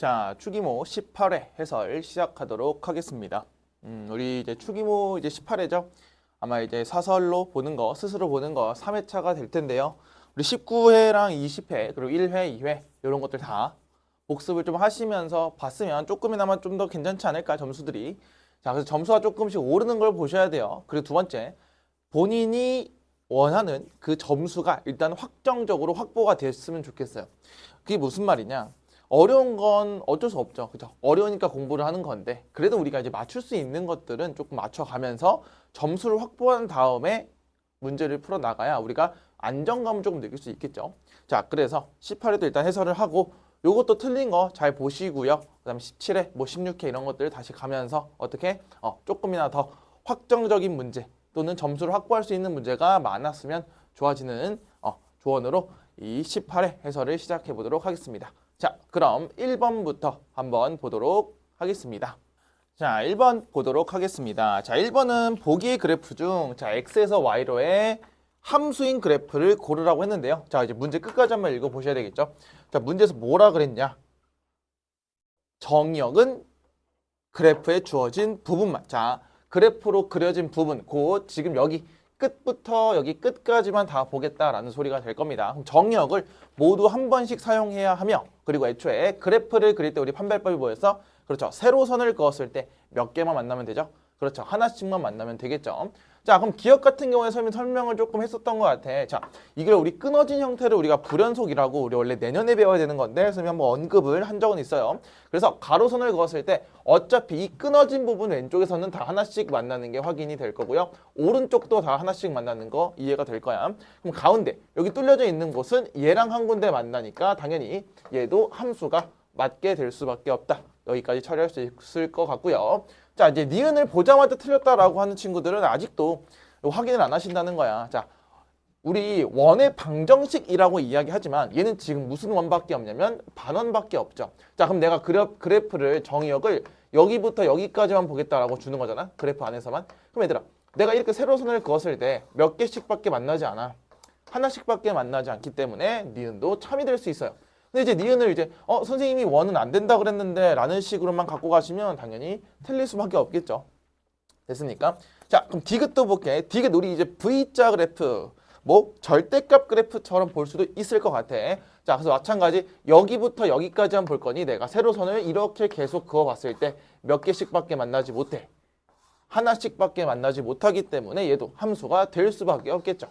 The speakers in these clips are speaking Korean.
자, 추기모 18회 해설 시작하도록 하겠습니다. 우리 이제 추기모 이제 18회죠. 아마 이제 사설로 보는 거, 스스로 보는 거 3회차가 될 텐데요. 우리 19회랑 20회, 그리고 1회, 2회 이런 것들 다 복습을 좀 하시면서 봤으면 조금이나마 좀 더 괜찮지 않을까, 점수들이. 자, 그래서 점수가 조금씩 오르는 걸 보셔야 돼요. 그리고 두 번째, 본인이 원하는 그 점수가 일단 확정적으로 확보가 됐으면 좋겠어요. 그게 무슨 말이냐? 어려운 건 어쩔 수 없죠. 그죠? 어려우니까 공부를 하는 건데, 그래도 우리가 이제 맞출 수 있는 것들은 조금 맞춰가면서 점수를 확보한 다음에 문제를 풀어 나가야 우리가 안정감을 조금 느낄 수 있겠죠. 자, 그래서 18회도 일단 해설을 하고, 요것도 틀린 거 잘 보시고요. 그 다음에 17회, 뭐 16회 이런 것들 다시 가면서 어떻게 조금이나 더 확정적인 문제 또는 점수를 확보할 수 있는 문제가 많았으면 좋아지는 조언으로 이 18회 해설을 시작해 보도록 하겠습니다. 자, 그럼 1번부터 한번 보도록 하겠습니다. 자, 1번 보도록 하겠습니다. 자, 1번은 보기의 그래프 중 X에서 Y로의 함수인 그래프를 고르라고 했는데요. 자, 이제 문제 끝까지 한번 읽어보셔야 되겠죠. 자, 문제에서 뭐라 그랬냐? 정의역은 그래프에 주어진 부분만. 자, 그래프로 그려진 부분, 곧 지금 여기 끝부터 여기 끝까지만 다 보겠다라는 소리가 될 겁니다. 그럼 정의역을 모두 한 번씩 사용해야 하며, 그리고 애초에 그래프를 그릴 때 우리 판별법이 뭐였어? 그렇죠. 세로선을 그었을 때 몇 개만 만나면 되죠? 그렇죠. 하나씩만 만나면 되겠죠. 자, 그럼 기억 같은 경우에 설명을 조금 했었던 것 같아. 자, 이걸 우리 끊어진 형태를 우리가 불연속이라고 우리 원래 내년에 배워야 되는 건데, 선생님이 한번 언급을 한 적은 있어요. 그래서 가로선을 그었을 때 어차피 이 끊어진 부분 왼쪽에서는 다 하나씩 만나는 게 확인이 될 거고요. 오른쪽도 다 하나씩 만나는 거 이해가 될 거야. 그럼 가운데 여기 뚫려져 있는 곳은 얘랑 한 군데 만나니까 당연히 얘도 함수가 맞게 될 수밖에 없다. 여기까지 처리할 수 있을 것 같고요. 자, 이제 니은을 보자마자 틀렸다라고 하는 친구들은 아직도 확인을 안 하신다는 거야. 자, 우리 원의 방정식이라고 이야기하지만 얘는 지금 무슨 원밖에 없냐면 반원밖에 없죠. 자, 그럼 내가 그래프를 정의역을 여기부터 여기까지만 보겠다라고 주는 거잖아. 그래프 안에서만. 그럼 얘들아, 내가 이렇게 세로선을 그었을 때 몇 개씩밖에 만나지 않아. 하나씩밖에 만나지 않기 때문에 니은도 참이 될 수 있어요. 근데 이제 니은을 이제 선생님이 원은 안 된다 그랬는데 라는 식으로만 갖고 가시면 당연히 틀릴 수밖에 없겠죠. 됐습니까? 자, 그럼 디귿도 볼게. 디귿 우리 이제 V자 그래프, 뭐 절대값 그래프처럼 볼 수도 있을 것 같아. 자, 그래서 마찬가지 여기부터 여기까지만 볼 거니 내가 세로선을 이렇게 계속 그어봤을 때 몇 개씩밖에 만나지 못해. 하나씩밖에 만나지 못하기 때문에 얘도 함수가 될 수밖에 없겠죠.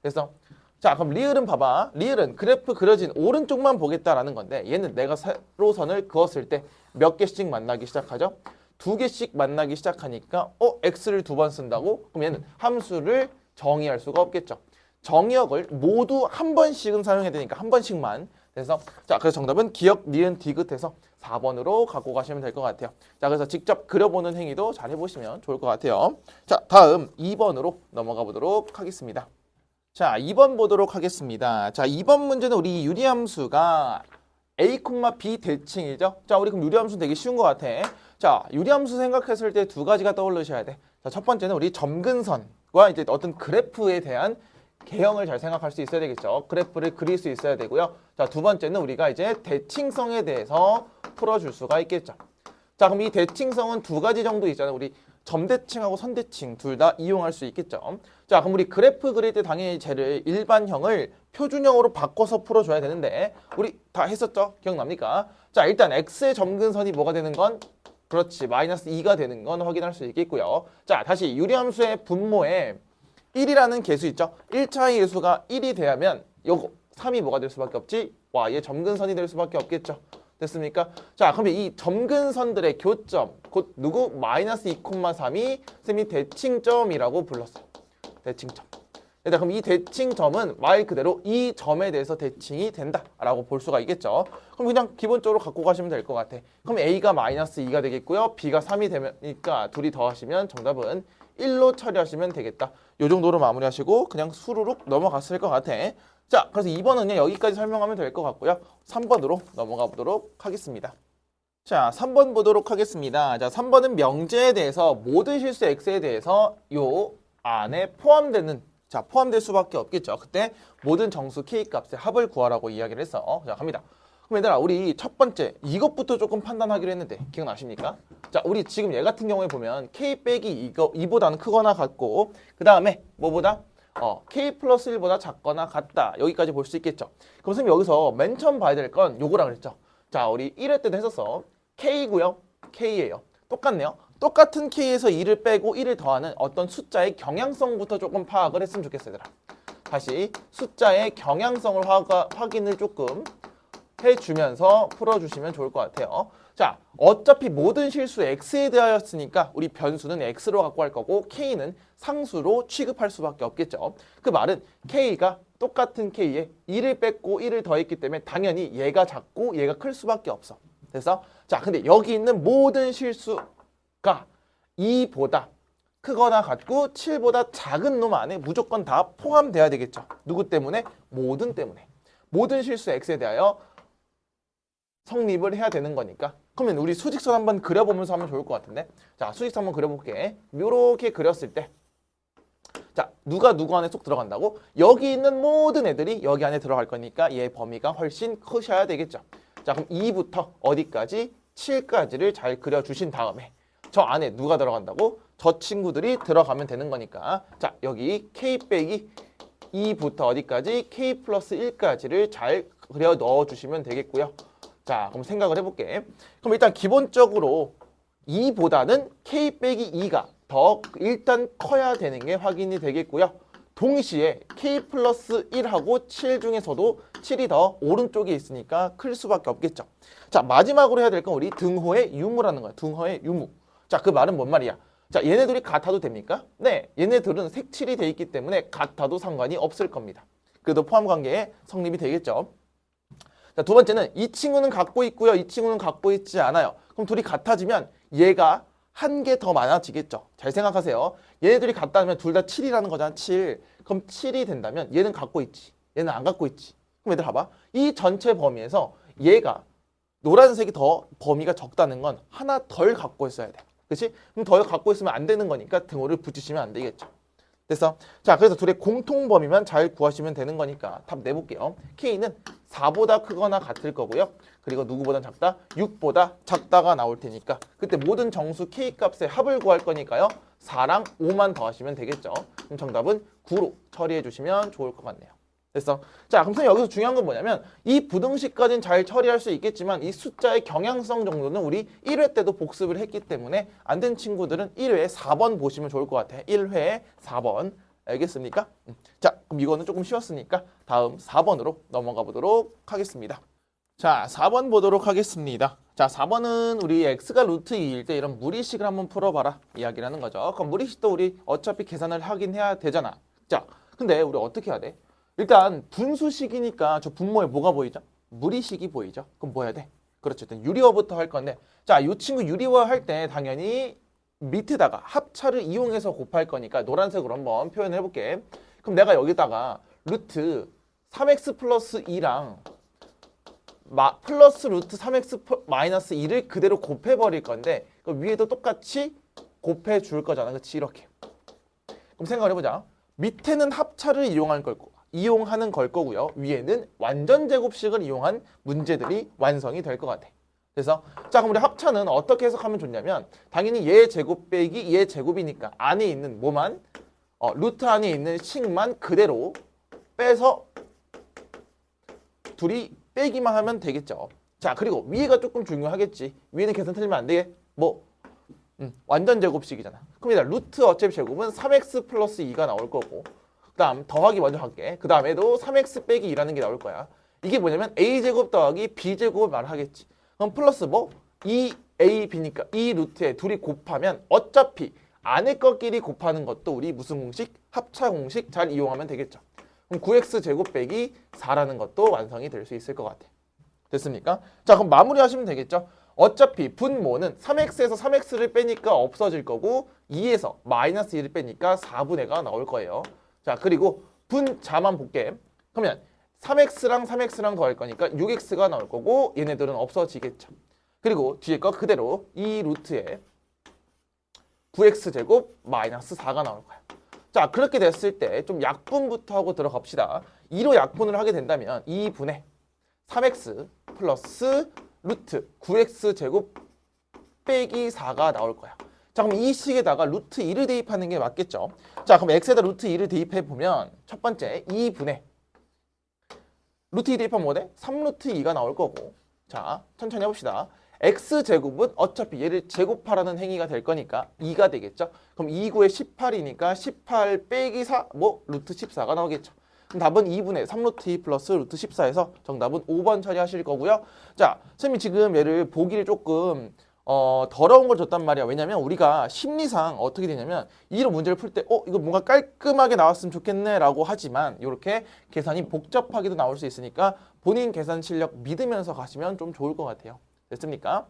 그래서 자, 그럼 리을은 봐봐. 리을은 그래프 그려진 오른쪽만 보겠다라는 건데, 얘는 내가 세로선을 그었을 때 몇 개씩 만나기 시작하죠? 두 개씩 만나기 시작하니까 x를 두 번 쓴다고? 그럼 얘는 함수를 정의할 수가 없겠죠. 정의역을 모두 한 번씩은 사용해야 되니까 한 번씩만. 그래서 자, 그래서 정답은 기역, 니은, 디귿해서 4번으로 갖고 가시면 될 것 같아요. 자, 그래서 직접 그려보는 행위도 잘 해보시면 좋을 것 같아요. 자, 다음 2번으로 넘어가 보도록 하겠습니다. 자, 2번 보도록 하겠습니다. 자, 2번 문제는 우리 유리함수가 a, b 대칭이죠. 자, 우리 그럼 유리함수 되게 쉬운 것 같아. 자, 유리함수 생각했을 때 두 가지가 떠오르셔야 돼. 자, 첫 번째는 우리 점근선과 이제 어떤 그래프에 대한 개형을 잘 생각할 수 있어야 되겠죠. 그래프를 그릴 수 있어야 되고요. 자, 두 번째는 우리가 이제 대칭성에 대해서 풀어줄 수가 있겠죠. 자, 그럼 이 대칭성은 두 가지 정도 있잖아요. 우리 점대칭하고 선대칭 둘 다 이용할 수 있겠죠. 자, 그럼 우리 그래프 그릴 때 당연히 쟤를 일반형을 표준형으로 바꿔서 풀어줘야 되는데 우리 다 했었죠? 기억납니까? 자, 일단 x의 점근선이 뭐가 되는 건? 그렇지, 마이너스 2가 되는 건 확인할 수 있겠고요. 자, 다시 유리함수의 분모에 1이라는 계수 있죠? 1차의 예수가 1이 돼야면 요거 3이 뭐가 될 수밖에 없지? 얘 점근선이 될 수밖에 없겠죠. 됐습니까? 자, 그러면 이 점근선들의 교점, 곧 누구? 마이너스 2,3이 쌤이 대칭점이라고 불렀어요. 대칭점. 일단 그럼 이 대칭점은 말 그대로 이 점에 대해서 대칭이 된다라고 볼 수가 있겠죠. 그럼 그냥 기본적으로 갖고 가시면 될 것 같아. 그럼 A가 마이너스 2가 되겠고요. B가 3이 되니까 둘이 더하시면 정답은 1로 처리하시면 되겠다. 요 정도로 마무리하시고 그냥 수루룩 넘어갔을 것 같아. 자, 그래서 2번은 여기까지 설명하면 될 것 같고요. 3번으로 넘어가 보도록 하겠습니다. 자, 3번 보도록 하겠습니다. 자, 3번은 명제에 대해서 모든 실수 x에 대해서 요 안에 포함될 수밖에 없겠죠. 그때 모든 정수 k 값의 합을 구하라고 이야기를 했어. 자, 갑니다. 그럼 얘들아 우리 첫 번째 이것부터 조금 판단하기로 했는데 기억나십니까? 자 우리 지금 얘 같은 경우에 보면 k 빼기 2보다는 크거나 같고 그 다음에 뭐보다? k 플러스 1보다 작거나 같다. 여기까지 볼 수 있겠죠. 그럼 선생님 여기서 맨 처음 봐야 될 건 요거라 그랬죠. 자 우리 1회 때도 했었어. k고요. k예요. 똑같네요. 똑같은 k에서 2를 빼고 1을 더하는 어떤 숫자의 경향성부터 조금 파악을 했으면 좋겠어요. 얘들아. 다시 숫자의 경향성을 확인을 조금 해주면서 풀어주시면 좋을 것 같아요. 자, 어차피 모든 실수 x에 대하였으니까 우리 변수는 x로 갖고 할 거고 k는 상수로 취급할 수밖에 없겠죠. 그 말은 k가 똑같은 k에 2를 뺐고 1을 더했기 때문에 당연히 얘가 작고 얘가 클 수밖에 없어. 그래서 자, 근데 여기 있는 모든 실수가 2보다 크거나 같고 7보다 작은 놈 안에 무조건 다 포함돼야 되겠죠. 누구 때문에? 모든 때문에. 모든 실수 x에 대하여 성립을 해야 되는 거니까. 그러면 우리 수직선 한번 그려보면서 하면 좋을 것 같은데. 자, 수직선 한번 그려볼게. 요렇게 그렸을 때 자, 누가 누구 안에 쏙 들어간다고? 여기 있는 모든 애들이 여기 안에 들어갈 거니까 얘 범위가 훨씬 크셔야 되겠죠. 자, 그럼 2부터 어디까지? 7까지를 잘 그려주신 다음에 저 안에 누가 들어간다고? 저 친구들이 들어가면 되는 거니까. 자, 여기 k 빼기 2부터 어디까지? k 플러스 1까지를 잘 그려 넣어주시면 되겠고요. 자, 그럼 생각을 해볼게. 그럼 일단 기본적으로 2보다는 k 빼기 2가 더 일단 커야 되는 게 확인이 되겠고요. 동시에 k 플러스 1하고 7 중에서도 7이 더 오른쪽에 있으니까 클 수밖에 없겠죠. 자, 마지막으로 해야 될 건 우리 등호의 유무라는 거야. 등호의 유무. 자, 그 말은 뭔 말이야? 자, 얘네들이 같아도 됩니까? 네, 얘네들은 색칠이 돼 있기 때문에 같아도 상관이 없을 겁니다. 그래도 포함 관계에 성립이 되겠죠. 자, 두 번째는 이 친구는 갖고 있고요. 이 친구는 갖고 있지 않아요. 그럼 둘이 같아지면 얘가 한 개 더 많아지겠죠. 잘 생각하세요. 얘네들이 같다면 둘 다 7이라는 거잖아. 7. 그럼 7이 된다면 얘는 갖고 있지. 얘는 안 갖고 있지. 그럼 얘들 봐봐. 이 전체 범위에서 얘가 노란색이 더 범위가 적다는 건 하나 덜 갖고 있어야 돼. 그렇지? 그럼 더 갖고 있으면 안 되는 거니까 등호를 붙이시면 안 되겠죠. 됐어? 자, 그래서 둘의 공통 범위만 잘 구하시면 되는 거니까 답 내볼게요. K는 4보다 크거나 같을 거고요. 그리고 누구보다 작다? 6보다 작다가 나올 테니까 그때 모든 정수 K 값의 합을 구할 거니까요. 4랑 5만 더하시면 되겠죠. 그럼 정답은 9로 처리해 주시면 좋을 것 같네요. 됐어? 자, 그럼 선생님 여기서 중요한 건 뭐냐면 이 부등식까지는 잘 처리할 수 있겠지만 이 숫자의 경향성 정도는 우리 1회 때도 복습을 했기 때문에 안 된 친구들은 1회 4번 보시면 좋을 것 같아. 1회 4번. 알겠습니까? 자, 그럼 이거는 조금 쉬웠으니까 다음 4번으로 넘어가 보도록 하겠습니다. 자, 4번 보도록 하겠습니다. 자, 4번은 우리 x가 루트 2일 때 이런 무리식을 한번 풀어봐라 이야기라는 거죠. 그럼 무리식도 우리 어차피 계산을 하긴 해야 되잖아. 자, 근데 우리 어떻게 해야 돼? 일단 분수식이니까 저 분모에 뭐가 보이죠? 무리식이 보이죠? 그럼 뭐 해야 돼? 그렇죠. 일단 유리화부터 할 건데 자, 이 친구 유리화 할 때 당연히 밑에다가 합차를 이용해서 곱할 거니까 노란색으로 한번 표현을 해볼게. 그럼 내가 여기다가 루트 3x 플러스 2랑 플러스 루트 3x 마이너스 2를 그대로 곱해버릴 건데 그 위에도 똑같이 곱해줄 거잖아. 그렇지? 이렇게. 그럼 생각을 해보자. 밑에는 합차를 이용하는 걸 거고요. 위에는 완전 제곱식을 이용한 문제들이 완성이 될 것 같아. 그래서 자, 그럼 우리 합차는 어떻게 해석하면 좋냐면 당연히 얘 제곱 빼기 얘 제곱이니까 안에 있는 뭐만 루트 안에 있는 식만 그대로 빼서 둘이 빼기만 하면 되겠죠. 자, 그리고 위에가 조금 중요하겠지. 위에는 계산 틀리면 안 되게 완전 제곱식이잖아. 그럼 일단 루트 어차피 제곱은 3x 플러스 2가 나올 거고 그 다음 더하기 먼저 할게. 그 다음에도 3x 빼기 2라는 게 나올 거야. 이게 뭐냐면 a제곱 더하기 b제곱을 말하겠지. 그럼 플러스 뭐? 2ab니까 이 루트에 둘이 곱하면 어차피 안에 것끼리 곱하는 것도 우리 무슨 공식? 합차 공식 잘 이용하면 되겠죠. 그럼 9x 제곱 빼기 4라는 것도 완성이 될 수 있을 것 같아. 됐습니까? 자, 그럼 마무리하시면 되겠죠. 어차피 분모는 3x에서 3x를 빼니까 없어질 거고 2에서 마이너스 1을 빼니까 4분의 가 나올 거예요. 자, 그리고 분자만 볼게. 그러면 3x랑 더할 거니까 6x가 나올 거고 얘네들은 없어지겠죠. 그리고 뒤에 거 그대로 이 루트에 9x제곱 마이너스 4가 나올 거야. 자, 그렇게 됐을 때 좀 약분부터 하고 들어갑시다. 2로 약분을 하게 된다면 2분의 3x 플러스 루트 9x 제곱 빼기 4가 나올 거야. 자, 그럼 이 식에다가 루트 2를 대입하는 게 맞겠죠. 자, 그럼 x에다 루트 2를 대입해 보면 첫 번째 2분의 루트 2 대입하면 뭐 돼? 3루트 2가 나올 거고. 자, 천천히 해봅시다. x제곱은 어차피 얘를 제곱하라는 행위가 될 거니까 2가 되겠죠. 그럼 2, 9에 18이니까 18 빼기 4, 뭐 루트 14가 나오겠죠. 그럼 답은 2분의 3루트 2 플러스 루트 14에서 정답은 5번 처리하실 거고요. 자, 선생님이 지금 얘를 보기를 조금 더러운 걸 줬단 말이야. 왜냐면 우리가 심리상 어떻게 되냐면 이런 문제를 풀 때 이거 뭔가 깔끔하게 나왔으면 좋겠네 라고 하지만 이렇게 계산이 복잡하게도 나올 수 있으니까 본인 계산 실력 믿으면서 가시면 좀 좋을 것 같아요. 됐습니까?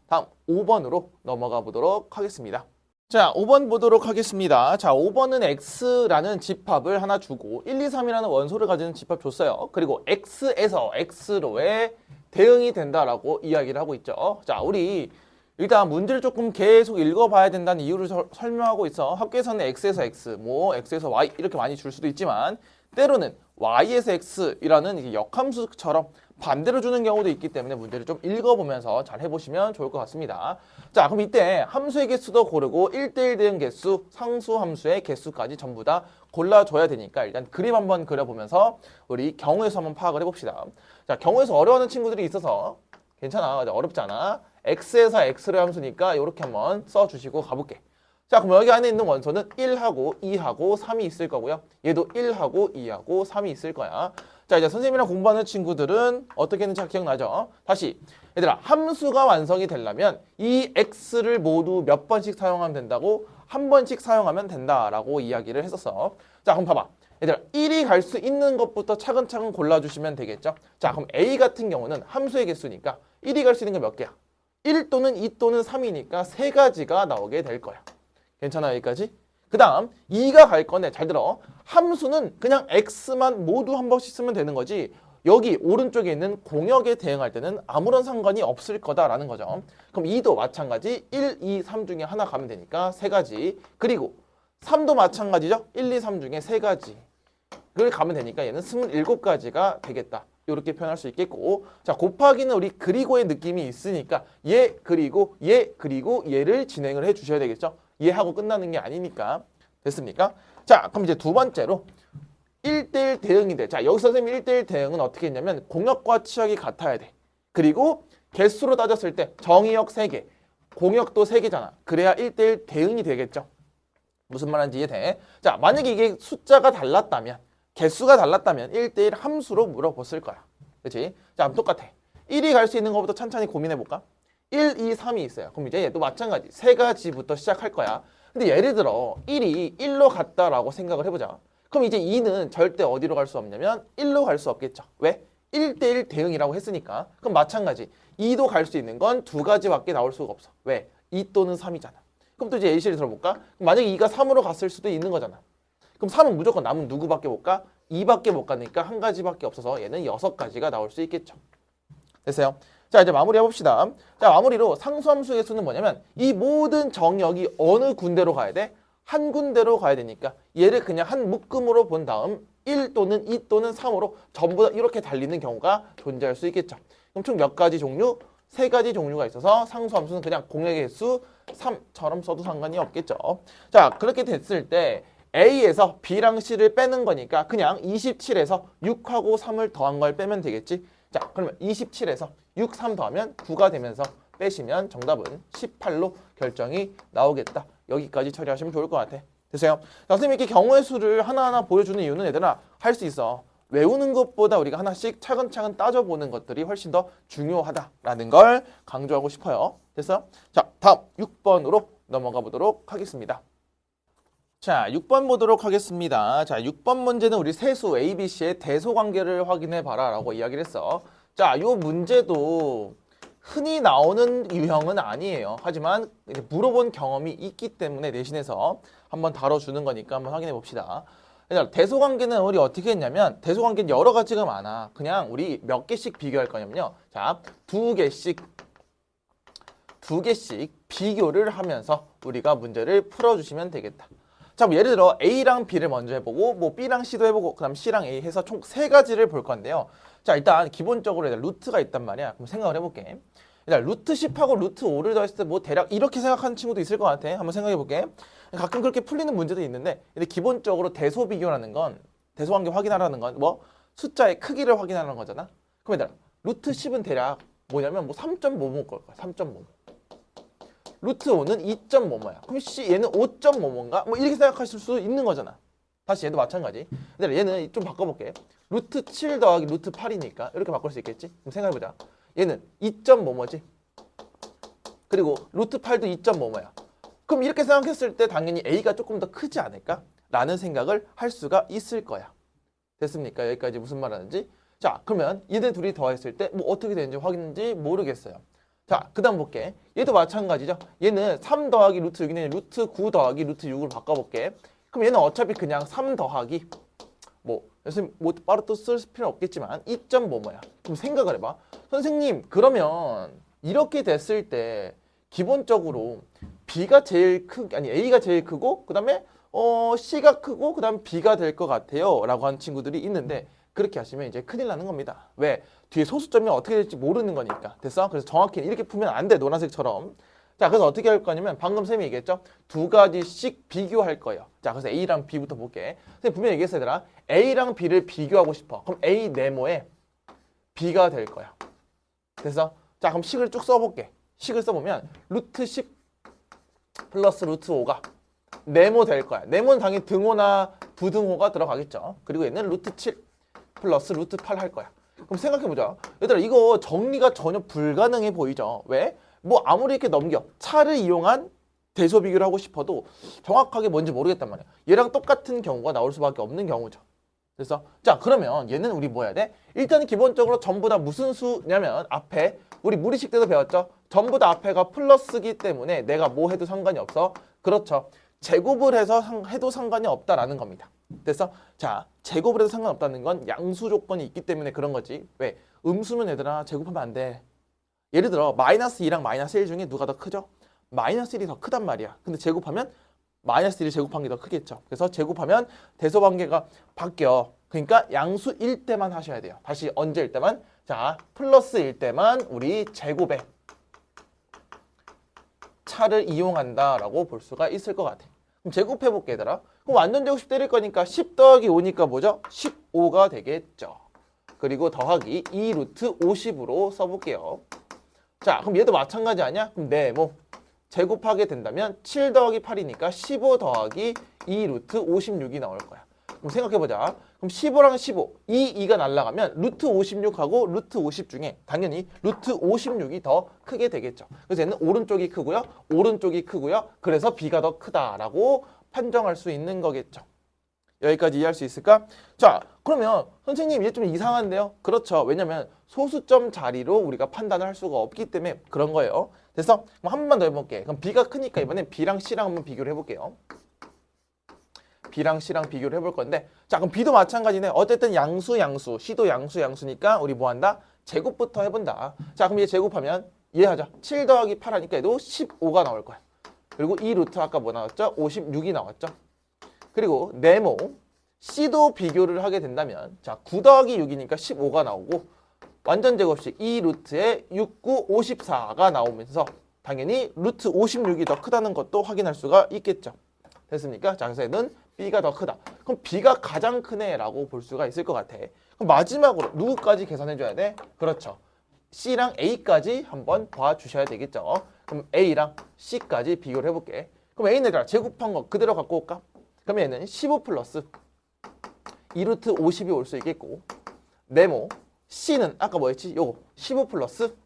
다음 5번으로 넘어가 보도록 하겠습니다. 자, 5번 보도록 하겠습니다. 자, 5번은 x라는 집합을 하나 주고 1, 2, 3이라는 원소를 가지는 집합 줬어요. 그리고 x에서 x로의 대응이 된다라고 이야기를 하고 있죠. 자, 우리 일단 문제를 조금 계속 읽어봐야 된다는 이유를 설명하고 있어. 학교에서는 x에서 x, 뭐 x에서 y 이렇게 많이 줄 수도 있지만 때로는 y에서 x이라는 역함수처럼 반대로 주는 경우도 있기 때문에 문제를 좀 읽어보면서 잘 해보시면 좋을 것 같습니다. 자, 그럼 이때 함수의 개수도 고르고 1대1 대응 개수, 상수 함수의 개수까지 전부 다 골라줘야 되니까 일단 그림 한번 그려보면서 우리 경우에서 한번 파악을 해봅시다. 자, 경우에서 어려워하는 친구들이 있어서 괜찮아, 어렵지 않아. x에서 x를 함수니까 이렇게 한번 써주시고 가볼게. 자, 그럼 여기 안에 있는 원소는 1하고 2하고 3이 있을 거고요. 얘도 1하고 2하고 3이 있을 거야. 자, 이제 선생님이랑 공부하는 친구들은 어떻게 했는지 기억나죠? 다시 얘들아, 함수가 완성이 되려면 이 x를 모두 몇 번씩 사용하면 된다고? 한 번씩 사용하면 된다라고 이야기를 했었어. 자, 그럼 봐봐. 얘들아, 1이 갈 수 있는 것부터 차근차근 골라주시면 되겠죠? 자, 그럼 a 같은 경우는 함수의 개수니까 1이 갈 수 있는 건 몇 개야? 1 또는 2 또는 3이니까 세 가지가 나오게 될 거야. 괜찮아, 여기까지? 그 다음 2가 갈 건데 잘 들어. 함수는 그냥 x만 모두 한 번씩 쓰면 되는 거지 여기 오른쪽에 있는 공역에 대응할 때는 아무런 상관이 없을 거다라는 거죠. 그럼 2도 마찬가지 1, 2, 3 중에 하나 가면 되니까 세 가지. 그리고 3도 마찬가지죠. 1, 2, 3 중에 세 가지를 가면 되니까 얘는 27가지가 되겠다. 이렇게 표현할 수 있겠고, 자, 곱하기는 우리 그리고의 느낌이 있으니까 얘 그리고 얘 그리고 얘를 진행을 해 주셔야 되겠죠. 얘하고 끝나는 게 아니니까. 됐습니까? 자, 그럼 이제 두 번째로 1대1 대응이 돼. 자, 여기서 선생님 1대1 대응은 어떻게 했냐면 공역과 치역이 같아야 돼. 그리고 개수로 따졌을 때 정의역 3개, 공역도 3개잖아. 그래야 1대1 대응이 되겠죠. 무슨 말인지 이해돼? 자, 만약에 이게 숫자가 달랐다면, 개수가 달랐다면 1대1 함수로 물어봤을 거야. 그렇지? 자, 그럼 똑같아. 1이 갈 수 있는 것부터 천천히 고민해볼까? 1, 2, 3이 있어요. 그럼 이제 얘도 마찬가지. 세 가지부터 시작할 거야. 근데 예를 들어 1이 1로 갔다라고 생각을 해보자. 그럼 이제 2는 절대 어디로 갈 수 없냐면 1로 갈 수 없겠죠. 왜? 1대1 대응이라고 했으니까. 그럼 마찬가지. 2도 갈 수 있는 건 두 가지밖에 나올 수가 없어. 왜? 2 또는 3이잖아. 그럼 또 이제 예시를 들어볼까? 그럼 만약에 2가 3으로 갔을 수도 있는 거잖아. 그럼 3은 무조건 남은 누구밖에 못 가? 2밖에 못 가니까 한 가지밖에 없어서 얘는 6가지가 나올 수 있겠죠. 됐어요? 자, 이제 마무리 해봅시다. 자, 마무리로 상수함수의 수는 뭐냐면 이 모든 정역이 어느 군데로 가야 돼? 한 군데로 가야 되니까 얘를 그냥 한 묶음으로 본 다음 1 또는 2 또는 3으로 전부 다 이렇게 달리는 경우가 존재할 수 있겠죠. 그럼 총 몇 가지 종류? 3가지 종류가 있어서 상수함수는 그냥 공역의 개수 3처럼 써도 상관이 없겠죠. 자, 그렇게 됐을 때 A에서 B랑 C를 빼는 거니까 그냥 27에서 6하고 3을 더한 걸 빼면 되겠지. 자, 그러면 27에서 6, 3 더하면 9가 되면서 빼시면 정답은 18로 결정이 나오겠다. 여기까지 처리하시면 좋을 것 같아. 됐어요? 자, 선생님이 이렇게 경우의 수를 하나하나 보여주는 이유는 얘들아 할 수 있어. 외우는 것보다 우리가 하나씩 차근차근 따져보는 것들이 훨씬 더 중요하다라는 걸 강조하고 싶어요. 됐어? 자, 다음 6번으로 넘어가 보도록 하겠습니다. 자, 6번 보도록 하겠습니다. 자, 6번 문제는 우리 세수 ABC의 대소관계를 확인해 봐라 라고 이야기를 했어. 자, 요 문제도 흔히 나오는 유형은 아니에요. 하지만 이제 물어본 경험이 있기 때문에 내신에서 한번 다뤄주는 거니까 한번 확인해 봅시다. 대소관계는 우리 어떻게 했냐면 대소관계는 여러 가지가 많아. 그냥 우리 몇 개씩 비교할 거냐면요. 자, 두 개씩 비교를 하면서 우리가 문제를 풀어주시면 되겠다. 자, 뭐 예를 들어 A랑 B를 먼저 해보고 뭐 B랑 C도 해보고 그 다음 C랑 A 해서 총 3가지를 볼 건데요. 자, 일단 기본적으로 일단 루트가 있단 말이야. 그럼 생각을 해볼게. 일단 루트 10하고 루트 5를 더했을 때 뭐 대략 이렇게 생각하는 친구도 있을 것 같아. 한번 생각해볼게. 가끔 그렇게 풀리는 문제도 있는데, 근데 기본적으로 대소 비교라는 건, 대소관계 확인하라는 건 뭐 숫자의 크기를 확인하는 거잖아. 그럼 얘들아, 루트 10은 대략 뭐냐면 뭐 3.5모 걸 거야. 3.5모. 루트 5는 2.5모야. 그럼 얘는 5.5모인가? 뭐 이렇게 생각하실 수도 있는 거잖아. 다시 얘도 마찬가지. 근데 얘는 좀 바꿔볼게. 루트 7 더하기 루트 8이니까 이렇게 바꿀 수 있겠지? 그럼 생각해보자. 얘는 2.5모지. 그리고 루트 8도 2.5모야. 그럼 이렇게 생각했을 때 당연히 A가 조금 더 크지 않을까? 라는 생각을 할 수가 있을 거야. 됐습니까? 여기까지 무슨 말 하는지? 자, 그러면 얘네 둘이 더했을 때 뭐 어떻게 되는지 확인인지 모르겠어요. 자, 그 다음 볼게. 얘도 마찬가지죠. 얘는 3 더하기 루트 6이네 루트 9 더하기 루트 6을 바꿔볼게. 그럼 얘는 어차피 그냥 3 더하기 선생님 뭐 바로 또 쓸 필요는 없겠지만 2.5모야. 그럼 생각을 해봐. 선생님 그러면 이렇게 됐을 때 기본적으로 B가 제일 A가 제일 크고 그 다음에 C가 크고 그 다음 B가 될 것 같아요 라고 하는 친구들이 있는데, 그렇게 하시면 이제 큰일 나는 겁니다. 왜? 뒤에 소수점이 어떻게 될지 모르는 거니까. 됐어? 그래서 정확히 이렇게 풀면 안 돼. 노란색처럼. 자, 그래서 어떻게 할 거냐면 방금 쌤이 얘기했죠. 두 가지씩 비교할 거예요. 자, 그래서 A랑 B부터 볼게. 선생님 분명히 얘기했어 얘들아. A랑 B를 비교하고 싶어. 그럼 A 네모에 B가 될 거야. 됐어? 자, 그럼 식을 쭉 써볼게. 식을 써보면 루트 10 플러스 루트 5가 네모 될 거야. 네모는 당연히 등호나 부등호가 들어가겠죠. 그리고 얘는 루트 7 플러스 루트 8 할 거야. 그럼 생각해보자. 얘들아 이거 정리가 전혀 불가능해 보이죠? 왜? 뭐 아무리 이렇게 넘겨 차를 이용한 대소 비교를 하고 싶어도 정확하게 뭔지 모르겠단 말이야. 얘랑 똑같은 경우가 나올 수밖에 없는 경우죠. 그래서 자, 그러면 얘는 우리 뭐 해야 돼? 일단 기본적으로 전부 다 무슨 수냐면 앞에 우리 무리식 때도 배웠죠? 전부 다 앞에가 플러스기 때문에 내가 뭐 해도 상관이 없어. 그렇죠. 제곱을 해서 해도 상관이 없다라는 겁니다. 됐어? 자, 제곱을 해도 상관없다는 건 양수 조건이 있기 때문에 그런 거지. 왜? 음수면 얘들아 제곱하면 안 돼. 예를 들어 마이너스 2랑 마이너스 1 중에 누가 더 크죠? 마이너스 1이 더 크단 말이야. 근데 제곱하면 마이너스 1이 제곱한 게 더 크겠죠. 그래서 제곱하면 대소관계가 바뀌어. 그러니까 양수일 때만 하셔야 돼요. 다시 언제일 때만? 자, 플러스일 때만 우리 제곱에 차를 이용한다라고 볼 수가 있을 것 같아. 그럼 제곱해볼게 얘들아. 그럼 완전 제곱식 때릴 거니까 10 더하기 5니까 뭐죠? 15가 되겠죠. 그리고 더하기 2 루트 50으로 써볼게요. 자, 그럼 얘도 마찬가지 아니야? 그럼 네모 제곱하게 된다면 7 더하기 8이니까 15 더하기 2 루트 56이 나올 거야. 그럼 생각해보자. 그럼 15랑 15, 2가 날아가면 루트 56하고 루트 50 중에 당연히 루트 56이 더 크게 되겠죠. 그래서 얘는 오른쪽이 크고요. 오른쪽이 크고요. 그래서 B가 더 크다라고 판정할 수 있는 거겠죠. 여기까지 이해할 수 있을까? 자, 그러면 선생님 이게 좀 이상한데요? 그렇죠. 왜냐면 소수점 자리로 우리가 판단을 할 수가 없기 때문에 그런 거예요. 됐어? 그럼 한 번만 더 해볼게. 그럼 B가 크니까 이번엔 B랑 C랑 한번 비교를 해볼게요. B랑 C랑 비교를 해볼 건데, 자, 그럼 B도 마찬가지네. 어쨌든 양수, C도 양수니까 우리 뭐 한다? 제곱부터 해본다. 자, 그럼 얘 제곱하면 이해하자. 7 더하기 8 하니까 얘도 15가 나올 거야. 그리고 이 루트 아까 뭐 나왔죠? 56이 나왔죠. 그리고 네모 C도 비교를 하게 된다면 자, 9 더하기 6이니까 15가 나오고 완전 제곱식 2 루트에 6, 9, 54가 나오면서 당연히 루트 56이 더 크다는 것도 확인할 수가 있겠죠. 됐습니까? 자, 그래서 얘는 B가 더 크다. 그럼 B가 가장 크네 라고 볼 수가 있을 것 같아. 그럼 마지막으로 누구까지 계산해 줘야 돼? 그렇죠. C랑 A까지 한번 봐주셔야 되겠죠. 그럼 A랑 C까지 비교를 해볼게. 그럼 A는 제곱한 거 그대로 갖고 올까? 그러면 얘는 15 플러스 2루트 50이 올 수 있겠고, 네모 C는 아까 뭐였지? 요거 15 플러스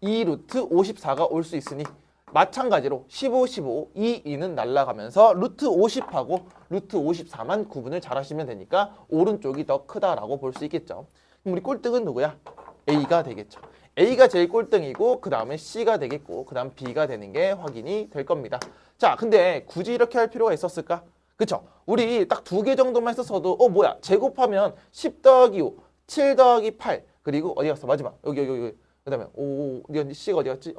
2루트 54가 올 수 있으니 마찬가지로 15, 15, 2는 날아가면서 루트 50하고 루트 54만 구분을 잘 하시면 되니까 오른쪽이 더 크다라고 볼 수 있겠죠. 그럼 우리 꼴등은 누구야? A가 되겠죠. A가 제일 꼴등이고 그 다음에 C가 되겠고 그 다음 B가 되는 게 확인이 될 겁니다. 자, 근데 굳이 이렇게 할 필요가 있었을까? 그쵸? 우리 딱 2개 정도만 했었어도 뭐야? 제곱하면 10 더하기 5, 7 더하기 8 그리고 어디 갔어? 마지막 여기 그 다음에 C가 어디 갔지?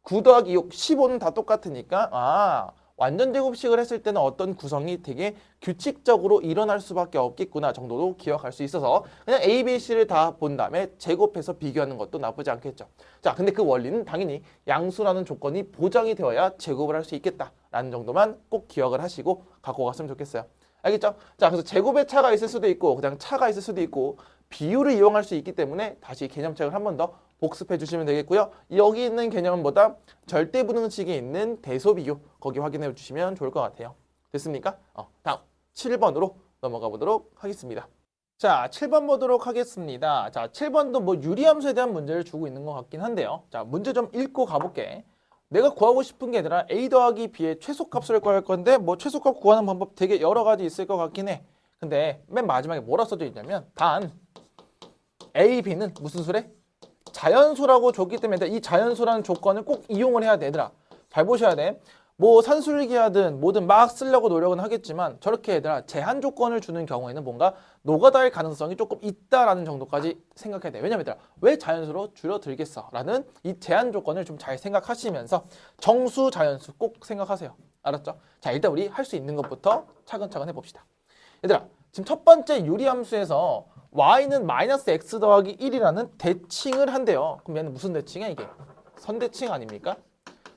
9 더하기 6, 15는 다 똑같으니까 완전 제곱식을 했을 때는 어떤 구성이 되게 규칙적으로 일어날 수밖에 없겠구나 정도도 기억할 수 있어서 그냥 A, B, C를 다 본 다음에 제곱해서 비교하는 것도 나쁘지 않겠죠. 자, 근데 그 원리는 당연히 양수라는 조건이 보장이 되어야 제곱을 할 수 있겠다라는 정도만 꼭 기억을 하시고 갖고 갔으면 좋겠어요. 알겠죠? 자, 그래서 제곱에 차가 있을 수도 있고 그냥 차가 있을 수도 있고 비율을 이용할 수 있기 때문에 다시 개념책을 한 번 더 복습해 주시면 되겠고요. 여기 있는 개념보다 절대분응식에 있는 대소비율 거기 확인해 주시면 좋을 것 같아요. 됐습니까? 다음 7번으로 넘어가 보도록 하겠습니다. 자, 7번 보도록 하겠습니다. 자, 7번도 뭐 유리함수에 대한 문제를 주고 있는 것 같긴 한데요. 자, 문제 좀 읽고 가볼게. 내가 구하고 싶은 게 아니라 A 더하기 B의 최소값을 구할 건데 뭐 최소값 구하는 방법 되게 여러 가지 있을 것 같긴 해. 근데 맨 마지막에 뭐라 써져 있냐면 단 A, B는 무슨 수래? 자연수라고 줬기 때문에 이 자연수라는 조건을 꼭 이용을 해야 돼, 얘들아. 잘 보셔야 돼. 뭐 산술기하든 뭐든 막 쓰려고 노력은 하겠지만 저렇게 얘들아 제한 조건을 주는 경우에는 뭔가 노가다일 가능성이 조금 있다라는 정도까지 생각해야 돼. 왜냐면 얘들아 왜 자연수로 줄여들겠어? 라는 이 제한 조건을 좀 잘 생각하시면서 정수, 자연수 꼭 생각하세요. 알았죠? 자, 일단 우리 할 수 있는 것부터 차근차근 해봅시다. 얘들아 지금 첫 번째 유리함수에서 y는 마이너스 x 더하기 1이라는 대칭을 한대요. 그럼 얘는 무슨 대칭이야 이게? 선대칭 아닙니까?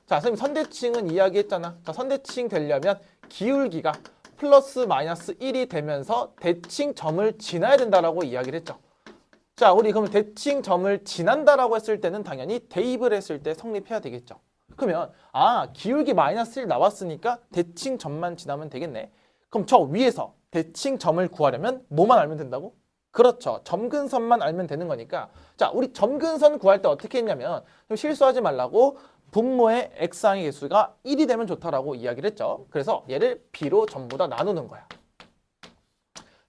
자, 선생님 선대칭은 이야기했잖아. 자, 선대칭 되려면 기울기가 플러스 마이너스 1이 되면서 대칭점을 지나야 된다라고 이야기를 했죠. 자, 우리 그럼 대칭점을 지난다라고 했을 때는 당연히 대입을 했을 때 성립해야 되겠죠. 그러면 기울기 마이너스 1 나왔으니까 대칭점만 지나면 되겠네. 그럼 저 위에서 대칭점을 구하려면 뭐만 알면 된다고? 그렇죠. 점근선만 알면 되는 거니까. 자, 우리 점근선 구할 때 어떻게 했냐면 좀 실수하지 말라고 분모의 x항의 개수가 1이 되면 좋다라고 이야기를 했죠. 그래서 얘를 b로 전부 다 나누는 거야.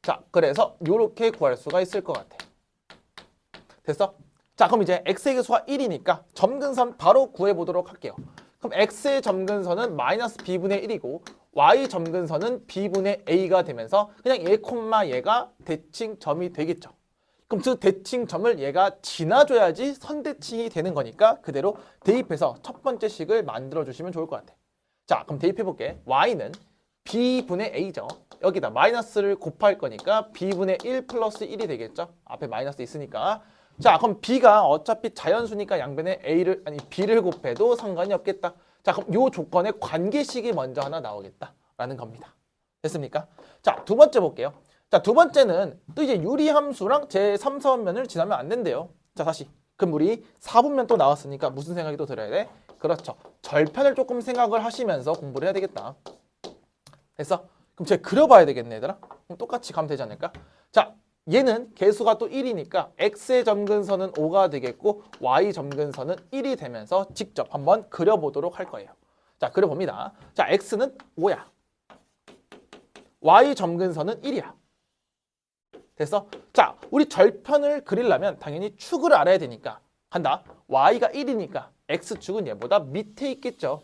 자, 그래서 이렇게 구할 수가 있을 것 같아. 됐어? 자, 그럼 이제 x의 개수가 1이니까 점근선 바로 구해보도록 할게요. 그럼 x의 점근선은 마이너스 b분의 1이고 y 점근선은 b분의 a가 되면서 그냥 얘 콤마 얘가 대칭점이 되겠죠. 그럼 그 대칭점을 얘가 지나줘야지 선대칭이 되는 거니까 그대로 대입해서 첫 번째 식을 만들어주시면 좋을 것 같아. 자, 그럼 대입해볼게. y는 b분의 a죠. 여기다 마이너스를 곱할 거니까 b분의 1 플러스 1이 되겠죠. 앞에 마이너스 있으니까. 자, 그럼 b가 어차피 자연수니까 양변에 b를 곱해도 상관이 없겠다. 자, 그럼 이 조건의 관계식이 먼저 하나 나오겠다라는 겁니다. 됐습니까? 자, 두 번째 볼게요. 자, 두 번째는 또 이제 유리함수랑 제3, 4분면을 지나면 안 된대요. 자, 다시. 그럼 우리 4분면 또 나왔으니까 무슨 생각이 또 들어야 돼? 그렇죠. 절편을 조금 생각을 하시면서 공부를 해야 되겠다. 됐어? 그럼 제가 그려봐야 되겠네, 얘들아. 그럼 똑같이 가면 되지 않을까? 자, 얘는 개수가 또 1이니까 x의 점근선은 5가 되겠고 y 점근선은 1이 되면서 직접 한번 그려보도록 할 거예요. 자, 그려봅니다. 자, x는 5야. y 점근선은 1이야. 됐어? 자, 우리 절편을 그리려면 당연히 축을 알아야 되니까 한다. y가 1이니까 x축은 얘보다 밑에 있겠죠.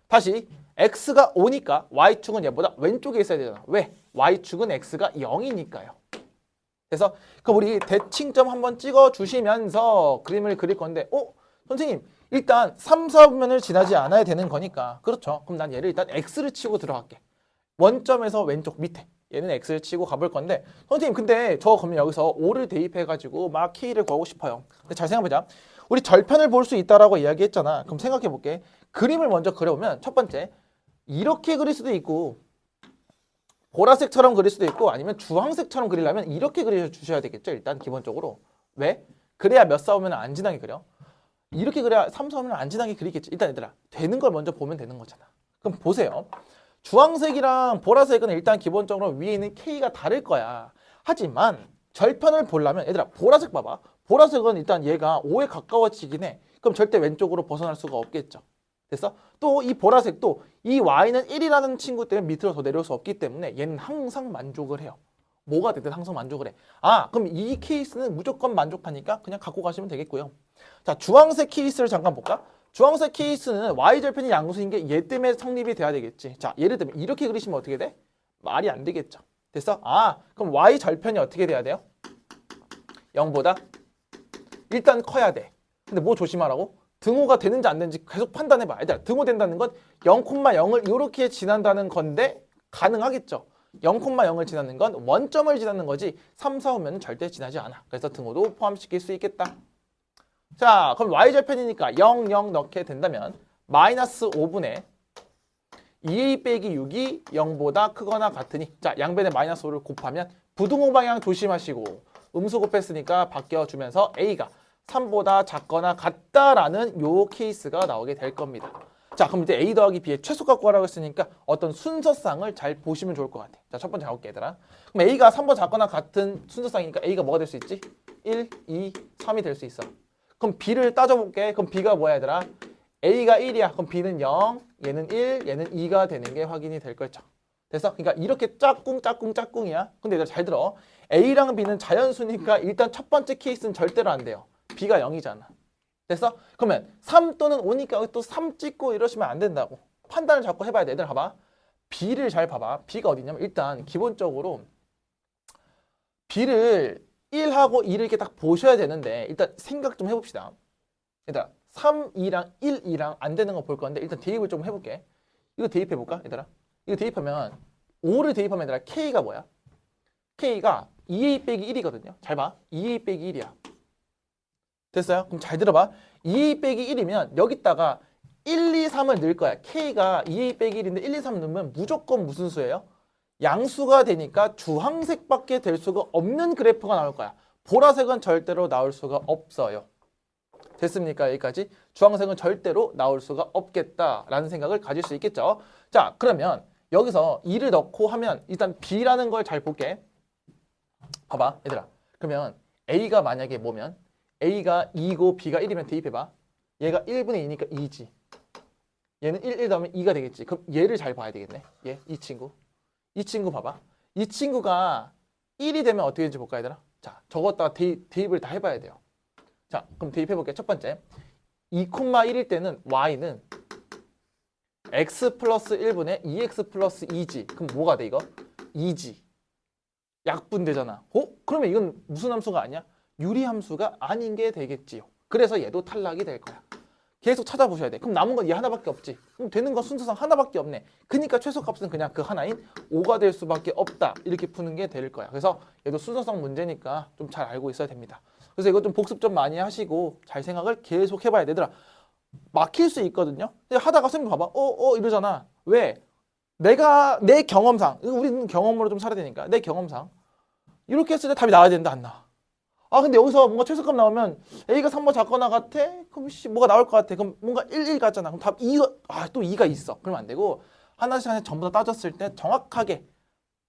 다시 x가 5니까 y축은 얘보다 왼쪽에 있어야 되잖아. 왜? y축은 x가 0이니까요. 그래서 그럼 우리 대칭점 한번 찍어주시면서 그림을 그릴 건데 선생님 일단 3, 4분면을 지나지 않아야 되는 거니까 그렇죠. 그럼 난 얘를 일단 x를 치고 들어갈게. 원점에서 왼쪽 밑에 얘는 x를 치고 가볼 건데 선생님 근데 저 그러면 여기서 5를 대입해가지고 막 k를 구하고 싶어요. 근데 잘 생각해보자. 우리 절편을 볼 수 있다라고 이야기했잖아. 그럼 생각해볼게. 그림을 먼저 그려보면 첫 번째 이렇게 그릴 수도 있고 보라색처럼 그릴 수도 있고 아니면 주황색처럼 그리려면 이렇게 그려주셔야 되겠죠. 일단 기본적으로. 왜? 그래야 몇 싸우면 안 지나게 그려. 이렇게 그래야 3, 4우면 안 지나게 그리겠지. 일단 얘들아 되는 걸 먼저 보면 되는 거잖아. 그럼 보세요. 주황색이랑 보라색은 일단 기본적으로 위에 있는 K가 다를 거야. 하지만 절편을 보려면 얘들아 보라색 봐봐. 보라색은 일단 얘가 5에 가까워지긴 해. 그럼 절대 왼쪽으로 벗어날 수가 없겠죠. 됐어? 또 이 보라색도 이 y는 1이라는 친구 때문에 밑으로 더 내려올 수 없기 때문에 얘는 항상 만족을 해요. 뭐가 되든 항상 만족을 해. 그럼 이 케이스는 무조건 만족하니까 그냥 갖고 가시면 되겠고요. 자, 주황색 케이스를 잠깐 볼까? 주황색 케이스는 y절편이 양수인 게 얘 때문에 성립이 돼야 되겠지. 자, 예를 들면 이렇게 그리시면 어떻게 돼? 말이 안 되겠죠. 됐어? 그럼 y절편이 어떻게 돼야 돼요? 0보다 일단 커야 돼. 근데 뭐 조심하라고? 등호가 되는지 안 되는지 계속 판단해봐. 얘들아, 등호 된다는 건 0,0을 이렇게 지난다는 건데 가능하겠죠. 0,0을 지나는 건 원점을 지나는 거지 3, 4, 5면 절대 지나지 않아. 그래서 등호도 포함시킬 수 있겠다. 자, 그럼 y절편이니까 0, 0 넣게 된다면 마이너스 5분의 2a 빼기 6이 0보다 크거나 같으니 자, 양변에 마이너스 5를 곱하면 부등호 방향 조심하시고 음수 곱했으니까 바뀌어주면서 a가 3보다 작거나 같다라는 요 케이스가 나오게 될 겁니다. 자, 그럼 이제 a 더하기 b의 최소값 구하라고 했으니까 어떤 순서상을 잘 보시면 좋을 것 같아. 자, 첫 번째 가볼게, 얘들아. 그럼 a가 3보다 작거나 같은 순서상이니까 a가 뭐가 될 수 있지? 1, 2, 3이 될 수 있어. 그럼 b를 따져볼게. 그럼 b가 뭐야, 얘들아? a가 1이야. 그럼 b는 0, 얘는 1, 얘는 2가 되는 게 확인이 될 거죠. 됐어? 그러니까 이렇게 짝꿍이야. 근데 얘들아 잘 들어. a랑 b는 자연수니까 일단 첫 번째 케이스는 절대로 안 돼요. b가 0이잖아. 됐어? 그러면 3 또는 5니까 또 3 찍고 이러시면 안 된다고. 판단을 자꾸 해봐야 돼. 얘들 봐봐. b를 잘 봐봐. b가 어디냐면 일단 기본적으로 b를 1하고 2를 이렇게 딱 보셔야 되는데 일단 생각 좀 해봅시다. 얘들아 3, 2랑 1, 2랑 안 되는 거 볼 건데 일단 대입을 좀 해볼게. 이거 대입해볼까? 얘들아 이거 대입하면 5를 대입하면 얘들아 k가 뭐야? k가 2a 빼기 1이거든요. 잘 봐. 2a 빼기 1이야. 됐어요? 그럼 잘 들어봐. 2a 빼기 1이면 여기다가 1, 2, 3을 넣을 거야. k가 2a 빼기 1인데 1, 2, 3 넣으면 무조건 무슨 수예요? 양수가 되니까 주황색밖에 될 수가 없는 그래프가 나올 거야. 보라색은 절대로 나올 수가 없어요. 됐습니까? 여기까지? 주황색은 절대로 나올 수가 없겠다라는 생각을 가질 수 있겠죠. 자, 그러면 여기서 2를 넣고 하면 일단 b라는 걸 잘 볼게. 봐봐, 얘들아. 그러면 a가 만약에 뭐면 a가 2고 b가 1이면 대입해봐. 얘가 1분의 2니까 2지. 얘는 1 더하면 2가 되겠지. 그럼 얘를 잘 봐야 되겠네. 얘, 이 친구. 이 친구 봐봐. 이 친구가 1이 되면 어떻게 되는지 볼까, 얘들아? 자, 저것다가 대입을 다 해봐야 돼요. 자, 그럼 대입해볼게요. 첫 번째. 2,1일 때는 y는 x 플러스 1분의 2x 플러스 2g. 그럼 뭐가 돼, 이거? 2g. 약분되잖아. 그러면 이건 무슨 함수가 아니야? 유리함수가 아닌 게 되겠지요. 그래서 얘도 탈락이 될 거야. 계속 찾아보셔야 돼. 그럼 남은 건 얘 하나밖에 없지. 그럼 되는 건 순서상 하나밖에 없네. 그러니까 최소값은 그냥 그 하나인 5가 될 수밖에 없다. 이렇게 푸는 게 될 거야. 그래서 얘도 순서상 문제니까 좀 잘 알고 있어야 됩니다. 그래서 이거 좀 복습 좀 많이 하시고 잘 생각을 계속 해봐야 되더라. 막힐 수 있거든요. 근데 하다가 선생님 봐봐. 이러잖아. 왜? 내가 내 경험상, 우리는 경험으로 좀 살아야 되니까 내 경험상 이렇게 했을 때 답이 나와야 되는데 안 나와. 근데 여기서 뭔가 최소값 나오면 A가 3번 작거나 같아? 그럼 뭐가 나올 것 같아? 그럼 뭔가 1 같잖아. 그럼 답 2가, 또 2가 있어. 그러면 안 되고 하나씩 전부 다 따졌을 때 정확하게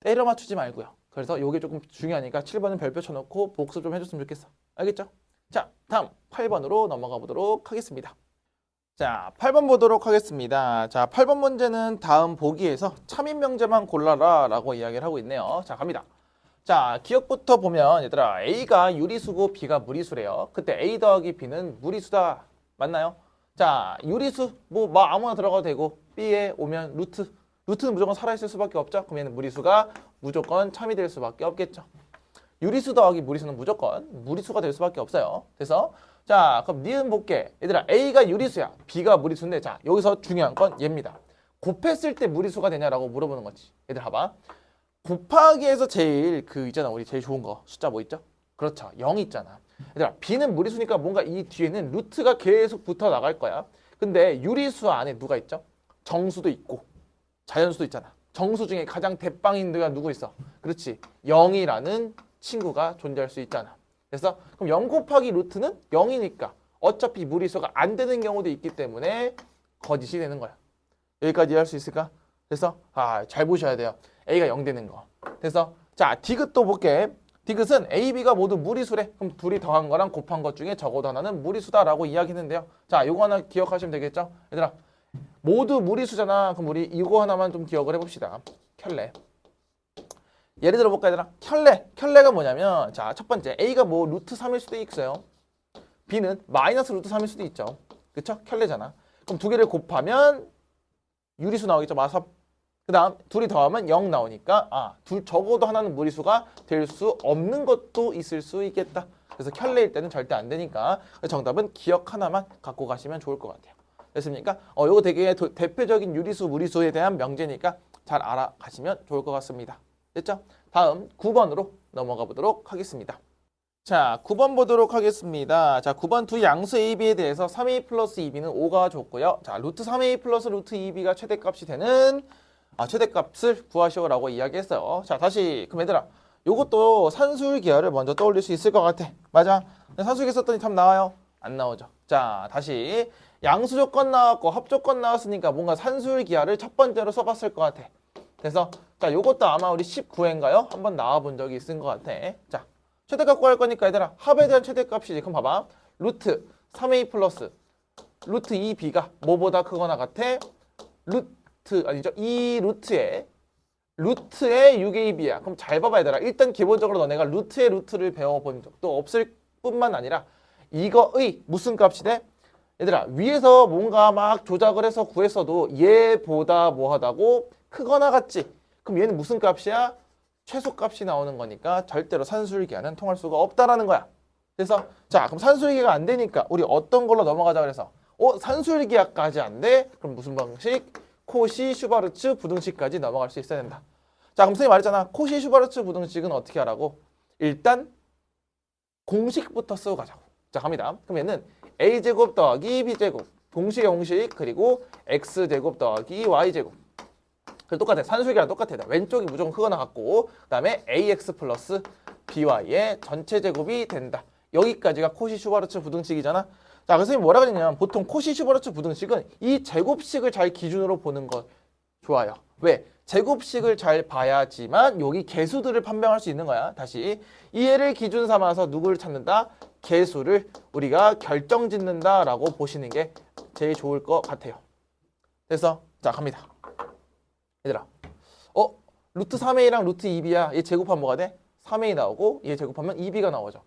때려 맞추지 말고요. 그래서 이게 조금 중요하니까 7번은 별표 쳐놓고 복습 좀 해줬으면 좋겠어. 알겠죠? 자, 다음 8번으로 넘어가 보도록 하겠습니다. 자, 8번 보도록 하겠습니다. 자, 8번 문제는 다음 보기에서 참인명제만 골라라 라고 이야기를 하고 있네요. 자, 갑니다. 자, 기억부터 보면 얘들아 A가 유리수고 B가 무리수래요. 그때 A 더하기 B는 무리수다. 맞나요? 자, 유리수 뭐 아무나 들어가도 되고 B에 오면 루트는 무조건 살아있을 수밖에 없죠. 그럼 얘는 무리수가 무조건 참이 될 수밖에 없겠죠. 유리수 더하기 무리수는 무조건 무리수가 될 수밖에 없어요. 그래서 자, 그럼 니은 볼게. 얘들아 A가 유리수야. B가 무리수인데 자, 여기서 중요한 건 얘입니다. 곱했을 때 무리수가 되냐라고 물어보는 거지. 얘들 봐봐. 곱하기에서 제일 있잖아. 우리 제일 좋은 거. 숫자 뭐 있죠? 그렇죠. 0 있잖아. 얘들아 B는 무리수니까 뭔가 이 뒤에는 루트가 계속 붙어 나갈 거야. 근데 유리수 안에 누가 있죠? 정수도 있고 자연수도 있잖아. 정수 중에 가장 대빵인 데가 누구 있어? 그렇지. 0이라는 친구가 존재할 수 있잖아. 그래서 그럼 0 곱하기 루트는 0이니까 어차피 무리수가 안 되는 경우도 있기 때문에 거짓이 되는 거야. 여기까지 이해할 수 있을까? 그래서 잘 보셔야 돼요. A가 0 되는 거. 그래서 자, 디귿도 볼게. 디귿은 A, B가 모두 무리수래. 그럼 둘이 더한 거랑 곱한 것 중에 적어도 하나는 무리수다라고 이야기했는데요. 자, 요거 하나 기억하시면 되겠죠? 얘들아, 모두 무리수잖아. 그럼 우리 이거 하나만 좀 기억을 해봅시다. 켤레. 예를 들어 볼까, 얘들아? 켤레가 뭐냐면 자, 첫 번째 A가 뭐 루트 3일 수도 있어요. B는 마이너스 루트 3일 수도 있죠. 그쵸? 켤레잖아. 그럼 두 개를 곱하면 유리수 나오겠죠. 마삼. 그 다음 둘이 더하면 0 나오니까 적어도 하나는 무리수가 될 수 없는 것도 있을 수 있겠다. 그래서 켤레일 때는 절대 안 되니까 정답은 기억 하나만 갖고 가시면 좋을 것 같아요. 됐습니까? 요거 되게 대표적인 유리수, 무리수에 대한 명제니까 잘 알아가시면 좋을 것 같습니다. 됐죠? 다음 9번으로 넘어가 보도록 하겠습니다. 자, 9번 보도록 하겠습니다. 자, 9번 두 양수 AB에 대해서 3A 플러스 2B는 5가 줬고요. 자, 루트 3A 플러스 루트 2B가 최대값이 되는 최대값을 구하시오라고 이야기했어요. 자, 다시 그럼 얘들아, 요것도 산술 기하를 먼저 떠올릴 수 있을 것 같아. 맞아? 산술 기하 썼더니 답 나와요? 안 나오죠. 자, 다시 양수 조건 나왔고 합 조건 나왔으니까 뭔가 산술 기하를 첫 번째로 써봤을 것 같아. 그래서 자, 요것도 아마 우리 19회인가요? 한번 나와본 적이 있은 것 같아. 자, 최대값 구할 거니까 얘들아, 합에 대한 최대값이지. 그럼 봐봐. 루트 3A 플러스 루트 2B가 뭐보다 크거나 같아? 이 루트의 6AB야. 그럼 잘 봐봐 얘들아. 일단 기본적으로 너네가 루트의 루트를 배워본 적도 없을 뿐만 아니라 이거의 무슨 값이 돼? 얘들아, 위에서 뭔가 막 조작을 해서 구했어도 얘보다 뭐하다고? 크거나 같지? 그럼 얘는 무슨 값이야? 최소값이 나오는 거니까 절대로 산술기하는 통할 수가 없다라는 거야. 그래서 자, 그럼 산술기가 안 되니까 우리 어떤 걸로 넘어가자 그래서 산술기하까지 안 돼? 그럼 무슨 방식? 코시 슈바르츠 부등식까지 넘어갈 수 있어야 된다. 자, 그럼 선생님 말했잖아. 코시 슈바르츠 부등식은 어떻게 하라고? 일단 공식부터 쓰고 가자고. 자, 갑니다. 그럼 얘는 a제곱 더하기 b제곱 공식의 공식 그리고 x제곱 더하기 y제곱. 똑같아. 산술기랑 똑같아. 왼쪽이 무조건 크거나 같고 그 다음에 ax 플러스 by의 전체 제곱이 된다. 여기까지가 코시 슈바르츠 부등식이잖아. 자, 선생님 뭐라 그랬냐면 보통 코시 슈바르츠 부등식은 이 제곱식을 잘 기준으로 보는 거 좋아요. 왜? 제곱식을 잘 봐야지만 여기 개수들을 판명할 수 있는 거야. 다시 이 얘를 기준 삼아서 누구를 찾는다? 개수를 우리가 결정짓는다라고 보시는 게 제일 좋을 것 같아요. 그래서 자, 갑니다. 얘들아, 루트 3a랑 루트 2b야. 얘 제곱하면 뭐가 돼? 3a 나오고 얘 제곱하면 2b가 나오죠.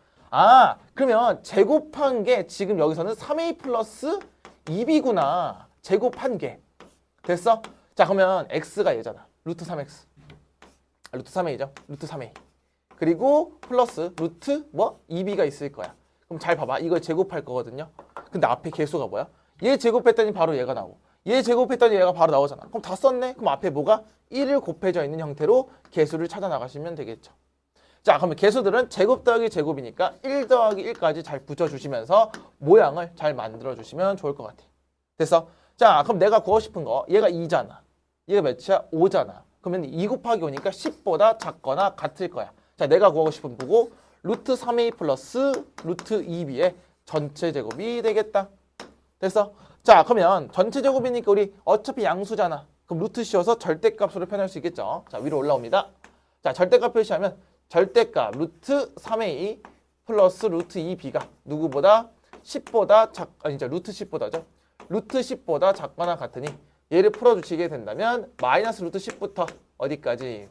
그러면 제곱한 게 지금 여기서는 3a 플러스 2b구나. 제곱한 게. 됐어? 자, 그러면 x가 얘잖아. 루트 3x. 루트 3a죠. 루트 3a. 그리고 플러스 루트 2b가 있을 거야. 그럼 잘 봐봐. 이걸 제곱할 거거든요. 근데 앞에 개수가 뭐야? 얘 제곱했더니 바로 얘가 나오고 얘 제곱했더니 얘가 바로 나오잖아. 그럼 다 썼네? 그럼 앞에 뭐가? 1을 곱해져 있는 형태로 개수를 찾아 나가시면 되겠죠. 자, 그러면 개수들은 제곱 더하기 제곱이니까 1 더하기 1까지 잘 붙여주시면서 모양을 잘 만들어주시면 좋을 것 같아요. 됐어? 자, 그럼 내가 구하고 싶은 거 얘가 2잖아. 얘가 몇이야? 5잖아. 그러면 2 곱하기 5니까 10보다 작거나 같을 거야. 자, 내가 구하고 싶은 보고 루트 3a 플러스 루트 2b의 전체 제곱이 되겠다. 됐어? 자, 그러면 전체 제곱이니까 우리 어차피 양수잖아. 그럼 루트 씌워서 절대값으로 표현할 수 있겠죠. 자, 위로 올라옵니다. 자, 절대값 표시하면 절대값 루트 3a 플러스 루트 2b가 누구보다 10보다 루트 10보다죠. 루트 10보다 작거나 같으니 얘를 풀어주시게 된다면 마이너스 루트 10부터 어디까지?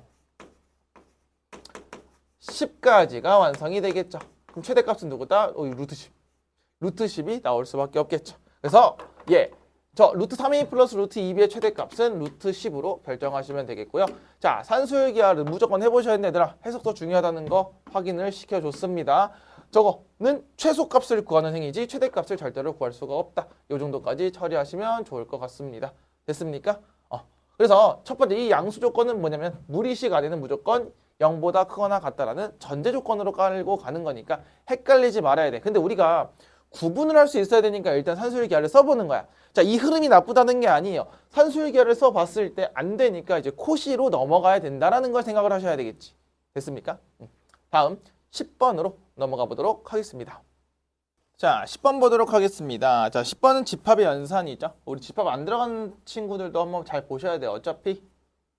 10까지가 완성이 되겠죠. 그럼 최대값은 누구다? 루트 10. 루트 10이 나올 수밖에 없겠죠. 그래서 저 루트 3a 플러스 루트 2b의 최대값은 루트 10으로 결정하시면 되겠고요. 자, 산술기하를 무조건 해보셔야 했는 얘들아. 해석도 중요하다는 거 확인을 시켜줬습니다. 저거는 최소값을 구하는 행위지 최대값을 절대로 구할 수가 없다. 이 정도까지 처리하시면 좋을 것 같습니다. 됐습니까? 그래서 첫 번째 이 양수 조건은 뭐냐면 무리식 안에는 무조건 0보다 크거나 같다라는 전제 조건으로 깔고 가는 거니까 헷갈리지 말아야 돼. 근데 우리가 구분을 할 수 있어야 되니까 일단 산술기하를 써보는 거야. 자, 이 흐름이 나쁘다는 게 아니에요. 산술기하를 써봤을 때 안 되니까 이제 코시로 넘어가야 된다라는 걸 생각을 하셔야 되겠지. 됐습니까? 다음 10번으로 넘어가 보도록 하겠습니다. 자, 10번 보도록 하겠습니다. 자, 10번은 집합의 연산이죠. 우리 집합 안 들어간 친구들도 한번 잘 보셔야 돼요. 어차피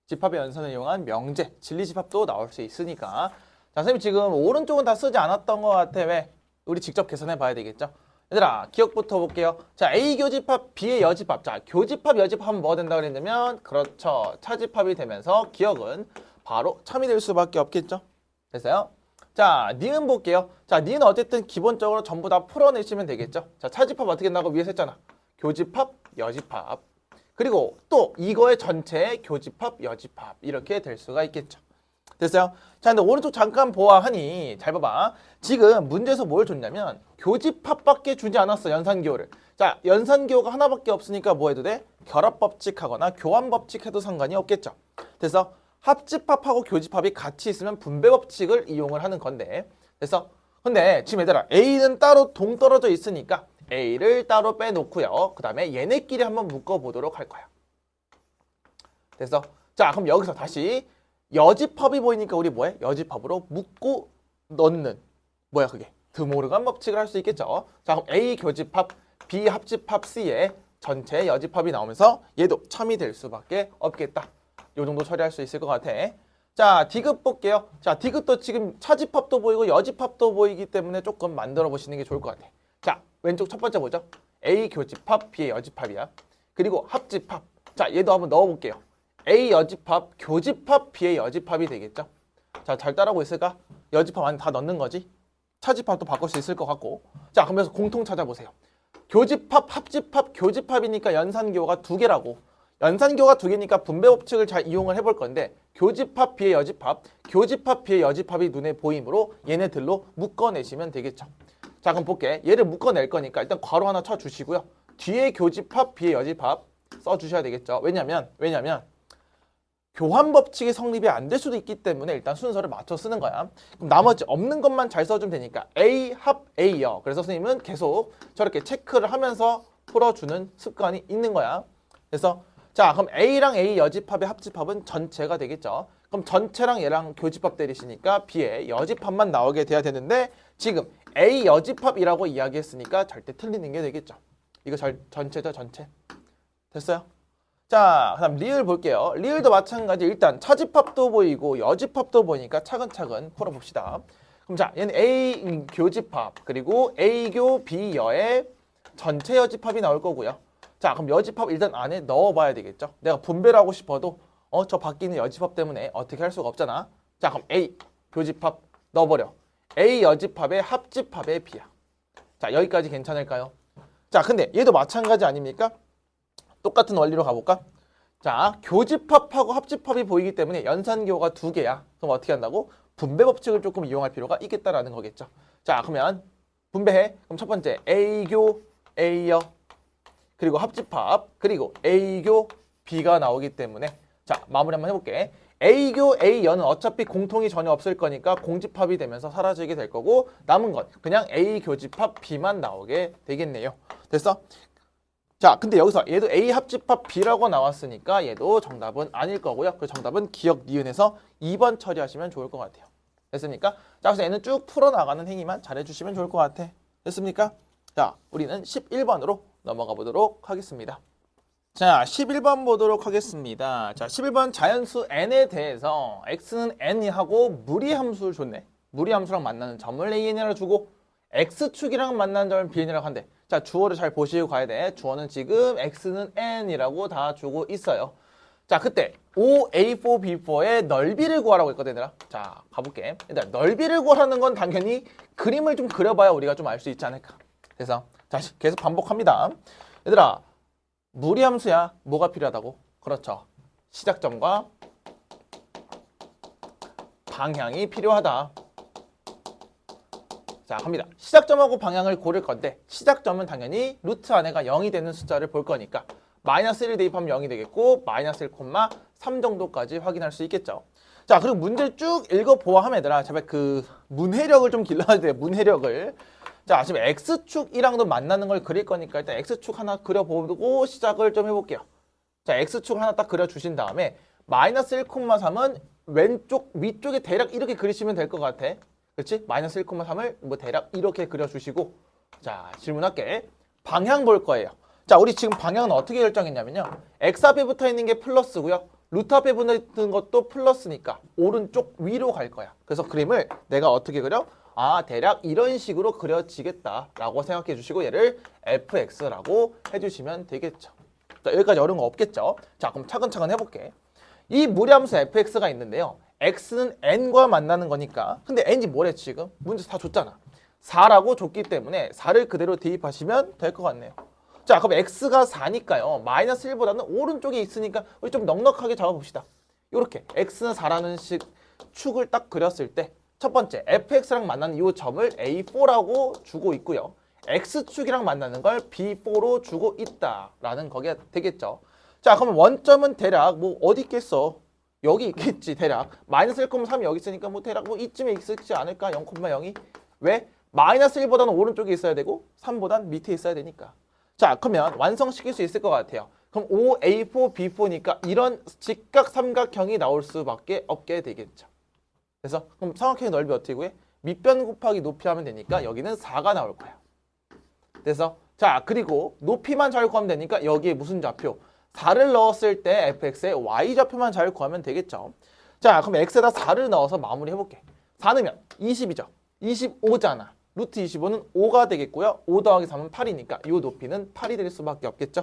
집합의 연산을 이용한 명제, 진리집합도 나올 수 있으니까. 자, 선생님 지금 오른쪽은 다 쓰지 않았던 것 같아. 왜? 우리 직접 계산해 봐야 되겠죠. 얘들아, 기억부터 볼게요. 자, A 교집합, B의 여집합. 자, 교집합, 여집합은 뭐가 된다 그랬냐면 그렇죠. 차집합이 되면서 기억은 바로 참이 될 수밖에 없겠죠. 됐어요? 자, 니은 볼게요. 자, 니은 어쨌든 기본적으로 전부 다 풀어내시면 되겠죠. 자, 차집합 어떻게 된다고 위에서 했잖아. 교집합, 여집합. 그리고 또 이거의 전체 교집합, 여집합 이렇게 될 수가 있겠죠. 됐어요? 자, 근데 오른쪽 잠깐 보아하니 잘 봐봐. 지금 문제에서 뭘 줬냐면 교집합밖에 주지 않았어, 연산기호를. 자, 연산기호가 하나밖에 없으니까 뭐 해도 돼? 결합법칙하거나 교환법칙 해도 상관이 없겠죠. 그래서 합집합하고 교집합이 같이 있으면 분배법칙을 이용을 하는 건데. 그래서 근데 지금 얘들아 A는 따로 동떨어져 있으니까 A를 따로 빼놓고요. 그 다음에 얘네끼리 한번 묶어보도록 할 거야. 그래서 자, 그럼 여기서 다시 여집합이 보이니까 우리 뭐해? 여집합으로 묶고 넣는 뭐야 그게? 드모르간 법칙을 할 수 있겠죠. 자, 그럼 A 교집합, B 합집합 C의 전체 여집합이 나오면서 얘도 참이 될 수밖에 없겠다. 요 정도 처리할 수 있을 것 같아. 자, D급 볼게요. 자, D급도 지금 차집합도 보이고 여집합도 보이기 때문에 조금 만들어 보시는 게 좋을 것 같아. 자, 왼쪽 첫 번째 보죠. A 교집합, B의 여집합이야. 그리고 합집합. 자, 얘도 한번 넣어볼게요. A 여집합, 교집합, B의 여집합이 되겠죠. 자, 잘 따라오고 있을까? 여집합 안에 다 넣는 거지. 차집합도 바꿀 수 있을 것 같고. 자, 그러면서 공통 찾아보세요. 교집합, 합집합, 교집합이니까 연산기호가 두 개라고. 연산기호가 두 개니까 분배법칙을 잘 이용을 해볼 건데 교집합, B의 여집합, 교집합, B의 여집합이 눈에 보이므로 얘네들로 묶어내시면 되겠죠. 자, 그럼 볼게. 얘를 묶어낼 거니까 일단 괄호 하나 쳐주시고요. 뒤에 교집합, B의 여집합 써주셔야 되겠죠. 왜냐면 교환 법칙이 성립이 안 될 수도 있기 때문에 일단 순서를 맞춰 쓰는 거야. 그럼 나머지 없는 것만 잘 써주면 되니까 A 합 A요. 그래서 선생님은 계속 저렇게 체크를 하면서 풀어주는 습관이 있는 거야. 그래서 자, 그럼 A랑 A 여집합의 합집합은 전체가 되겠죠. 그럼 전체랑 얘랑 교집합 때리시니까 B의 여집합만 나오게 돼야 되는데 지금 A 여집합이라고 이야기했으니까 절대 틀리는 게 되겠죠. 이거 전체죠, 전체. 됐어요? 자, 그다음 리을 볼게요. 리을도 마찬가지. 일단 차집합도 보이고 여집합도 보이니까 차근차근 풀어봅시다. 그럼 자, 얘는 A 교집합 그리고 A교 B여의 전체 여집합이 나올 거고요. 자, 그럼 여집합 일단 안에 넣어봐야 되겠죠. 내가 분배를 하고 싶어도 저 밖에 있는 여집합 때문에 어떻게 할 수가 없잖아. 자, 그럼 A 교집합 넣어버려. A 여집합의 합집합의 B야. 자, 여기까지 괜찮을까요? 자, 근데 얘도 마찬가지 아닙니까? 똑같은 원리로 가볼까? 자, 교집합하고 합집합이 보이기 때문에 연산기호가 두 개야. 그럼 어떻게 한다고? 분배법칙을 조금 이용할 필요가 있겠다라는 거겠죠. 자, 그러면 분배해. 그럼 첫 번째 A교 A여 그리고 합집합 그리고 A교 B가 나오기 때문에 자, 마무리 한번 해볼게. A교 A여는 어차피 공통이 전혀 없을 거니까 공집합이 되면서 사라지게 될 거고 남은 건 그냥 A 교집합 B만 나오게 되겠네요. 됐어? 자, 근데 여기서 얘도 A 합집합 B라고 나왔으니까 얘도 정답은 아닐 거고요. 그 정답은 기억 니은에서 2번 처리하시면 좋을 것 같아요. 됐습니까? 자, 그래서 얘는 쭉 풀어나가는 행위만 잘해주시면 좋을 것 같아. 됐습니까? 자, 우리는 11번으로 넘어가 보도록 하겠습니다. 자, 11번 보도록 하겠습니다. 자, 11번 자연수 n에 대해서 x는 n이 하고 무리함수를 줬네. 무리함수랑 만나는 점을 an이라고 주고 x축이랑 만나는 점을 bn이라고 한대. 자, 주어를 잘 보시고 가야 돼. 주어는 지금 x는 n이라고 다 주고 있어요. 자, 그때 OA4B4의 넓이를 구하라고 했거든, 얘들아. 자, 가볼게. 일단 넓이를 구하라는 건 당연히 그림을 좀 그려봐야 우리가 좀 알 수 있지 않을까. 그래서 다시 계속 반복합니다. 얘들아, 무리함수야. 뭐가 필요하다고? 그렇죠. 시작점과 방향이 필요하다. 자, 갑니다. 시작점하고 방향을 고를 건데 시작점은 당연히 루트 안에가 0이 되는 숫자를 볼 거니까 마이너스 1을 대입하면 0이 되겠고 마이너스 1,3 정도까지 확인할 수 있겠죠. 자, 그리고 문제를 쭉 읽어보아 얘들아. 제발 그 문해력을 좀 길러야 돼요. 문해력을. 자, 지금 X축이랑도 만나는 걸 그릴 거니까 일단 X축 하나 그려보고 시작을 좀 해볼게요. 자, X축 하나 딱 그려주신 다음에 마이너스 1,3은 왼쪽 위쪽에 대략 이렇게 그리시면 될 것 같아. 그렇지? 마이너스 1,3을 뭐 대략 이렇게 그려주시고 자, 질문할게. 방향 볼 거예요. 자, 우리 지금 방향은 어떻게 결정했냐면요. X 앞에 붙어 있는 게 플러스고요. 루트 앞에 붙어 있는 것도 플러스니까 오른쪽 위로 갈 거야. 그래서 그림을 내가 어떻게 그려? 아, 대략 이런 식으로 그려지겠다라고 생각해 주시고 얘를 fx라고 해주시면 되겠죠. 자, 여기까지 어려운 거 없겠죠? 자, 그럼 차근차근 해볼게. 이 무리함수 fx가 있는데요. x는 n과 만나는 거니까. 근데 n이 뭐래 지금? 문제에서 다 줬잖아. 4라고 줬기 때문에 4를 그대로 대입하시면 될 것 같네요. 자, 그럼 x가 4니까요. 마이너스 1보다는 오른쪽에 있으니까 우리 좀 넉넉하게 잡아봅시다. 이렇게 x는 4라는 식 축을 딱 그렸을 때 첫 번째 fx랑 만나는 이 점을 a4라고 주고 있고요. x축이랑 만나는 걸 b4로 주고 있다라는 거게 되겠죠. 자, 그럼 원점은 대략 뭐 어디 있겠어? 여기 있겠지. 대략 마이너스 1,3이 여기 있으니까 뭐 대략 뭐 이쯤에 있지 않을까? 0,0이. 왜? 마이너스 1보다는 오른쪽에 있어야 되고 3보단 밑에 있어야 되니까. 자, 그러면 완성시킬 수 있을 것 같아요. 그럼 OA4, B4니까 이런 직각 삼각형이 나올 수밖에 없게 되겠죠. 그래서 그럼 삼각형의 넓이 어떻게 구해? 밑변 곱하기 높이 하면 되니까 여기는 4가 나올 거야. 그래서 자, 그리고 높이만 잘 구하면 되니까 여기에 무슨 좌표? 4를 넣었을 때 fx의 y좌표만 잘 구하면 되겠죠. 자, 그럼 x에다 4를 넣어서 마무리 해볼게. 4 넣으면 20이죠. 25잖아. 루트 25는 5가 되겠고요. 5 더하기 3은 8이니까 이 높이는 8이 될 수밖에 없겠죠.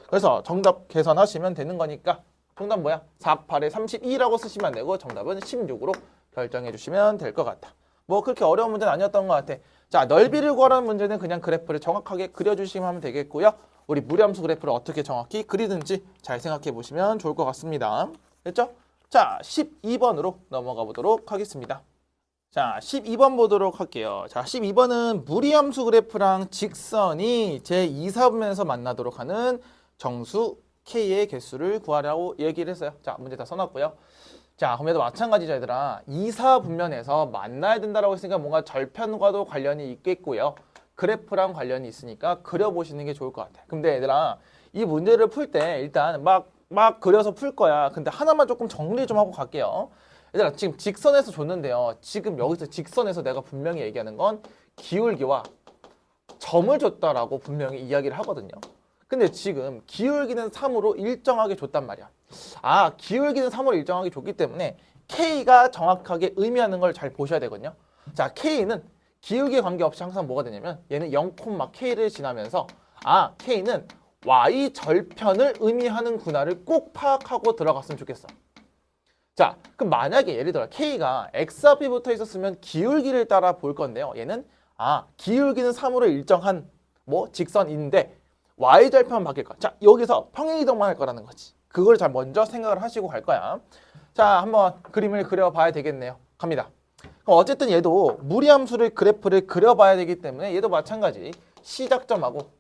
그래서 정답 계산하시면 되는 거니까 정답 뭐야? 4, 8에 32라고 쓰시면 되고 정답은 16으로 결정해 주시면 될 것 같아. 뭐 그렇게 어려운 문제는 아니었던 것 같아. 자, 넓이를 구하라는 문제는 그냥 그래프를 정확하게 그려주시면 하면 되겠고요. 우리 무리함수 그래프를 어떻게 정확히 그리든지 잘 생각해 보시면 좋을 것 같습니다. 됐죠? 자, 12번으로 넘어가 보도록 하겠습니다. 자, 12번 보도록 할게요. 자, 12번은 무리함수 그래프랑 직선이 제2사분면에서 만나도록 하는 정수 K의 개수를 구하라고 얘기를 했어요. 자, 문제 다 써놨고요. 자, 그럼 얘도 마찬가지죠, 얘들아. 2사분면에서 만나야 된다라고 했으니까 뭔가 절편과도 관련이 있겠고요. 그래프랑 관련이 있으니까 그려보시는 게 좋을 것 같아. 근데 얘들아, 이 문제를 풀 때 일단 막 그려서 풀 거야. 근데 하나만 조금 정리 좀 하고 갈게요. 얘들아, 지금 직선에서 줬는데요. 지금 여기서 직선에서 내가 분명히 얘기하는 건 기울기와 점을 줬다라고 분명히 이야기를 하거든요. 근데 지금 기울기는 3으로 일정하게 줬단 말이야. 아, 기울기는 3으로 일정하게 줬기 때문에 K가 정확하게 의미하는 걸 잘 보셔야 되거든요. 자, K는 기울기에 관계없이 항상 뭐가 되냐면 얘는 0,K를 지나면서 아, K는 Y 절편을 의미하는 구나를 꼭 파악하고 들어갔으면 좋겠어. 자, 그럼 만약에 예를 들어 K가 X 앞에 붙어 있었으면 기울기를 따라 볼 건데요. 얘는 아, 기울기는 3으로 일정한 뭐 직선인데 Y절편만 바뀔 거야. 자, 여기서 평행이동만 할 거라는 거지. 그걸 잘 먼저 생각을 하시고 갈 거야. 자, 한번 그림을 그려봐야 되겠네요. 갑니다. 그럼 어쨌든 얘도 무리함수를 그래프를 그려봐야 되기 때문에 얘도 마찬가지 시작점하고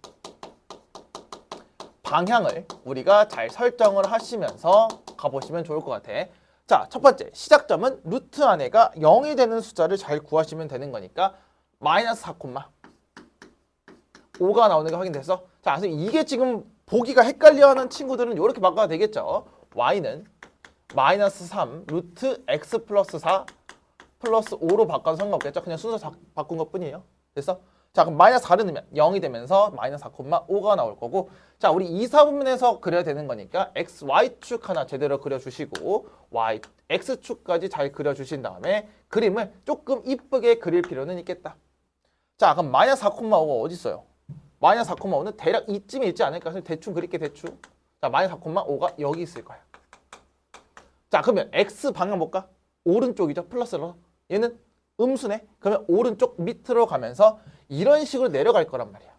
방향을 우리가 잘 설정을 하시면서 가보시면 좋을 것 같아. 자, 첫 번째 시작점은 루트 안에가 0이 되는 숫자를 잘 구하시면 되는 거니까 마이너스 4,5가 나오는 게 확인됐어? 자, 그래서 이게 지금 보기가 헷갈려하는 친구들은 이렇게 바꿔도 되겠죠. y는 마이너스 3 루트 x 플러스 4 플러스 5로 바꿔도 상관없겠죠. 그냥 순서 바꾼 것 뿐이에요. 됐어? 자, 그럼 마이너스 4를 넣으면 0이 되면서 마이너스 4,5가 나올 거고, 자, 우리 2사분면에서 그려야 되는 거니까 x, y축 하나 제대로 그려주시고 y, x축까지 잘 그려주신 다음에 그림을 조금 이쁘게 그릴 필요는 있겠다. 자, 그럼 마이너스 4,5가 어디 있어요? 마이너스 4,5는 대략 이쯤에 있지 않을까? 그래서 대충 그릴게, 대충. 자, 마이너스 4,5가 여기 있을 거야. 자, 그러면 x 방향 볼까? 오른쪽이죠, 플러스로. 얘는 음수네. 그러면 오른쪽 밑으로 가면서 이런 식으로 내려갈 거란 말이야.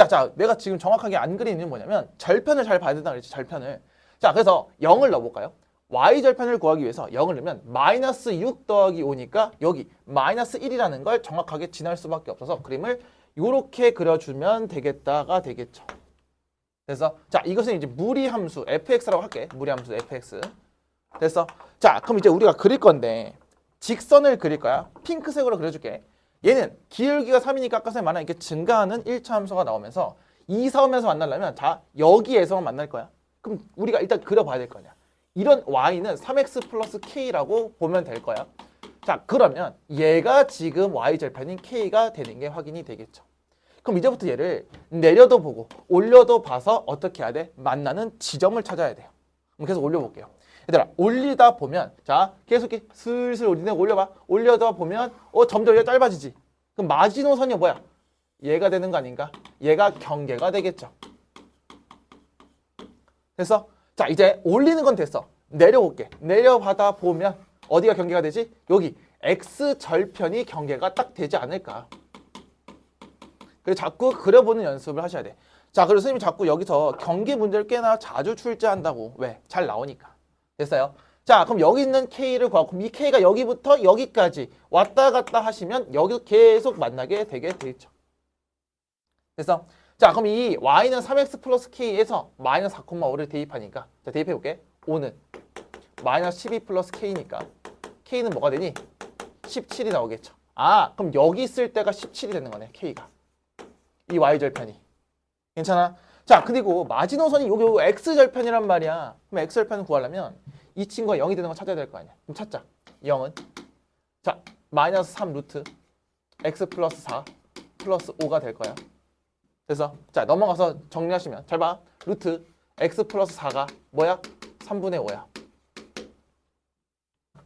자, 내가 지금 정확하게 안 그리는 이유는 뭐냐면 절편을 잘 봐야 된다 그랬지, 절편을. 자, 그래서 0을 넣어볼까요? y절편을 구하기 위해서 0을 넣으면 마이너스 6 더하기 5니까 여기 마이너스 1이라는 걸 정확하게 지날 수밖에 없어서 그림을 이렇게 그려주면 되겠다가 되겠죠. 그래서 자, 이것은 이제 무리함수 fx라고 할게. 무리함수 fx. 됐어? 자, 그럼 이제 우리가 그릴 건데 직선을 그릴 거야. 핑크색으로 그려줄게. 얘는 기울기가 3이니까 아까 전에 말한 이렇게 증가하는 1차 함수가 나오면서 2사오면서 만나려면 자, 여기에서 만날 거야. 그럼 우리가 일단 그려봐야 될 거냐. 이런 y는 3x 플러스 k라고 보면 될 거야. 자, 그러면 얘가 지금 y절편인 k가 되는 게 확인이 되겠죠. 그럼 이제부터 얘를 내려도 보고 올려도 봐서 어떻게 해야 돼? 만나는 지점을 찾아야 돼요. 그럼 계속 올려볼게요. 얘들아, 올리다 보면 자, 계속 이렇게 슬슬 올려봐. 올려다 보면 점점 얘가 짧아지지. 그럼 마지노선이 뭐야? 얘가 되는 거 아닌가? 얘가 경계가 되겠죠. 됐어? 자, 이제 올리는 건 됐어. 내려올게. 내려가다 보면 어디가 경계가 되지? 여기 x절편이 경계가 딱 되지 않을까. 그래서 자꾸 그려보는 연습을 하셔야 돼. 자, 그리고 선생님이 자꾸 여기서 경계 문제를 꽤나 자주 출제한다고. 왜? 잘 나오니까. 됐어요? 자, 그럼 여기 있는 K를 구하고 그럼 이 K가 여기부터 여기까지 왔다 갔다 하시면 여기서 계속 만나게 되게 되겠죠. 그래서 자, 그럼 이 Y는 3X 플러스 K에서 마이너스 4,5를 대입하니까 자, 대입해볼게. 5는 마이너스 12 플러스 K니까 K는 뭐가 되니? 17이 나오겠죠. 아, 그럼 여기 있을 때가 17이 되는 거네, K가. 이 Y절편이. 괜찮아? 자, 그리고 마지노선이 요거 X절편이란 말이야. 그럼 X절편을 구하려면 이 친구가 0이 되는 거 찾아야 될 거 아니야. 그럼 찾자. 0은 자, 마이너스 3 루트 X 플러스 4 플러스 5가 될 거야. 그래서 자, 넘어가서 정리하시면 잘 봐. 루트 X 플러스 4가 뭐야? 3분의 5야.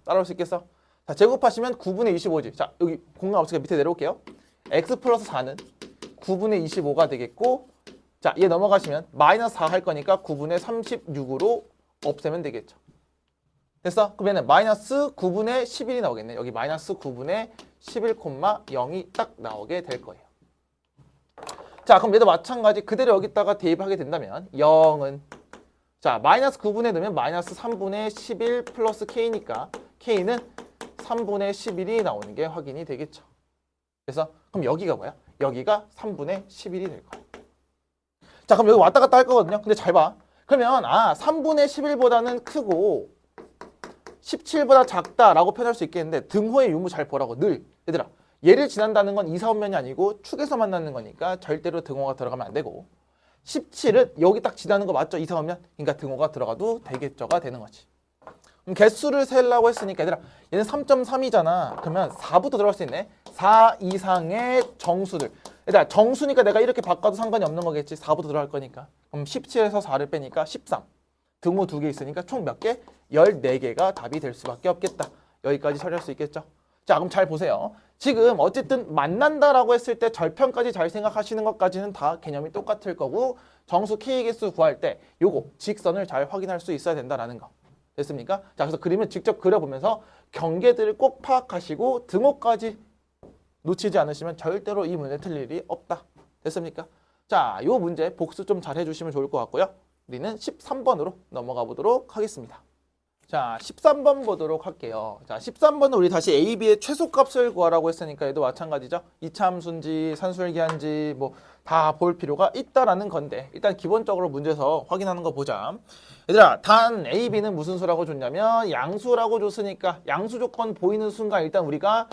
따라올 수 있겠어? 자, 제곱하시면 9분의 25지. 자, 여기 공간 없으니까 밑에 내려올게요. X 플러스 4는 9분의 25가 되겠고, 자, 얘 넘어가시면 마이너스 4 할 거니까 9분의 36으로 없애면 되겠죠. 됐어? 그러면 마이너스 9분의 11이 나오겠네. 여기 마이너스 9분의 11,0이 딱 나오게 될 거예요. 자, 그럼 얘도 마찬가지 그대로 여기다가 대입하게 된다면 0은 자, 마이너스 9분의 넣으면 마이너스 3분의 11 플러스 K니까 K는 3분의 11이 나오는 게 확인이 되겠죠. 그래서 그럼 여기가 뭐야? 여기가 3분의 11이 될 거야. 자, 그럼 여기 왔다 갔다 할 거거든요. 근데 잘 봐. 그러면 3분의 11보다는 크고 17보다 작다라고 표현할 수 있겠는데 등호의 유무 잘 보라고. 늘 얘들아, 얘를 지난다는 건 이사원면이 아니고 축에서 만나는 거니까 절대로 등호가 들어가면 안 되고 17은 여기 딱 지나는 거 맞죠? 이사원면? 그러니까 등호가 들어가도 되겠죠가 되는 거지. 그럼 개수를 세려고 했으니까 얘들아, 얘는 3.3이잖아. 그러면 4부터 들어갈 수 있네. 4 이상의 정수들. 얘들아, 정수니까 내가 이렇게 바꿔도 상관이 없는 거겠지. 4부터 들어갈 거니까. 그럼 17에서 4를 빼니까 13. 등호 2개 있으니까 총 몇 개? 14개가 답이 될 수밖에 없겠다. 여기까지 처리할 수 있겠죠? 자, 그럼 잘 보세요. 지금 어쨌든 만난다라고 했을 때 절편까지 잘 생각하시는 것까지는 다 개념이 똑같을 거고 정수 K 개수 구할 때 요거 직선을 잘 확인할 수 있어야 된다라는 거. 됐습니까? 자, 그래서 그림을 직접 그려보면서 경계들을 꼭 파악하시고 등호까지 놓치지 않으시면 절대로 이 문제 틀릴 일이 없다. 됐습니까? 자, 요 문제 복수 좀 잘 해주시면 좋을 것 같고요. 우리는 13번으로 넘어가 보도록 하겠습니다. 자, 13번 보도록 할게요. 자, 13번은 우리 다시 A, B의 최소값을 구하라고 했으니까 얘도 마찬가지죠. 이차함수인지 산술기한지 뭐 다 볼 필요가 있다라는 건데 일단 기본적으로 문제에서 확인하는 거 보자. 얘들아, 단 A, B는 무슨 수라고 줬냐면 양수라고 줬으니까 양수 조건 보이는 순간 일단 우리가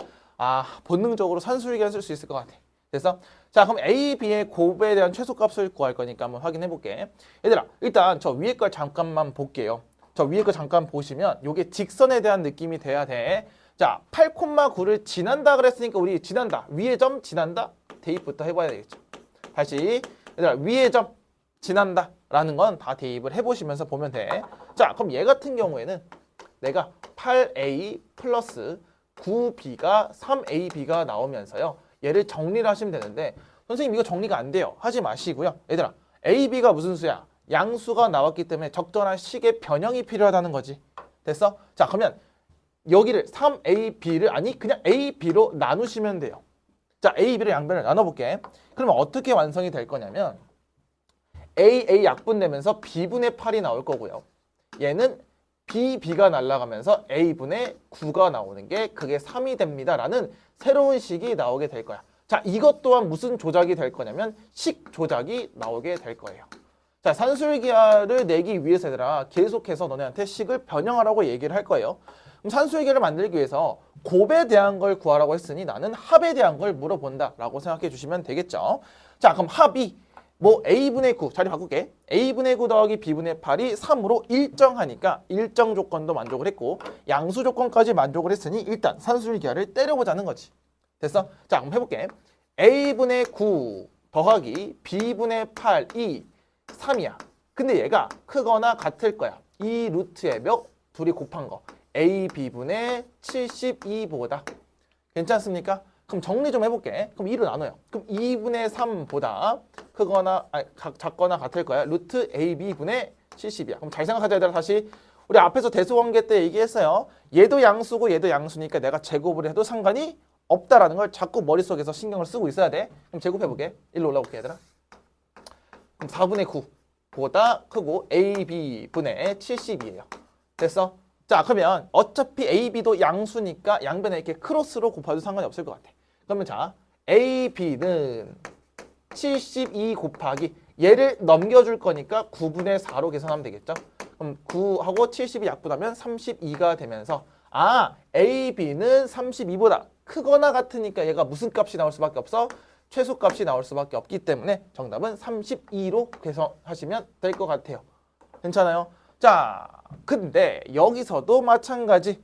본능적으로 산술기한 쓸 수 있을 것 같아. 그래서 자, 그럼 A, B의 곱에 대한 최소값을 구할 거니까 한번 확인해 볼게. 얘들아, 일단 저 위에 걸 잠깐만 볼게요. 저 위에 거 잠깐 보시면 이게 직선에 대한 느낌이 돼야 돼. 자, 8,9를 지난다 그랬으니까 우리 지난다. 위의 점 지난다. 대입부터 해봐야 되겠죠. 다시 얘들아, 위의 점 지난다 라는 건 다 대입을 해보시면서 보면 돼. 자, 그럼 얘 같은 경우에는 내가 8A 플러스 9B가 3AB가 나오면서요. 얘를 정리를 하시면 되는데 선생님 이거 정리가 안 돼요. 하지 마시고요. 얘들아, AB가 무슨 수야? 양수가 나왔기 때문에 적절한 식의 변형이 필요하다는 거지. 됐어? 자, 그러면 여기를 3AB를 그냥 AB로 나누시면 돼요. 자, AB를 양변을 나눠볼게. 그러면 어떻게 완성이 될 거냐면 AA 약분되면서 B분의 8이 나올 거고요. 얘는 B가 날아가면서 A분의 9가 나오는 게 그게 3이 됩니다. 라는 새로운 식이 나오게 될 거야. 자, 이것 또한 무슨 조작이 될 거냐면 식 조작이 나오게 될 거예요. 자, 산술기하를 내기 위해서 얘들아 계속해서 너네한테 식을 변형하라고 얘기를 할 거예요. 그럼 산술기하를 만들기 위해서 곱에 대한 걸 구하라고 했으니 나는 합에 대한 걸 물어본다 라고 생각해 주시면 되겠죠. 자, 그럼 합이 뭐 A분의 9 자리 바꿀게. A분의 9 더하기 B분의 8이 3으로 일정하니까 일정 조건도 만족을 했고 양수 조건까지 만족을 했으니 일단 산술기하를 때려보자는 거지. 됐어? 자, 그럼 해볼게. A분의 9 더하기 B분의 8이 3이야. 근데 얘가 크거나 같을 거야. 이 루트의 몇? 둘이 곱한 거. A, B분의 72보다. 괜찮습니까? 그럼 정리 좀 해볼게. 그럼 2로 나눠요. 그럼 2분의 3보다 크거나 작거나 같을 거야. 루트 AB분의 70이야. 그럼 잘 생각하자 얘들아. 다시 우리 앞에서 대소관계 때 얘기했어요. 얘도 양수고 얘도 양수니까 내가 제곱을 해도 상관이 없다라는 걸 자꾸 머릿속에서 신경을 쓰고 있어야 돼. 그럼 제곱해볼게. 1로 올라올게 얘들아. 그럼 4분의 9보다 크고 AB분의 70이에요. 됐어? 자, 그러면 어차피 A, B도 양수니까 양변에 이렇게 크로스로 곱해도 상관이 없을 것 같아. 그러면 자, A, B는 72 곱하기 얘를 넘겨줄 거니까 9분의 4로 계산하면 되겠죠. 그럼 9하고 70이 약분하면 32가 되면서 A, B는 32보다 크거나 같으니까 얘가 무슨 값이 나올 수밖에 없어? 최소값이 나올 수밖에 없기 때문에 정답은 32로 계산하시면 될 것 같아요. 괜찮아요? 자, 근데 여기서도 마찬가지.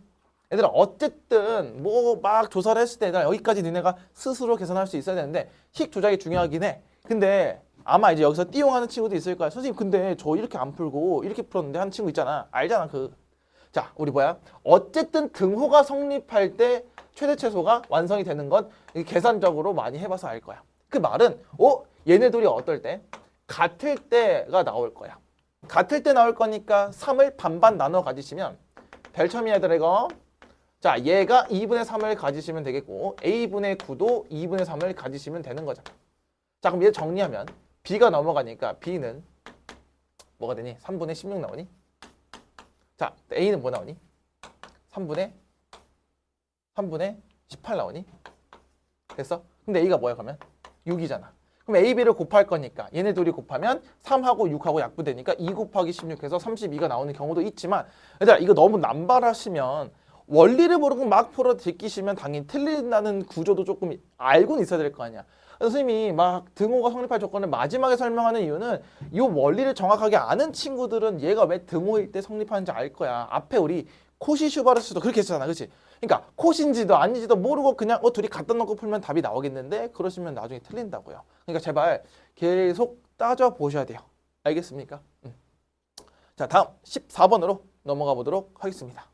얘들아 어쨌든 뭐 막 조사를 했을 때 얘들아 여기까지 니네가 스스로 계산할 수 있어야 되는데 식 조작이 중요하긴 해. 근데 아마 이제 여기서 띠용하는 친구도 있을 거야. 선생님 근데 저 이렇게 안 풀고 이렇게 풀었는데 하는 친구 있잖아. 알잖아 자, 우리 뭐야? 어쨌든 등호가 성립할 때 최대 최소가 완성이 되는 건 계산적으로 많이 해봐서 알 거야. 그 말은 얘네 둘이 어떨 때? 같을 때가 나올 거야. 같을 때 나올 거니까 3을 반반 나눠 가지시면 별첨이 얘들아 이거. 자, 얘가 2분의 3을 가지시면 되겠고 A분의 9도 2분의 3을 가지시면 되는 거잖아. 자, 그럼 얘 정리하면 B가 넘어가니까 B는 뭐가 되니? 3분의 16 나오니? 자, A는 뭐 나오니? 3분의 18 나오니? 됐어? 근데 A가 뭐야 그러면? 6이잖아. 그럼 A, B를 곱할 거니까 얘네 둘이 곱하면 3하고 6하고 약분되니까 2 곱하기 16해서 32가 나오는 경우도 있지만 얘들아 이거 너무 남발하시면 원리를 모르고 막 풀어 제끼시면 당연히 틀린다는 구조도 조금 알고는 있어야 될 거 아니야. 선생님이 막 등호가 성립할 조건을 마지막에 설명하는 이유는 이 원리를 정확하게 아는 친구들은 얘가 왜 등호일 때 성립하는지 알 거야. 앞에 우리 코시 슈바르츠도 그렇게 했잖아. 그렇지? 그러니까 콧인지도 아닌지도 모르고 그냥 둘이 갖다 놓고 풀면 답이 나오겠는데 그러시면 나중에 틀린다고요. 그러니까 제발 계속 따져 보셔야 돼요. 알겠습니까? 자, 다음 14번으로 넘어가 보도록 하겠습니다.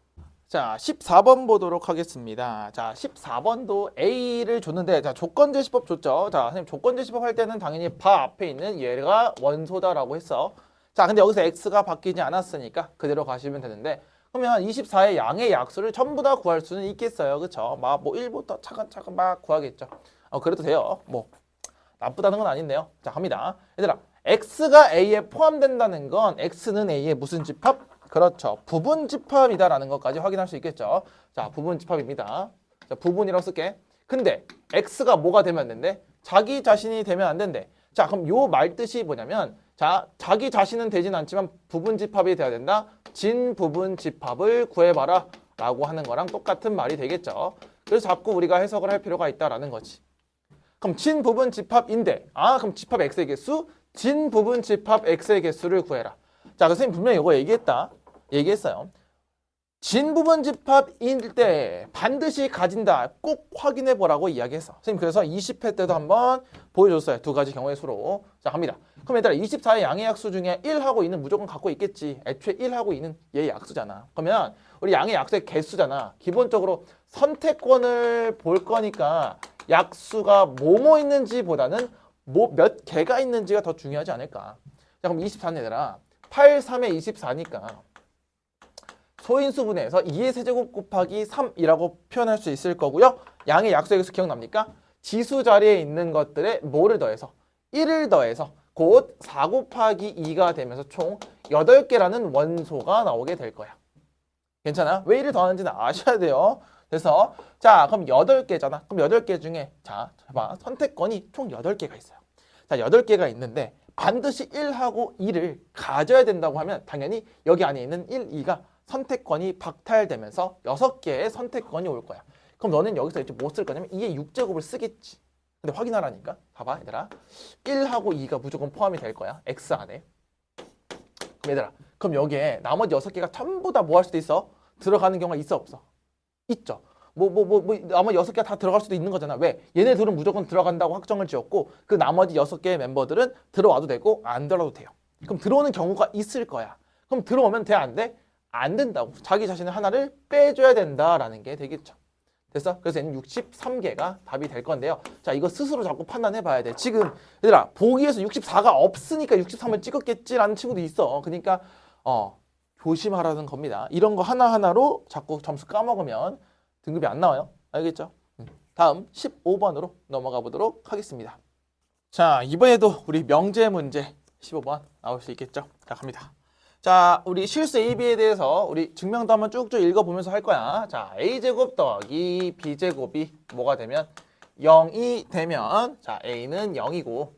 자, 14번 보도록 하겠습니다. 자, 14번도 A를 줬는데 자, 조건제시법 줬죠. 자, 선생님 조건제시법 할 때는 당연히 바 앞에 있는 얘가 원소다라고 했어. 자, 근데 여기서 X가 바뀌지 않았으니까 그대로 가시면 되는데 그러면 24의 양의 약수를 전부 다 구할 수는 있겠어요. 그쵸? 막 뭐 1부터 차근차근 막 구하겠죠. 그래도 돼요. 뭐 나쁘다는 건 아닌데요. 자, 갑니다. 얘들아, X가 A에 포함된다는 건 X는 A의 무슨 집합? 그렇죠. 부분 집합이다라는 것까지 확인할 수 있겠죠. 자, 부분 집합입니다. 자, 부분이라고 쓸게. 근데 X가 뭐가 되면 안 된대? 자기 자신이 되면 안 된대. 자, 그럼 요 말 뜻이 뭐냐면 자, 자기 자신은 되진 않지만 부분 집합이 돼야 된다. 진 부분 집합을 구해봐라 라고 하는 거랑 똑같은 말이 되겠죠. 그래서 자꾸 우리가 해석을 할 필요가 있다라는 거지. 그럼 진 부분 집합인데 그럼 집합 X의 개수? 진 부분 집합 X의 개수를 구해라. 자, 선생님 분명히 이거 얘기했어요. 진 부분 집합일 때 반드시 가진다. 꼭 확인해 보라고 이야기했어. 선생님 그래서 20회 때도 한번 보여줬어요. 두 가지 경우의 수로. 자, 갑니다. 그럼 얘들아 24의 양의 약수 중에 1하고 2는 무조건 갖고 있겠지. 애초에 1하고 2는 얘의 약수잖아. 그러면 우리 양의 약수의 개수잖아. 기본적으로 선택권을 볼 거니까 약수가 뭐뭐 있는지보다는 몇 개가 있는지가 더 중요하지 않을까. 자, 그럼 24는 얘들아 8, 3에 24니까 소인수분해에서 2의 세제곱 곱하기 3이라고 표현할 수 있을 거고요. 양의 약수의 개수 기억납니까? 지수 자리에 있는 것들에 뭐를 더해서 1을 더해서 곧 4 곱하기 2가 되면서 총 8개라는 원소가 나오게 될 거야. 괜찮아? 왜 1을 더하는지는 아셔야 돼요. 그래서 자, 그럼 8개잖아. 그럼 8개 중에 자, 봐. 선택권이 총 8개가 있어요. 자, 8개가 있는데 반드시 1하고 2를 가져야 된다고 하면 당연히 여기 안에 있는 1, 2가 선택권이 박탈되면서 6개의 선택권이 올 거야. 그럼 너는 여기서 이제 뭐 쓸 거냐면 2의 6제곱을 쓰겠지. 근데 확인하라니까. 봐봐 얘들아. 1하고 2가 무조건 포함이 될 거야. X 안에. 그럼 얘들아. 그럼 여기에 나머지 6개가 전부 다 뭐 할 수도 있어? 들어가는 경우가 있어 없어? 있죠. 나머지 6개가 다 들어갈 수도 있는 거잖아. 왜? 얘네 둘은 무조건 들어간다고 확정을 지었고 그 나머지 6개의 멤버들은 들어와도 되고 안 들어와도 돼요. 그럼 들어오는 경우가 있을 거야. 그럼 들어오면 돼? 안 돼? 안 된다고. 자기 자신을 하나를 빼줘야 된다라는 게 되겠죠. 됐어? 그래서 얘는 63개가 답이 될 건데요. 자, 이거 스스로 자꾸 판단해 봐야 돼. 지금 얘들아 보기에서 64가 없으니까 63을 찍었겠지라는 친구도 있어. 그러니까 조심하라는 겁니다. 이런 거 하나하나로 자꾸 점수 까먹으면 등급이 안 나와요. 알겠죠? 다음 15번으로 넘어가 보도록 하겠습니다. 자, 이번에도 우리 명제 문제 15번 나올 수 있겠죠? 자, 갑니다. 자, 우리 실수 AB에 대해서 우리 증명도 한번 쭉쭉 읽어보면서 할 거야. 자, A제곱 더하기 B제곱이 뭐가 되면 0이 되면 자, A는 0이고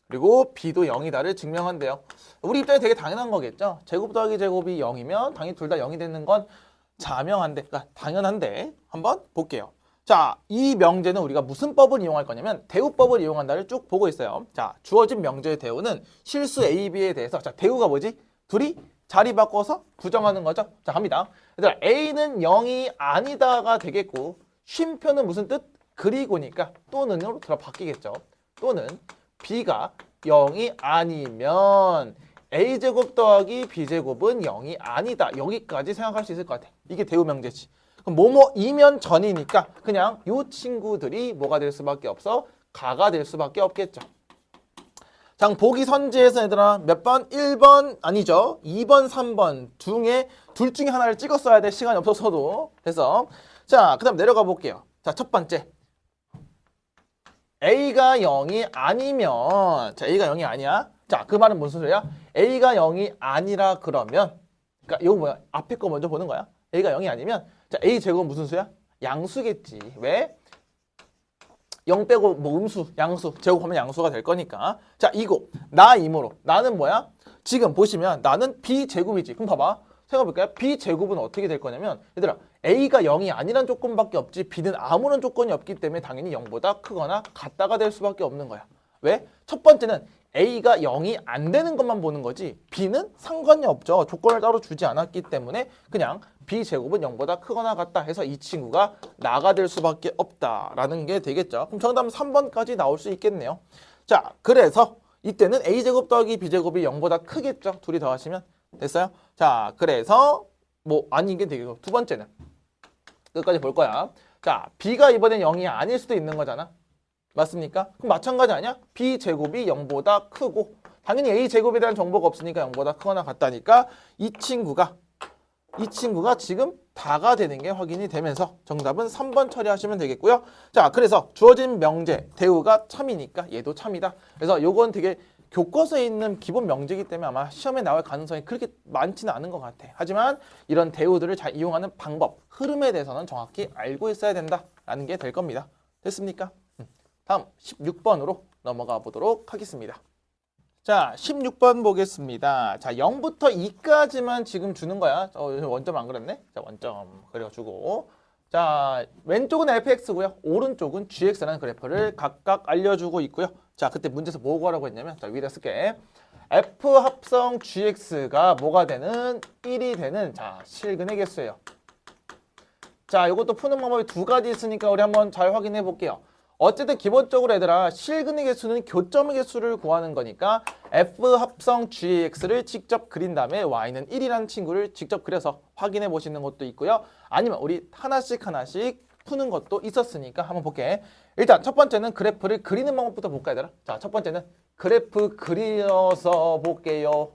그리고 B도 0이다를 증명한대요. 우리 입장에 되게 당연한 거겠죠. 제곱 더하기 제곱이 0이면 당연히 둘 다 0이 되는 건 자명한데, 그러니까 당연한데 한번 볼게요. 자, 이 명제는 우리가 무슨 법을 이용할 거냐면 대우법을 이용한다를 쭉 보고 있어요. 자, 주어진 명제의 대우는 실수 A, B에 대해서 자, 대우가 뭐지? 둘이 자리 바꿔서 부정하는 거죠. 자, 갑니다. 얘들아, A는 0이 아니다가 되겠고 쉼표는 무슨 뜻? 그리고니까 또는으로 들어 바뀌겠죠. 또는 B가 0이 아니면 A제곱 더하기 B제곱은 0이 아니다. 여기까지 생각할 수 있을 것 같아. 이게 대우 명제지. 그럼 뭐뭐이면 전이니까 그냥 요 친구들이 뭐가 될 수밖에 없어? 가가 될 수밖에 없겠죠. 자, 보기 선지에서 얘들아 몇 번? 1번 아니죠. 2번, 3번 중에 둘 중에 하나를 찍었어야 돼. 시간이 없어서도. 그래서 자, 그 다음 내려가 볼게요. 자, 첫 번째. A가 0이 아니면 자, A가 0이 아니야. 자, 그 말은 무슨 소리야? A가 0이 아니라 그러면 그러니까 이거 뭐야? 앞에 거 먼저 보는 거야. A가 0이 아니면 자, A 제곱은 무슨 수야? 양수겠지. 왜? 0 빼고 뭐 음수, 양수, 제곱하면 양수가 될 거니까. 자, 이거 나 이모로 나는 뭐야? 지금 보시면 나는 B제곱이지. 그럼 봐봐. 생각해볼까요? B제곱은 어떻게 될 거냐면 얘들아 A가 0이 아니란 조건밖에 없지 B는 아무런 조건이 없기 때문에 당연히 0보다 크거나 같다가 될 수밖에 없는 거야. 왜? 첫 번째는 A가 0이 안 되는 것만 보는 거지 B는 상관이 없죠. 조건을 따로 주지 않았기 때문에 그냥 B제곱은 0보다 크거나 같다 해서 이 친구가 나가 될 수밖에 없다라는 게 되겠죠. 그럼 정답은 3번까지 나올 수 있겠네요. 자, 그래서 이때는 A제곱 더하기 B제곱이 0보다 크겠죠. 둘이 더하시면 됐어요? 자, 그래서 뭐 아닌 게 되겠고 두 번째는 끝까지 볼 거야. 자, B가 이번엔 0이 아닐 수도 있는 거잖아. 맞습니까? 그럼 마찬가지 아니야? B제곱이 0보다 크고 당연히 A제곱에 대한 정보가 없으니까 0보다 크거나 같다니까 이 친구가 지금 다가 되는 게 확인이 되면서 정답은 3번 처리하시면 되겠고요. 자, 그래서 주어진 명제 대우가 참이니까 얘도 참이다. 그래서 요건 되게 교과서에 있는 기본 명제이기 때문에 아마 시험에 나올 가능성이 그렇게 많지는 않은 것 같아. 하지만 이런 대우들을 잘 이용하는 방법, 흐름에 대해서는 정확히 알고 있어야 된다라는 게 될 겁니다. 됐습니까? 다음 16번으로 넘어가 보도록 하겠습니다. 자, 16번 보겠습니다. 자, 0부터 2까지만 지금 주는 거야. 원점 안 그랬네? 자, 원점 그려주고. 자, 왼쪽은 fx고요. 오른쪽은 gx라는 그래프를 각각 알려주고 있고요. 자, 그때 문제에서 뭐 구하라고 했냐면, 자, 위에다 쓸게. f 합성 gx가 뭐가 되는? 1이 되는, 자, 실근의 개수예요. 자, 이것도 푸는 방법이 두 가지 있으니까 우리 한번 잘 확인해 볼게요. 어쨌든 기본적으로 얘들아 실근의 개수는 교점의 개수를 구하는 거니까 f 합성 gx를 직접 그린 다음에 y는 1이라는 친구를 직접 그려서 확인해 보시는 것도 있고요. 아니면 우리 하나씩 푸는 것도 있었으니까 한번 볼게. 일단 첫 번째는 그래프를 그리는 방법부터 볼까 얘들아. 자, 첫 번째는 그래프 그려서 볼게요.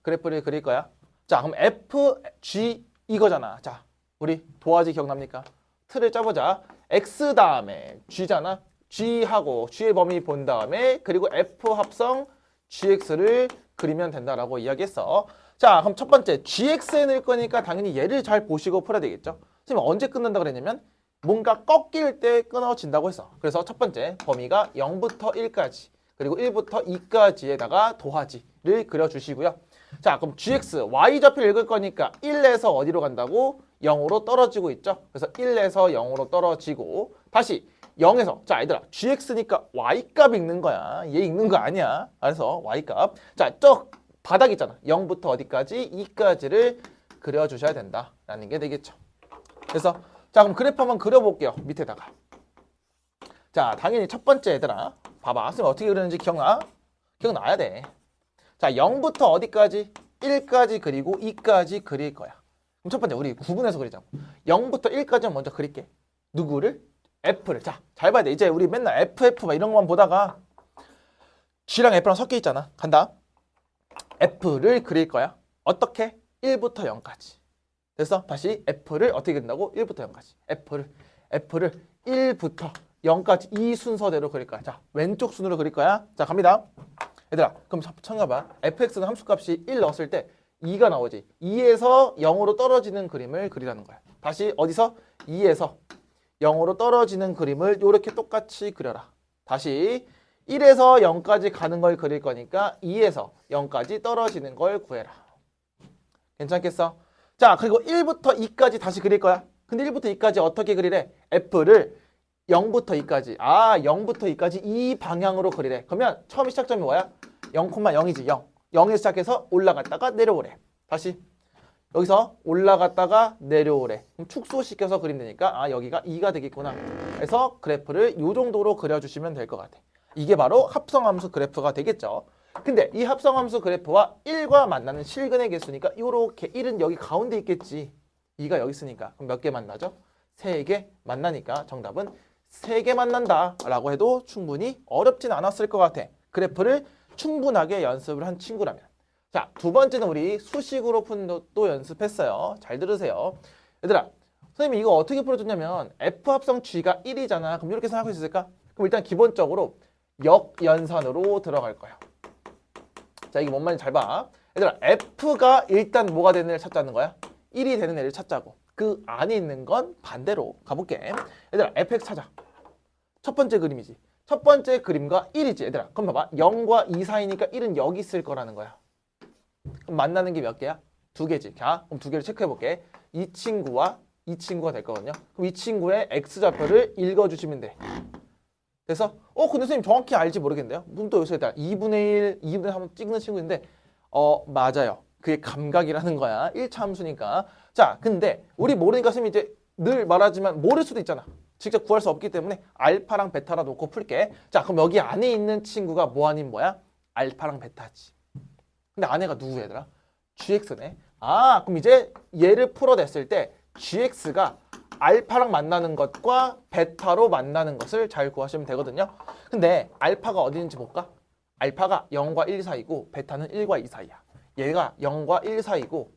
그래프를 그릴 거야. 자, 그럼 f, g 이거잖아. 자, 우리 도화지 기억납니까? 틀을 짜보자. x 다음에 g잖아. g하고 g의 범위 본 다음에 그리고 f 합성 gx를 그리면 된다라고 이야기했어. 자, 그럼 첫 번째 gx에 넣을 거니까 당연히 얘를 잘 보시고 풀어야 되겠죠. 선생님 언제 끊는다 그랬냐면 뭔가 꺾일 때 끊어진다고 했어. 그래서 첫 번째 범위가 0부터 1까지 그리고 1부터 2까지에다가 도화지를 그려주시고요. 자, 그럼 gx, y좌표 읽을 거니까 1에서 어디로 간다고? 0으로 떨어지고 있죠. 그래서 1에서 0으로 떨어지고 다시 0에서 자, 얘들아 gx니까 y값 읽는 거야. 얘 읽는 거 아니야. 그래서 y값. 자, 저 바닥 있잖아. 0부터 어디까지? 2까지를 그려주셔야 된다라는 게 되겠죠. 그래서 자, 그럼 그래프 한번 그려볼게요. 밑에다가. 자, 당연히 첫 번째 얘들아 봐봐. 선생님 어떻게 그리는지 기억나? 기억나야 돼. 자, 0부터 어디까지? 1까지 그리고 2까지 그릴 거야. 그럼 첫 번째 우리 구분해서 그리자고. 0부터 1까지만 먼저 그릴게. 누구를? F를. 자, 잘 봐야 돼. 이제 우리 맨날 FF 막 이런 것만 보다가 G랑 F랑 섞여 있잖아. 간다. F를 그릴 거야. 어떻게? 1부터 0까지. 됐어? 다시 F를 어떻게 그린다고? 1부터 0까지. F를 1부터 0까지 이 순서대로 그릴 거야. 자, 왼쪽 순으로 그릴 거야. 자, 갑니다. 얘들아, 그럼 참가봐. fx는 함수값이 1 넣었을 때 2가 나오지. 2에서 0으로 떨어지는 그림을 그리라는 거야. 다시 어디서? 2에서 0으로 떨어지는 그림을 이렇게 똑같이 그려라. 다시 1에서 0까지 가는 걸 그릴 거니까 2에서 0까지 떨어지는 걸 구해라. 괜찮겠어? 자, 그리고 1부터 2까지 다시 그릴 거야. 근데 1부터 2까지 어떻게 그리래? f를 0부터 2까지. 0부터 2까지 이 방향으로 그리래. 그러면 처음 시작점이 뭐야? 0,0이지. 0. 0에서 시작해서 올라갔다가 내려오래. 다시 여기서 올라갔다가 내려오래. 그럼 축소시켜서 그리면 되니까 여기가 2가 되겠구나. 그래서 그래프를 이 정도로 그려주시면 될 것 같아. 이게 바로 합성함수 그래프가 되겠죠. 근데 이 합성함수 그래프와 1과 만나는 실근의 개수니까 이렇게 1은 여기 가운데 있겠지. 2가 여기 있으니까. 그럼 몇 개 만나죠? 3개 만나니까 정답은 3개 만난다 라고 해도 충분히 어렵진 않았을 것 같아. 그래프를 충분하게 연습을 한 친구라면. 자, 두 번째는 우리 수식으로 푼 것도 연습했어요. 잘 들으세요. 얘들아, 선생님이 이거 어떻게 풀어줬냐면 F 합성 G가 1이잖아. 그럼 이렇게 생각할 수 있을까? 그럼 일단 기본적으로 역연산으로 들어갈 거야. 자, 이게 뭔 말인지 잘 봐. 얘들아, F가 일단 뭐가 되는 애를 찾자는 거야? 1이 되는 애를 찾자고. 그 안에 있는 건 반대로 가볼게. 얘들아, fx 찾아. 첫 번째 그림이지. 첫 번째 그림과 1이지. 얘들아, 그럼 봐봐. 0과 2 사이니까 1은 여기 있을 거라는 거야. 그럼 만나는 게 몇 개야? 2개지. 자, 그럼 2개를 체크해볼게. 이 친구와 이 친구가 될 거거든요. 그럼 이 친구의 x좌표를 읽어주시면 돼. 그래서 근데 선생님 정확히 알지 모르겠는데요. 무슨 또 여기서 2분의 1, 2분의 3 찍는 친구인데 맞아요. 그게 감각이라는 거야. 1차 함수니까. 자, 근데 우리 모르니까 선생님이 이제 늘 말하지만 모를 수도 있잖아. 직접 구할 수 없기 때문에 알파랑 베타라 놓고 풀게. 자, 그럼 여기 안에 있는 친구가 뭐 아닌 뭐야? 알파랑 베타지. 근데 안에가 누구 얘들아? gx네. 그럼 이제 얘를 풀어냈을 때 gx가 알파랑 만나는 것과 베타로 만나는 것을 잘 구하시면 되거든요. 근데 알파가 어디 있는지 볼까? 알파가 0과 1 사이고 베타는 1과 2 사이야. 얘가 0과 1 사이고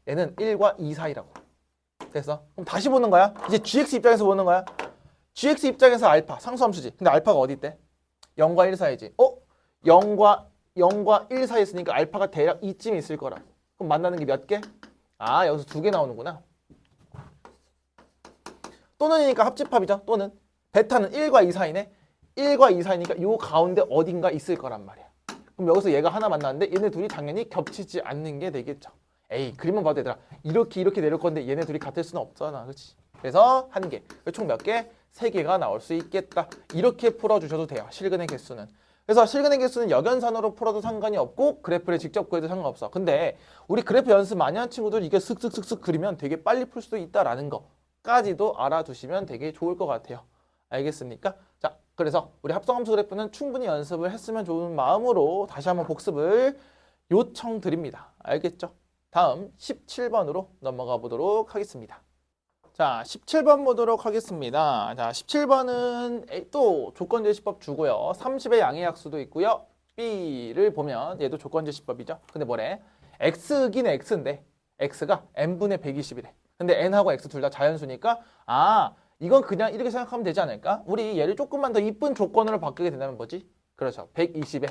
얘는 1과 2 사이라고. 됐어? 그럼 다시 보는 거야. 이제 gx 입장에서 보는 거야. gx 입장에서 알파, 상수함수지. 근데 알파가 어디 있대? 0과 1 사이지. 0과 1 사이에 있으니까 알파가 대략 이쯤 있을 거라고. 그럼 만나는 게 몇 개? 여기서 2개 나오는구나. 또는이니까 합집합이죠. 또는. 베타는 1과 2 사이네. 1과 2 사이니까 요 가운데 어딘가 있을 거란 말이야. 그럼 여기서 얘가 하나 만났는데 얘네 둘이 당연히 겹치지 않는 게 되겠죠. 그림만 봐도 얘들아 이렇게 내릴 건데 얘네 둘이 같을 수는 없잖아. 그렇지? 그래서 한 개. 총 몇 개? 3개가 나올 수 있겠다. 이렇게 풀어주셔도 돼요. 실근의 개수는. 그래서 실근의 개수는 역연산으로 풀어도 상관이 없고 그래프를 직접 구해도 상관없어. 근데 우리 그래프 연습 많이 한 친구들 이게 슥슥슥슥 그리면 되게 빨리 풀 수도 있다라는 거까지도 알아두시면 되게 좋을 것 같아요. 알겠습니까? 자, 그래서 우리 합성함수 그래프는 충분히 연습을 했으면 좋은 마음으로 다시 한번 복습을 요청드립니다. 알겠죠? 다음 17번으로 넘어가 보도록 하겠습니다. 자, 17번 보도록 하겠습니다. 자, 17번은 또 조건제시법 주고요. 30의 양의 약수도 있고요. B를 보면 얘도 조건제시법이죠. 근데 뭐래? X긴 X인데 X가 N분의 120이래. 근데 N하고 X 둘 다 자연수니까 이건 그냥 이렇게 생각하면 되지 않을까? 우리 얘를 조금만 더 이쁜 조건으로 바꾸게 된다면 뭐지? 그렇죠. 120의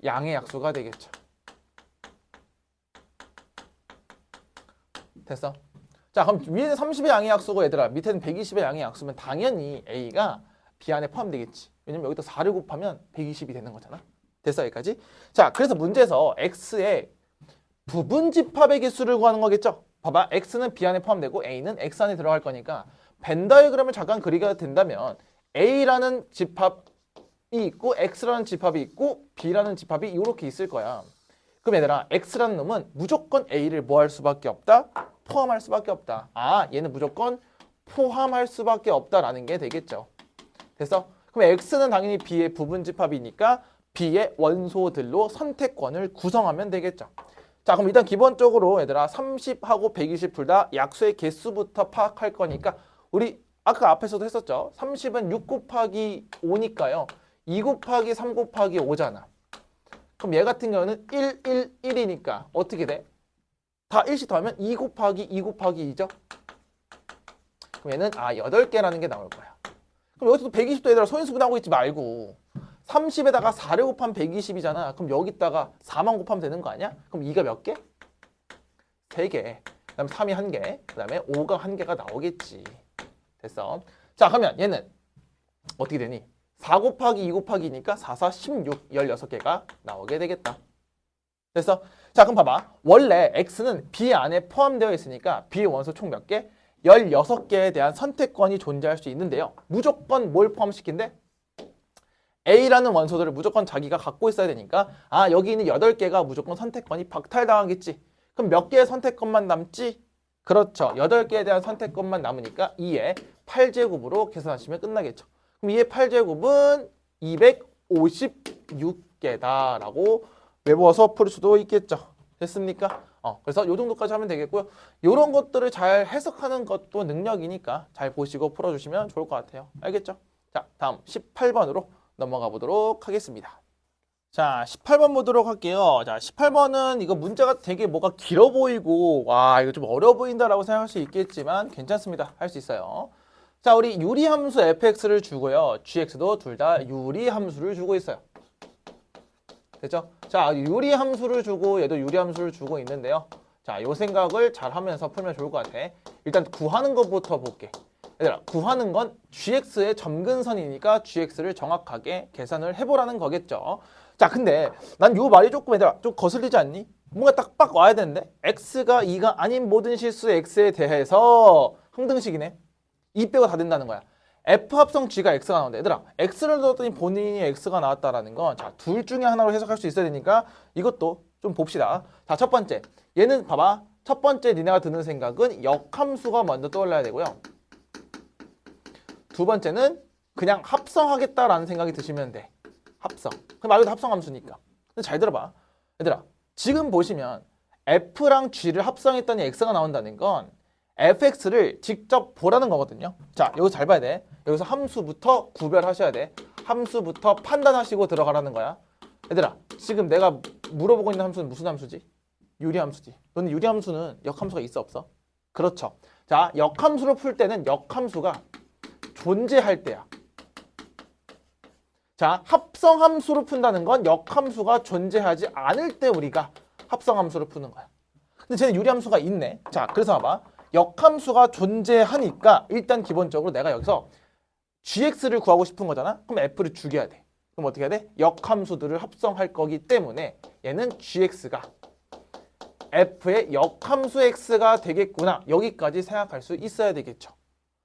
양의 약수가 되겠죠. 됐어? 자, 그럼 위에는 30의 양의 약수고 얘들아 밑에는 120의 양의 약수면 당연히 A가 B 안에 포함되겠지. 왜냐면 여기다 4를 곱하면 120이 되는 거잖아. 됐어 여기까지? 자, 그래서 문제에서 X의 부분집합의 개수를 구하는 거겠죠? 봐봐, X는 B 안에 포함되고 A는 X 안에 들어갈 거니까 벤 다이어그램을 잠깐 그리게 된다면 A라는 집합이 있고 X라는 집합이 있고 B라는 집합이 이렇게 있을 거야. 그럼 얘들아 X라는 놈은 무조건 A를 뭐 할 수밖에 없다? 포함할 수밖에 없다. 얘는 무조건 포함할 수밖에 없다라는 게 되겠죠. 됐어? 그럼 X는 당연히 B의 부분집합이니까 B의 원소들로 선택권을 구성하면 되겠죠. 자, 그럼 일단 기본적으로 얘들아 30하고 120 둘 다 약수의 개수부터 파악할 거니까 우리 아까 앞에서도 했었죠. 30은 6 곱하기 5니까요. 2 곱하기 3 곱하기 5잖아. 그럼 얘 같은 경우는 1, 1, 1이니까 어떻게 돼? 다 1씩 더하면 2 곱하기 2 곱하기 2죠? 그럼 얘는 8개라는 게 나올 거야. 그럼 여기서도 120도 얘들아 소인수분하고 있지 말고 30에다가 4를 곱하면 120이잖아. 그럼 여기다가 4만 곱하면 되는 거 아니야? 그럼 2가 몇 개? 3개. 그 다음에 3이 1개. 그 다음에 5가 1개가 나오겠지. 됐어. 자, 그러면 얘는 어떻게 되니? 4 곱하기 2 곱하기니까 4, 4, 16, 16개가 나오게 되겠다. 됐어? 자, 그럼 봐봐. 원래 x는 b 안에 포함되어 있으니까 b의 원소 총 몇 개? 16개에 대한 선택권이 존재할 수 있는데요. 무조건 뭘 포함시킨대? a라는 원소들을 무조건 자기가 갖고 있어야 되니까 여기 있는 8개가 무조건 선택권이 박탈당하겠지. 그럼 몇 개의 선택권만 남지? 그렇죠. 8개에 대한 선택권만 남으니까 2의 8제곱으로 계산하시면 끝나겠죠. 그럼 2의 8제곱은 256개다라고 외워서 풀 수도 있겠죠. 됐습니까? 그래서 요 정도까지 하면 되겠고요. 요런 것들을 잘 해석하는 것도 능력이니까 잘 보시고 풀어주시면 좋을 것 같아요. 알겠죠? 자, 다음 18번으로 넘어가 보도록 하겠습니다. 자, 18번 보도록 할게요. 자, 18번은 이거 문제가 되게 뭐가 길어 보이고 와, 이거 좀 어려워 보인다라고 생각할 수 있겠지만 괜찮습니다. 할 수 있어요. 자, 우리 유리함수 fx를 주고요. gx도 둘 다 유리함수를 주고 있어요. 됐죠? 자, 유리함수를 주고 얘도 유리함수를 주고 있는데요. 자, 요 생각을 잘 하면서 풀면 좋을 것 같아. 일단 구하는 것부터 볼게. 얘들아, 구하는 건 gx의 점근선이니까 gx를 정확하게 계산을 해보라는 거겠죠. 자, 근데 난 요 말이 조금 얘들아 좀 거슬리지 않니? 뭔가 딱 빡 와야 되는데 x가 2가 아닌 모든 실수 x에 대해서 항등식이네. 2 빼고 다 된다는 거야. f 합성 g가 x가 나온다. 얘들아, x를 넣었더니 본인이 x가 나왔다라는 건 자, 둘 중에 하나로 해석할 수 있어야 되니까 이것도 좀 봅시다. 자, 첫 번째. 얘는 봐봐. 첫 번째 니네가 드는 생각은 역함수가 먼저 떠올라야 되고요. 두 번째는 그냥 합성하겠다라는 생각이 드시면 돼. 합성. 말 그대로 합성함수니까. 근데 잘 들어봐. 얘들아, 지금 보시면 f랑 g를 합성했더니 x가 나온다는 건 fx를 직접 보라는 거거든요. 자, 여기서 잘 봐야 돼. 여기서 함수부터 구별하셔야 돼. 함수부터 판단하시고 들어가라는 거야. 얘들아, 지금 내가 물어보고 있는 함수는 무슨 함수지? 유리함수지. 너는 유리함수는 역함수가 있어 없어? 그렇죠. 자, 역함수로 풀 때는 역함수가 존재할 때야. 자, 합성함수로 푼다는 건 역함수가 존재하지 않을 때 우리가 합성함수로 푸는 거야. 근데 쟤는 유리함수가 있네. 자, 그래서 봐봐. 역함수가 존재하니까 일단 기본적으로 내가 여기서 gx를 구하고 싶은 거잖아. 그럼 f를 죽여야 돼. 그럼 어떻게 해야 돼? 역함수들을 합성할 거기 때문에 얘는 gx가 f의 역함수 x가 되겠구나. 여기까지 생각할 수 있어야 되겠죠.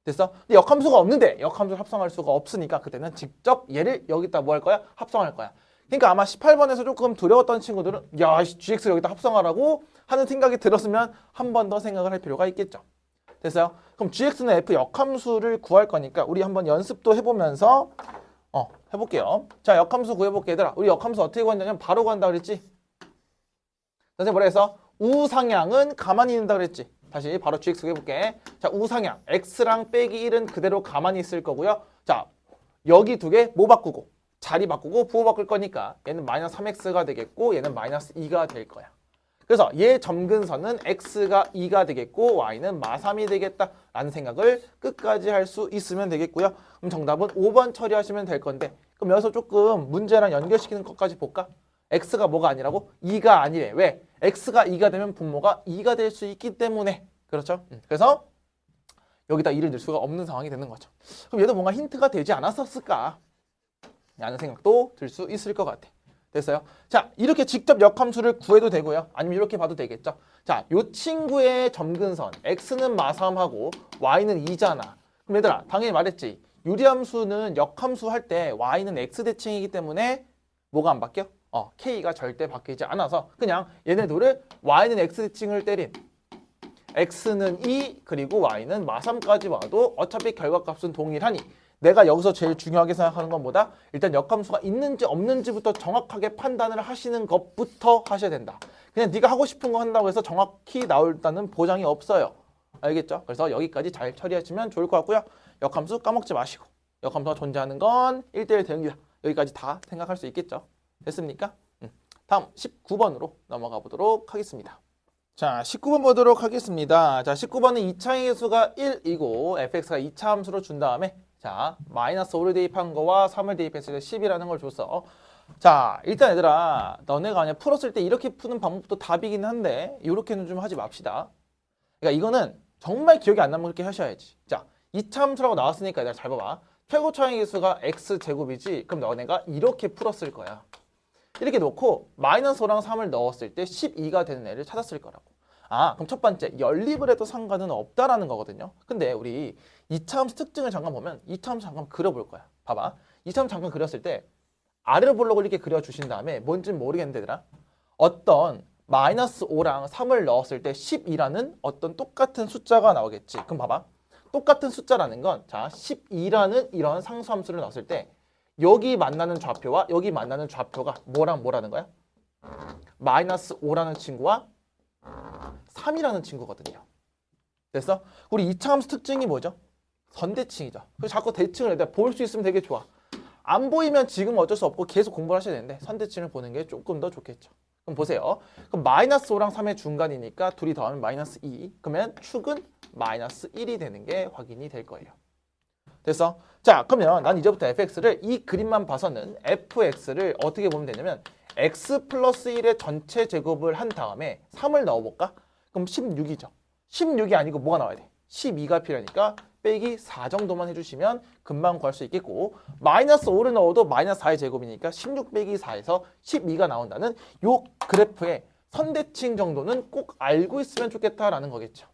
됐어? 근데 역함수가 없는데 역함수를 합성할 수가 없으니까 그때는 직접 얘를 여기다 뭐 할 거야? 합성할 거야. 그러니까 아마 18번에서 조금 두려웠던 친구들은 야, gx를 여기다 합성하라고 하는 생각이 들었으면 한 번 더 생각을 할 필요가 있겠죠. 됐어요? 그럼 gx는 f 역함수를 구할 거니까 우리 한번 연습도 해보면서 해볼게요. 자, 역함수 구해볼게. 얘들아, 우리 역함수 어떻게 구한다면 바로 구한다 그랬지? 선생님 뭐라 했어? 우상향은 가만히 있는다 그랬지? 다시 바로 gx 구해볼게. 자, 우상향 x랑 빼기 1은 그대로 가만히 있을 거고요. 자, 여기 두 개 뭐 바꾸고? 자리 바꾸고 부호 바꿀 거니까 얘는 마이너스 3x가 되겠고 얘는 마이너스 2가 될 거야. 그래서 얘 점근선은 x가 2가 되겠고 y는 마3이 되겠다라는 생각을 끝까지 할 수 있으면 되겠고요. 그럼 정답은 5번 처리하시면 될 건데 그럼 여기서 조금 문제랑 연결시키는 것까지 볼까? x가 뭐가 아니라고? 2가 아니래. 왜? x가 2가 되면 분모가 2가 될 수 있기 때문에. 그렇죠? 그래서 여기다 2를 넣을 수가 없는 상황이 되는 거죠. 그럼 얘도 뭔가 힌트가 되지 않았었을까? 라는 생각도 들 수 있을 것 같아. 됐어요? 자, 이렇게 직접 역함수를 구해도 되고요. 아니면 이렇게 봐도 되겠죠. 자, 요 친구의 점근선 x는 마3하고 y는 2잖아. 그럼 얘들아, 당연히 말했지. 유리함수는 역함수 할 때 y는 x대칭이기 때문에 뭐가 안 바뀌어? k가 절대 바뀌지 않아서 그냥 얘네들을 y는 x대칭을 때린 x는 2 그리고 y는 마3까지 와도 어차피 결과값은 동일하니 내가 여기서 제일 중요하게 생각하는 건 뭐다? 일단 역함수가 있는지 없는지부터 정확하게 판단을 하시는 것부터 하셔야 된다. 그냥 네가 하고 싶은 거 한다고 해서 정확히 나올다는 보장이 없어요. 알겠죠? 그래서 여기까지 잘 처리하시면 좋을 것 같고요. 역함수 까먹지 마시고 역함수가 존재하는 건 1대1 대응이다. 여기까지 다 생각할 수 있겠죠? 됐습니까? 다음 19번으로 넘어가 보도록 하겠습니다. 자, 19번 보도록 하겠습니다. 자, 19번은 2차의 개수가 1이고 fx가 2차 함수로 준 다음에 자, 마이너스 5를 대입한 거와 3을 대입했을 때 10이라는 걸 줬어. 자, 일단 얘들아, 너네가 그냥 풀었을 때 이렇게 푸는 방법도 답이긴 한데 이렇게는 좀 하지 맙시다. 그러니까 이거는 정말 기억이 안 나면 그렇게 하셔야지. 자, 이차함수라고 나왔으니까 얘들아 잘 봐봐. 최고 차항의 개수가 x제곱이지. 그럼 너네가 이렇게 풀었을 거야. 이렇게 놓고 마이너스 5랑 3을 넣었을 때 12가 되는 애를 찾았을 거라고. 아, 그럼 첫 번째, 연립을 해도 상관은 없다라는 거거든요. 근데 우리 이차함수 특징을 잠깐 보면 이차함수 잠깐 그려볼 거야. 봐봐. 이차함수 잠깐 그렸을 때 아래로 볼록을 이렇게 그려주신 다음에 뭔지는 모르겠는데 얘들아, 어떤 마이너스 5랑 3을 넣었을 때 12라는 어떤 똑같은 숫자가 나오겠지. 그럼 봐봐. 똑같은 숫자라는 건, 자, 12라는 이런 상수함수를 넣었을 때 여기 만나는 좌표와 여기 만나는 좌표가 뭐랑 뭐라는 거야? 마이너스 5라는 친구와 3이라는 친구거든요. 됐어? 우리 이차함수 특징이 뭐죠? 선대칭이죠. 그래서 자꾸 대칭을 내가 볼 수 있으면 되게 좋아. 안 보이면 지금 어쩔 수 없고 계속 공부를 하셔야 되는데 선대칭을 보는 게 조금 더 좋겠죠. 그럼 보세요. 그럼 마이너스 5랑 3의 중간이니까 둘이 더하면 마이너스 2. 그러면 축은 마이너스 1이 되는 게 확인이 될 거예요. 됐어? 자, 그러면 난 이제부터 fx를 이 그림만 봐서는 fx를 어떻게 보면 되냐면 x 플러스 1의 전체 제곱을 한 다음에 3을 넣어볼까? 그럼 16이죠. 16이 아니고 뭐가 나와야 돼? 12가 필요하니까 빼기 4 정도만 해주시면 금방 구할 수 있겠고, 마이너스 5를 넣어도 마이너스 4의 제곱이니까 16 빼기 4에서 12가 나온다는 요 그래프의 선대칭 정도는 꼭 알고 있으면 좋겠다라는 거겠죠.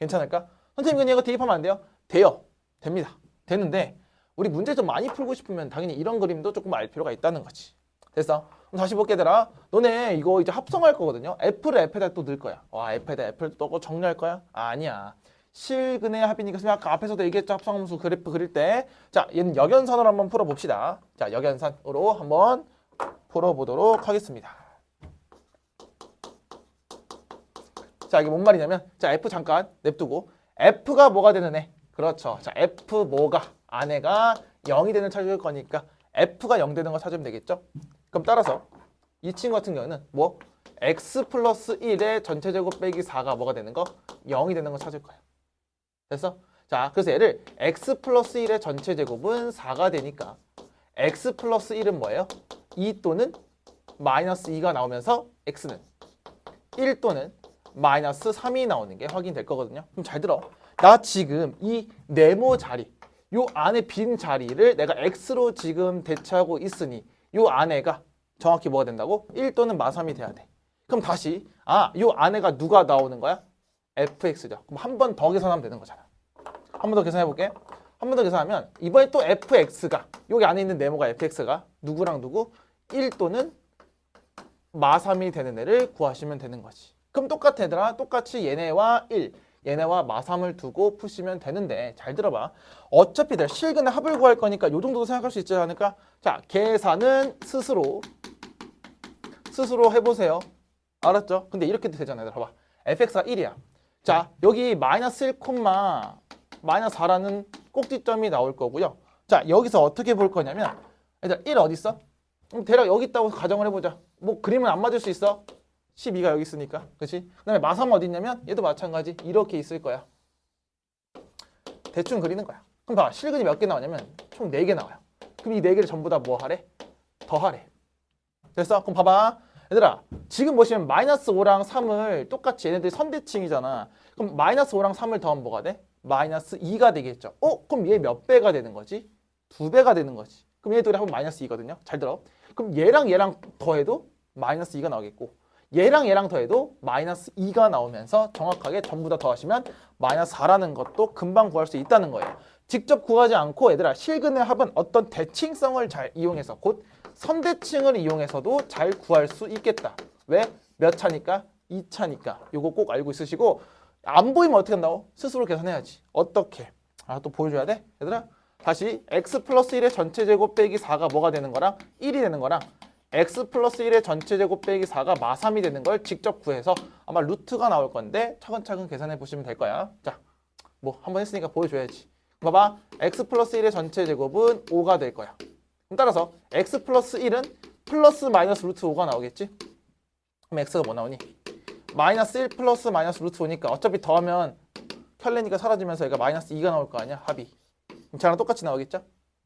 괜찮을까? 선생님 그냥 이거 대입하면 안 돼요? 돼요. 됩니다. 되는데 우리 문제 좀 많이 풀고 싶으면 당연히 이런 그림도 조금 알 필요가 있다는 거지. 됐어? 그럼 다시 볼게 얘들아. 너네 이거 이제 합성할 거거든요. F를 F에다 또 넣을 거야. 와, F에다 F를 또 넣고 정리할 거야? 아니야. 실근의 합이니까 선생님 아까 앞에서도 얘기했죠. 합성함수 그래프 그릴 때. 자, 얘는 역연산으로 한번 풀어봅시다. 자, 역연산으로 한번 풀어보도록 하겠습니다. 자, 이게 뭔 말이냐면, 자, F 잠깐 냅두고 F가 뭐가 되는 애? 그렇죠. 자, F 뭐가 안에가 0이 되는 찾을 거니까 F가 0 되는 거 찾으면 되겠죠? 그럼 따라서 이 친구 같은 경우는 뭐? X 플러스 1의 전체 제곱 빼기 4가 뭐가 되는 거? 0이 되는 거 찾을 거야. 됐어? 자, 그래서 얘를 X 플러스 1의 전체 제곱은 4가 되니까 X 플러스 1은 뭐예요? 2 또는 마이너스 2가 나오면서 X는 1 또는 마이너스 3이 나오는 게 확인될 거거든요. 그럼 잘 들어. 나 지금 이 네모 자리, 요 안에 빈 자리를 내가 X로 지금 대체하고 있으니 요 안에가 정확히 뭐가 된다고? 1 또는 마3이 돼야 돼. 그럼 다시 요 안에가 누가 나오는 거야? fx죠. 그럼 한 번 더 계산하면 되는 거잖아. 한 번 더 계산해 볼게. 한 번 더 계산하면 이번에 또 fx가 여기 안에 있는 네모가 fx가 누구랑 누구? 1 또는 마3이 되는 애를 구하시면 되는 거지. 그럼 똑같아 얘들아. 똑같이 얘네와 1, 얘네와 마3을 두고 푸시면 되는데 잘 들어봐. 어차피 내가 실근의 합을 구할 거니까 이 정도도 생각할 수 있지 않을까? 자, 계산은 스스로 해보세요. 알았죠? 근데 이렇게도 되잖아. 얘들아 봐봐. fx가 1이야. 자, 여기 마이너스 1, 마이너스 4라는 꼭지점이 나올 거고요. 자, 여기서 어떻게 볼 거냐면 얘들아 1 어디 있어? 대략 여기 있다고 가정을 해보자. 뭐 그림은 안 맞을 수 있어. 12가 여기 있으니까. 그렇지? 그 다음에 마3 어디 있냐면 얘도 마찬가지. 이렇게 있을 거야. 대충 그리는 거야. 그럼 봐. 실근이 몇 개 나오냐면 총 4개 나와요. 그럼 이 4개를 전부 다 뭐 하래? 더하래. 됐어? 그럼 봐봐. 얘들아 지금 보시면 마이너스 5랑 3을 똑같이 얘네들이 선대칭이잖아. 그럼 마이너스 5랑 3을 더하면 뭐가 돼? 마이너스 2가 되겠죠. 그럼 얘 몇 배가 되는 거지? 2배가 되는 거지. 그럼 얘들이 합은 마이너스 2거든요. 잘 들어. 그럼 얘랑 더해도 마이너스 2가 나오겠고 얘랑 더해도 마이너스 2가 나오면서 정확하게 전부 다 더하시면 마이너스 4라는 것도 금방 구할 수 있다는 거예요. 직접 구하지 않고 얘들아 실근의 합은 어떤 대칭성을 잘 이용해서 곧 선대칭을 이용해서도 잘 구할 수 있겠다. 왜? 몇 차니까? 2차니까. 이거 꼭 알고 있으시고 안 보이면 어떻게 한다고? 스스로 계산해야지. 어떻게? 또 보여줘야 돼? 얘들아 다시 x 플러스 1의 전체 제곱 빼기 4가 뭐가 되는 거랑 1이 되는 거랑 x 플러스 1의 전체 제곱 빼기 4가 마3이 되는 걸 직접 구해서 아마 루트가 나올 건데 차근차근 계산해 보시면 될 거야. 자, 뭐 한번 했으니까 보여줘야지. 봐봐. x 플러스 1의 전체 제곱은 5가 될 거야. 그럼 따라서 x 플러스 1은 플러스 마이너스 루트 5가 나오겠지? 그럼 x가 뭐 나오니? 마이너스 1 플러스 마이너스 루트 5니까 어차피 더하면 켤레니까 사라지면서 얘가 마이너스 2가 나올 거 아니야? 합이. 쟤랑 똑같이 나오겠죠?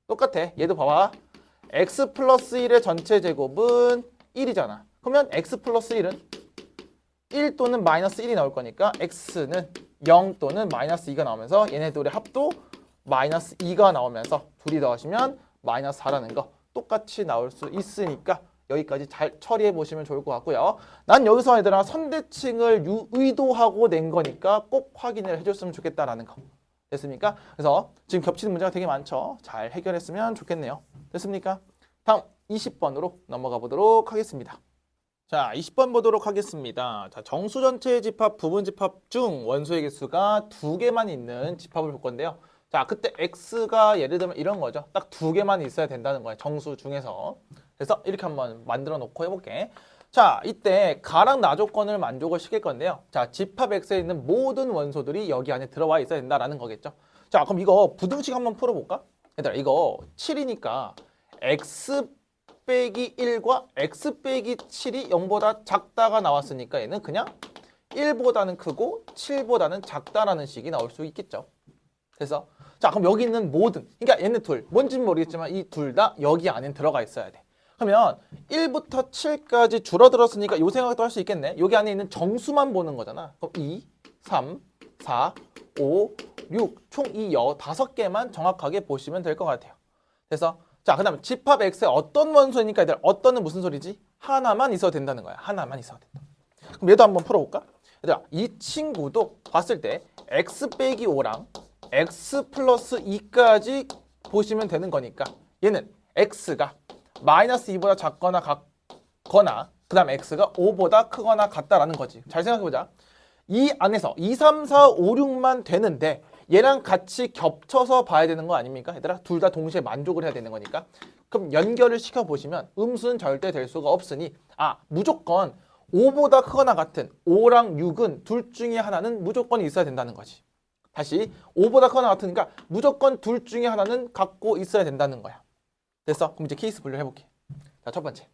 똑같아. 얘도 봐봐. x 플러스 1의 전체 제곱은 1이잖아. 그러면 x 플러스 1은 1 또는 마이너스 1이 나올 거니까 x는 0 또는 마이너스 2가 나오면서 얘네들의 합도 마이너스 2가 나오면서 둘이 더하시면 마이너스 4라는 거 똑같이 나올 수 있으니까 여기까지 잘 처리해 보시면 좋을 것 같고요. 난 여기서 얘들아 선대칭을 의도하고 낸 거니까 꼭 확인을 해줬으면 좋겠다라는 거. 됐습니까? 그래서 지금 겹치는 문제가 되게 많죠. 잘 해결했으면 좋겠네요. 됐습니까? 다음 20번으로 넘어가 보도록 하겠습니다. 자, 20번 보도록 하겠습니다. 자, 정수 전체의 집합, 부분 집합 중 원소의 개수가 2개만 있는 집합을 볼 건데요. 자, 그때 x가 예를 들면 이런 거죠. 딱 2개만 있어야 된다는 거예요. 정수 중에서. 그래서 이렇게 한번 만들어 놓고 해볼게. 자, 이때 가랑 나 조건을 만족을 시킬 건데요. 자, 집합 x에 있는 모든 원소들이 여기 안에 들어와 있어야 된다라는 거겠죠. 자, 그럼 이거 부등식 한번 풀어볼까? 얘들아, 이거 7이니까 x 빼기 1과 x 빼기 7이 0보다 작다가 나왔으니까 얘는 그냥 1보다는 크고 7보다는 작다라는 식이 나올 수 있겠죠. 그래서 자, 그럼 여기 있는 모든, 그러니까 얘네 둘, 뭔지는 모르겠지만 이 둘 다 여기 안에 들어가 있어야 돼. 그러면 1부터 7까지 줄어들었으니까 이 생각도 할 수 있겠네. 여기 안에 있는 정수만 보는 거잖아. 그럼 2, 3, 4, 5, 6, 총 이 5개만 정확하게 보시면 될 것 같아요. 그래서 자, 그 다음에 집합 X의 어떤 원소니까 얘들 어떤은 무슨 소리지? 하나만 있어도 된다는 거야. 하나만 있어도 된다. 그럼 얘도 한번 풀어볼까? 얘들아, 이 친구도 봤을 때 X 빼기 5랑 X 플러스 2까지 보시면 되는 거니까 얘는 X가 마이너스 2보다 작거나 같거나 그 다음 X가 5보다 크거나 같다라는 거지. 잘 생각해보자. 이 안에서 2, 3, 4, 5, 6만 되는데 얘랑 같이 겹쳐서 봐야 되는 거 아닙니까? 얘들아, 둘 다 동시에 만족을 해야 되는 거니까. 그럼 연결을 시켜보시면 음수는 절대 될 수가 없으니 무조건 5보다 크거나 같은 5랑 6은 둘 중에 하나는 무조건 있어야 된다는 거지. 다시 5보다 크거나 같으니까 무조건 둘 중에 하나는 갖고 있어야 된다는 거야. 됐어? 그럼 이제 케이스 분류를 해볼게. 자, 첫 번째.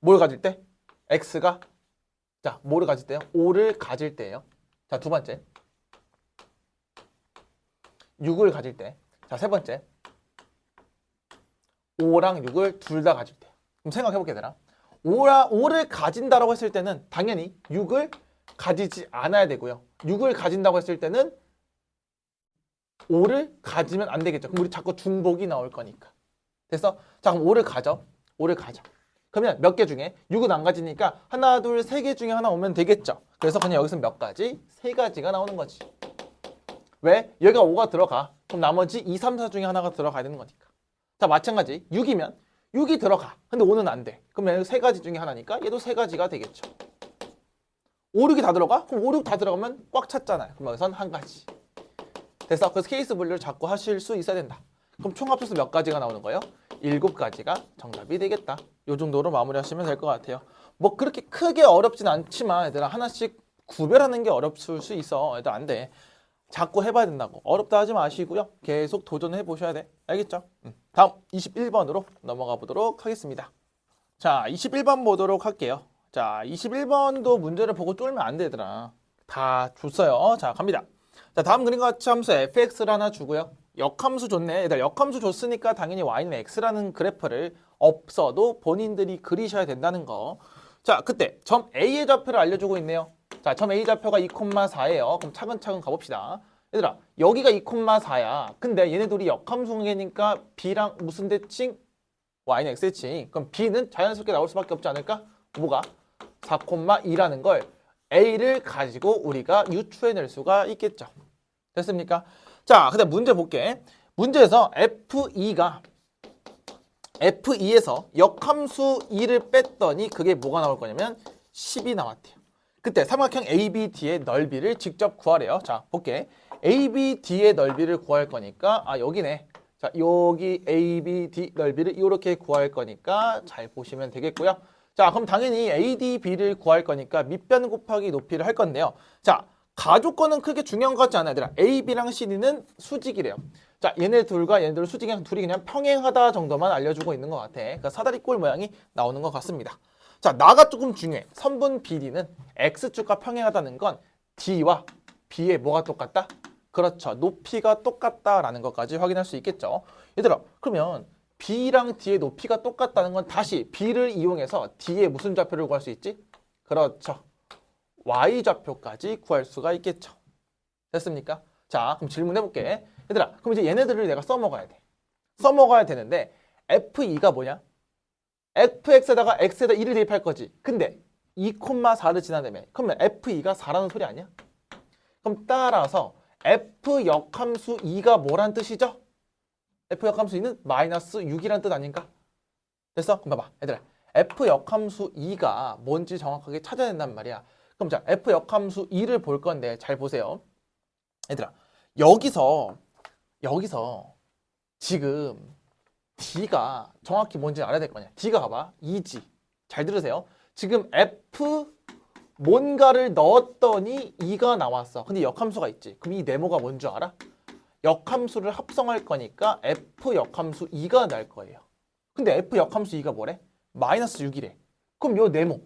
뭘 가질 때? X가 자, 뭐를 가질 때요? 5를 가질 때예요. 자, 두 번째. 6을 가질 때. 자, 세 번째. 5랑 6을 둘 다 가질 때. 그럼 생각해볼게, 얘들아. 5를 가진다라고 했을 때는 당연히 6을 가지지 않아야 되고요. 6을 가진다고 했을 때는 5를 가지면 안 되겠죠. 그럼 우리 자꾸 중복이 나올 거니까. 됐어? 자, 그럼 5를 가져. 5를 가져. 그러면 몇 개 중에 6은 안 가지니까 하나, 둘, 세 개 중에 하나 오면 되겠죠. 그래서 그냥 여기서 몇 가지? 세 가지가 나오는 거지. 왜? 여기가 5가 들어가. 그럼 나머지 2, 3, 4 중에 하나가 들어가야 되는 거니까. 자, 마찬가지. 6이면 6이 들어가. 근데 5는 안 돼. 그러면 세 가지 중에 하나니까 얘도 세 가지가 되겠죠. 5, 6이 다 들어가? 그럼 5, 6 다 들어가면 꽉 찼잖아요. 그럼 여기선 한 가지. 됐어? 그래서 케이스 분류를 자꾸 하실 수 있어야 된다. 그럼 총 합쳐서 몇 가지가 나오는 거예요? 7가지가 정답이 되겠다. 요 정도로 마무리하시면 될 것 같아요. 뭐 그렇게 크게 어렵진 않지만 얘들아 하나씩 구별하는 게 어렵을 수 있어. 얘들 안 돼. 자꾸 해봐야 된다고. 어렵다 하지 마시고요. 계속 도전해 보셔야 돼. 알겠죠? 다음 21번으로 넘어가 보도록 하겠습니다. 자, 21번 보도록 할게요. 자, 21번도 문제를 보고 쫄면 안 되더라. 다 줬어요. 자, 갑니다. 자, 다음 그림과 같이 함수 fx를 하나 주고요. 역함수 줬네. 얘들 역함수 줬으니까 당연히 y는 x라는 그래프를 없어도 본인들이 그리셔야 된다는 거. 자, 그때 점 A의 좌표를 알려주고 있네요. 자, 점 A 좌표가 2,4예요. 그럼 차근차근 가봅시다. 얘들아, 여기가 2,4야. 근데 얘네들이 역함수니까 B랑 무슨 대칭? y는 x 대칭. 그럼 B는 자연스럽게 나올 수밖에 없지 않을까? 뭐가? 4,2라는 걸 A를 가지고 우리가 유추해낼 수가 있겠죠. 됐습니까? 자, 근데 문제 볼게. 문제에서 F2에서 역함수 2를 뺐더니 그게 뭐가 나올 거냐면 10이 나왔대요. 그때 삼각형 ABD의 넓이를 직접 구하래요. 자, 볼게. ABD의 넓이를 구할 거니까 여기네. 자, 여기 ABD 넓이를 이렇게 구할 거니까 잘 보시면 되겠고요. 자, 그럼 당연히 ADB를 구할 거니까 밑변 곱하기 높이를 할 건데요. 자, 가족권은 크게 중요한 것 같지 않아요. 얘들아. AB랑 CD는 수직이래요. 자, 얘네 둘과 얘네들 수직이랑 둘이 그냥 평행하다 정도만 알려주고 있는 것 같아. 그러니까 사다리꼴 모양이 나오는 것 같습니다. 자, 나가 조금 중요해. 선분 BD는 X축과 평행하다는 건 D와 B의 뭐가 똑같다? 그렇죠. 높이가 똑같다라는 것까지 확인할 수 있겠죠. 얘들아, 그러면 B랑 D의 높이가 똑같다는 건 다시 B를 이용해서 D의 무슨 좌표를 구할 수 있지? 그렇죠. Y좌표까지 구할 수가 있겠죠. 됐습니까? 자, 그럼 질문해볼게. 얘들아, 그럼 이제 얘네들을 내가 써먹어야 돼. 써먹어야 되는데 F2가 뭐냐? fx에다가 x에다 2를 대입할 거지. 근데 2,4를 지나다며. 그러면 f2가 4라는 소리 아니야? 그럼 따라서 f 역함수 2가 뭐란 뜻이죠? f 역함수 2는 마이너스 6이란 뜻 아닌가? 됐어? 그럼 봐봐. 얘들아, f 역함수 2가 뭔지 정확하게 찾아야 된단 말이야. 그럼 자, f 역함수 2를 볼 건데 잘 보세요. 얘들아, 여기서 지금 D가 정확히 뭔지 알아야 될 거냐. D가 봐봐. 2지. 잘 들으세요. 지금 F 뭔가를 넣었더니 2가 나왔어. 근데 역함수가 있지. 그럼 이 네모가 뭔 줄 알아? 역함수를 합성할 거니까 F 역함수 2가 날 거예요. 근데 F 역함수 2가 뭐래? 마이너스 6이래. 그럼 요 네모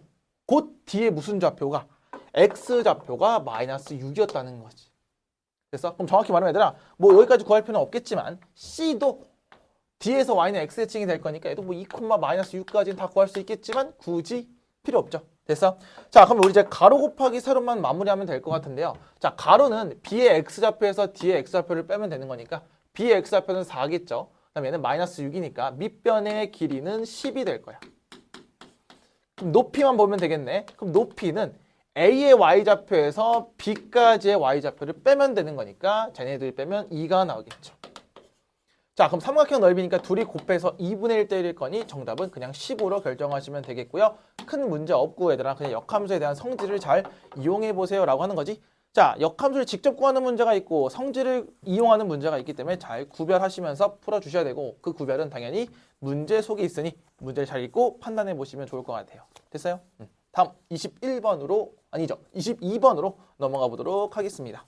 곧 D의 무슨 좌표가? X좌표가 마이너스 6이었다는 거지. 됐어? 그럼 정확히 말하면 얘들아, 뭐 여기까지 구할 필요는 없겠지만 C도 D에서 Y는 X 대칭이 될 거니까 얘도 뭐 2, 마이너스 6까지는 다 구할 수 있겠지만 굳이 필요 없죠. 됐어? 자, 그럼 우리 이제 가로 곱하기 세로만 마무리하면 될 것 같은데요. 자, 가로는 B의 X좌표에서 D의 X좌표를 빼면 되는 거니까 B의 X좌표는 4겠죠. 그다음 얘는 마이너스 6이니까 밑변의 길이는 10이 될 거야. 그럼 높이만 보면 되겠네. 그럼 높이는 A의 Y좌표에서 B까지의 Y좌표를 빼면 되는 거니까 쟤네들 빼면 2가 나오겠죠. 자, 그럼 삼각형 넓이니까 둘이 곱해서 2분의 1 때릴 거니 정답은 그냥 10으로 결정하시면 되겠고요. 큰 문제 없고 얘들아, 그냥 역함수에 대한 성질을 잘 이용해 보세요 라고 하는 거지. 자, 역함수를 직접 구하는 문제가 있고 성질을 이용하는 문제가 있기 때문에 잘 구별하시면서 풀어주셔야 되고, 그 구별은 당연히 문제 속에 있으니 문제를 잘 읽고 판단해 보시면 좋을 것 같아요. 됐어요? 다음 22번으로 넘어가 보도록 하겠습니다.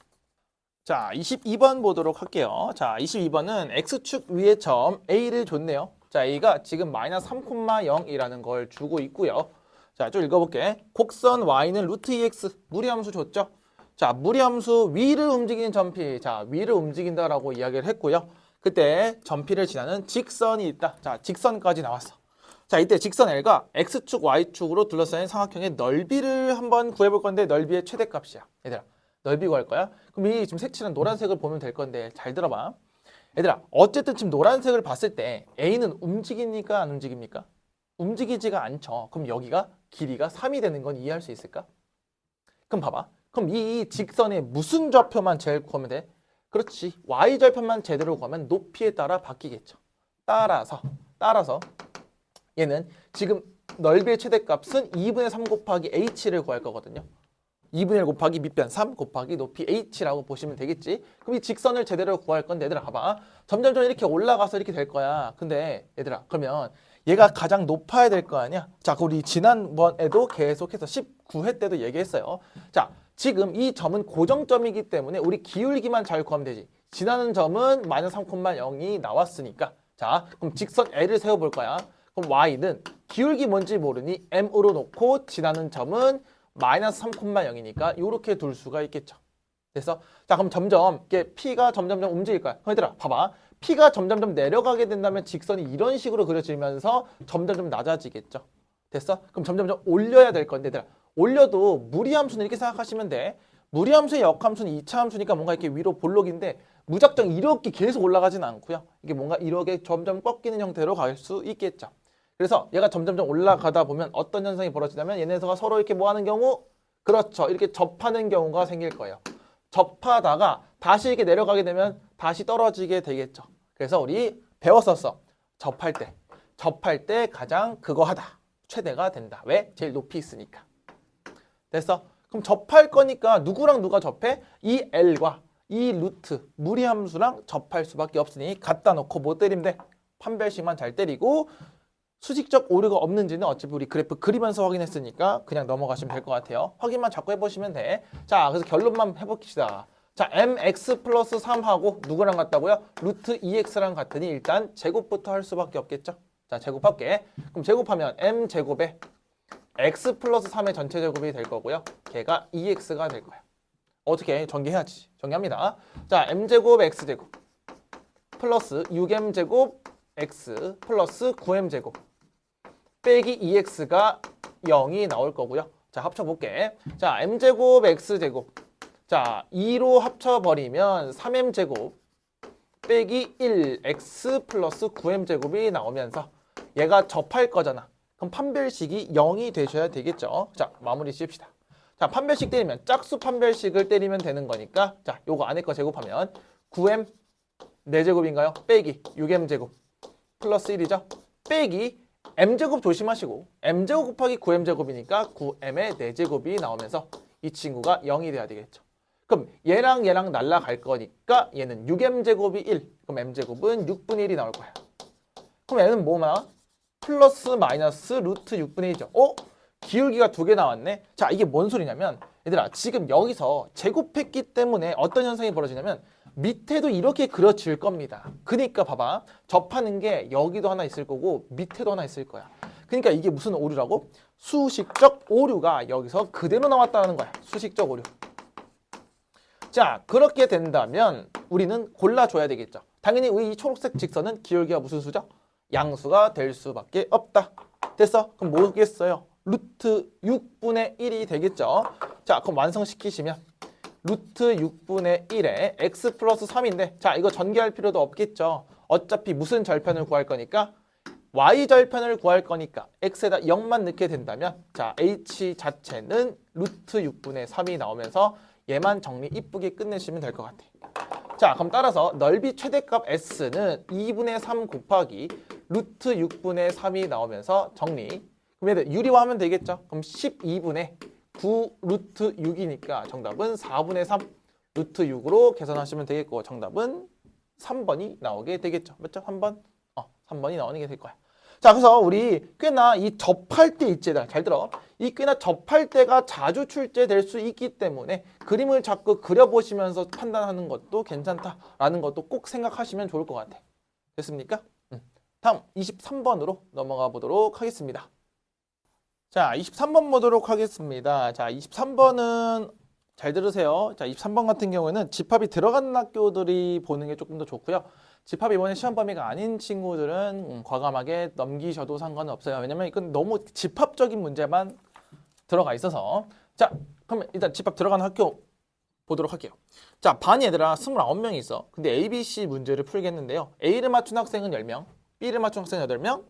자, 22번 보도록 할게요. 자, 22번은 X축 위의 점 A를 줬네요. 자, A가 지금 마이너스 3,0이라는 걸 주고 있고요. 자, 좀 읽어볼게. 곡선 Y는 루트 2X 무리함수 줬죠? 자, 무리함수 위를 움직이는 점피. 자, 위를 움직인다라고 이야기를 했고요. 그때 점피를 지나는 직선이 있다. 자, 직선까지 나왔어. 자, 이때 직선 L가 X축, Y축으로 둘러싸인 삼각형의 넓이를 한번 구해볼 건데 넓이의 최대값이야. 얘들아, 넓이 구할 거야? 그럼 이 지금 색칠은 노란색을 보면 될 건데 잘 들어봐. 얘들아, 어쨌든 지금 노란색을 봤을 때 A는 움직입니까? 안 움직입니까? 움직이지가 않죠. 그럼 여기가 길이가 3이 되는 건 이해할 수 있을까? 그럼 봐봐. 그럼 이 직선의 무슨 좌표만 제일 구하면 돼? 그렇지. Y절편만 제대로 구하면 높이에 따라 바뀌겠죠. 따라서 얘는 지금 넓이의 최대값은 2분의 3 곱하기 h를 구할 거거든요. 2분의 1 곱하기 밑변 3 곱하기 높이 h라고 보시면 되겠지. 그럼 이 직선을 제대로 구할 건데 얘들아 봐봐. 점점점 이렇게 올라가서 이렇게 될 거야. 근데 얘들아, 그러면 얘가 가장 높아야 될 거 아니야? 자, 우리 지난번에도 계속해서 19회 때도 얘기했어요. 자, 지금 이 점은 고정점이기 때문에 우리 기울기만 잘 구하면 되지. 지나는 점은 마이너스 3,0이 나왔으니까. 자, 그럼 직선 L을 세워볼 거야. 그럼 Y는 기울기 뭔지 모르니 M으로 놓고 지나는 점은 마이너스 3,0이니까 이렇게 둘 수가 있겠죠. 됐어? 자, 그럼 점점 이게 P가 점점점 움직일 거야. 얘들아, 봐봐. P가 점점점 내려가게 된다면 직선이 이런 식으로 그려지면서 점점점 낮아지겠죠. 됐어? 그럼 점점점 올려야 될 건데 얘들아, 올려도 무리함수는 이렇게 생각하시면 돼. 무리함수의 역함수는 2차 함수니까 뭔가 이렇게 위로 볼록인데 무작정 이렇게 계속 올라가진 않고요. 이게 뭔가 이렇게 점점 꺾이는 형태로 갈 수 있겠죠. 그래서 얘가 점점점 올라가다 보면 어떤 현상이 벌어지냐면 얘네가 서로 이렇게 뭐 하는 경우? 그렇죠. 이렇게 접하는 경우가 생길 거예요. 접하다가 다시 이렇게 내려가게 되면 다시 떨어지게 되겠죠. 그래서 우리 배웠었어. 접할 때 가장 그거 하다. 최대가 된다. 왜? 제일 높이 있으니까. 됐어? 그럼 접할 거니까 누구랑 누가 접해? 이 L과 이 루트 무리함수랑 접할 수밖에 없으니 갖다 놓고 뭐 때리면 돼? 판별식만 잘 때리고 수직적 오류가 없는지는 어차피 우리 그래프 그리면서 확인했으니까 그냥 넘어가시면 될 것 같아요. 확인만 자꾸 해보시면 돼. 자, 그래서 결론만 해봅시다. 자, mx 플러스 3하고 누구랑 같다고요? 루트 2x랑 같으니 일단 제곱부터 할 수밖에 없겠죠. 자, 제곱할게. 그럼 제곱하면 m제곱에 x 플러스 3의 전체 제곱이 될 거고요. 걔가 2x가 될 거야. 어떻게 전개해야지. 전개합니다. 자, m제곱 x제곱 플러스 6m제곱 x 플러스 9m제곱 빼기 2x가 0이 나올 거고요. 자, 합쳐볼게. 자, m제곱 x제곱. 자, 2로 합쳐버리면 3m제곱 빼기 1x 플러스 9m제곱이 나오면서 얘가 접할 거잖아. 그럼 판별식이 0이 되셔야 되겠죠. 자, 마무리 지읍시다. 자, 판별식 때리면 짝수 판별식을 때리면 되는 거니까 자, 요거 안에 거 제곱하면 9m 4제곱인가요? 빼기 6m제곱 플러스 1이죠. 빼기 m제곱 조심하시고 m제곱 곱하기 9m제곱이니까 9m의 4제곱이 나오면서 이 친구가 0이 돼야 되겠죠. 그럼 얘랑 얘랑 날라갈 거니까 얘는 6m제곱이 1. 그럼 m제곱은 6분의 1이 나올 거야. 그럼 얘는 뭐나? 플러스 마이너스 루트 6분의 1이죠. 기울기가 2개 나왔네. 자, 이게 뭔 소리냐면 얘들아 지금 여기서 제곱했기 때문에 어떤 현상이 벌어지냐면 밑에도 이렇게 그려질 겁니다. 그러니까 봐봐. 접하는 게 여기도 하나 있을 거고 밑에도 하나 있을 거야. 그러니까 이게 무슨 오류라고? 수식적 오류가 여기서 그대로 나왔다는 거야. 수식적 오류. 자, 그렇게 된다면 우리는 골라줘야 되겠죠. 당연히 이 초록색 직선은 기울기가 무슨 수죠? 양수가 될 수밖에 없다. 됐어? 그럼 뭐겠어요? 루트 6분의 1이 되겠죠. 자, 그럼 완성시키시면 루트 6분의 1에 x 플러스 3인데 자, 이거 전개할 필요도 없겠죠. 어차피 무슨 절편을 구할 거니까 y 절편을 구할 거니까 x에다 0만 넣게 된다면 자, h 자체는 루트 6분의 3이 나오면서 얘만 정리 이쁘게 끝내시면 될 것 같아. 자, 그럼 따라서 넓이 최대값 s는 2분의 3 곱하기 루트 6분의 3이 나오면서 정리. 그럼 얘들 유리화하면 되겠죠. 그럼 12분의 9 루트 6이니까 정답은 4분의 3 루트 6으로 계산하시면 되겠고 정답은 3번이 나오게 되겠죠. 맞죠? 3번? 3번이 나오는 게 될 거야. 자, 그래서 우리 꽤나 이 접할 때 있지. 잘 들어. 이 꽤나 접할 때가 자주 출제될 수 있기 때문에 그림을 자꾸 그려보시면서 판단하는 것도 괜찮다라는 것도 꼭 생각하시면 좋을 것 같아. 됐습니까? 다음 23번으로 넘어가 보도록 하겠습니다. 자, 23번 보도록 하겠습니다. 자, 23번은 잘 들으세요. 자, 23번 같은 경우에는 집합이 들어가는 학교들이 보는 게 조금 더 좋고요. 집합이 이번에 시험 범위가 아닌 친구들은 과감하게 넘기셔도 상관은 없어요. 왜냐면 이건 너무 집합적인 문제만 들어가 있어서. 자, 그러면 일단 집합 들어가는 학교 보도록 할게요. 자, 반 얘들아 29명이 있어. 근데 A, B, C 문제를 풀겠는데요. A를 맞춘 학생은 10명, B를 맞춘 학생은 8명,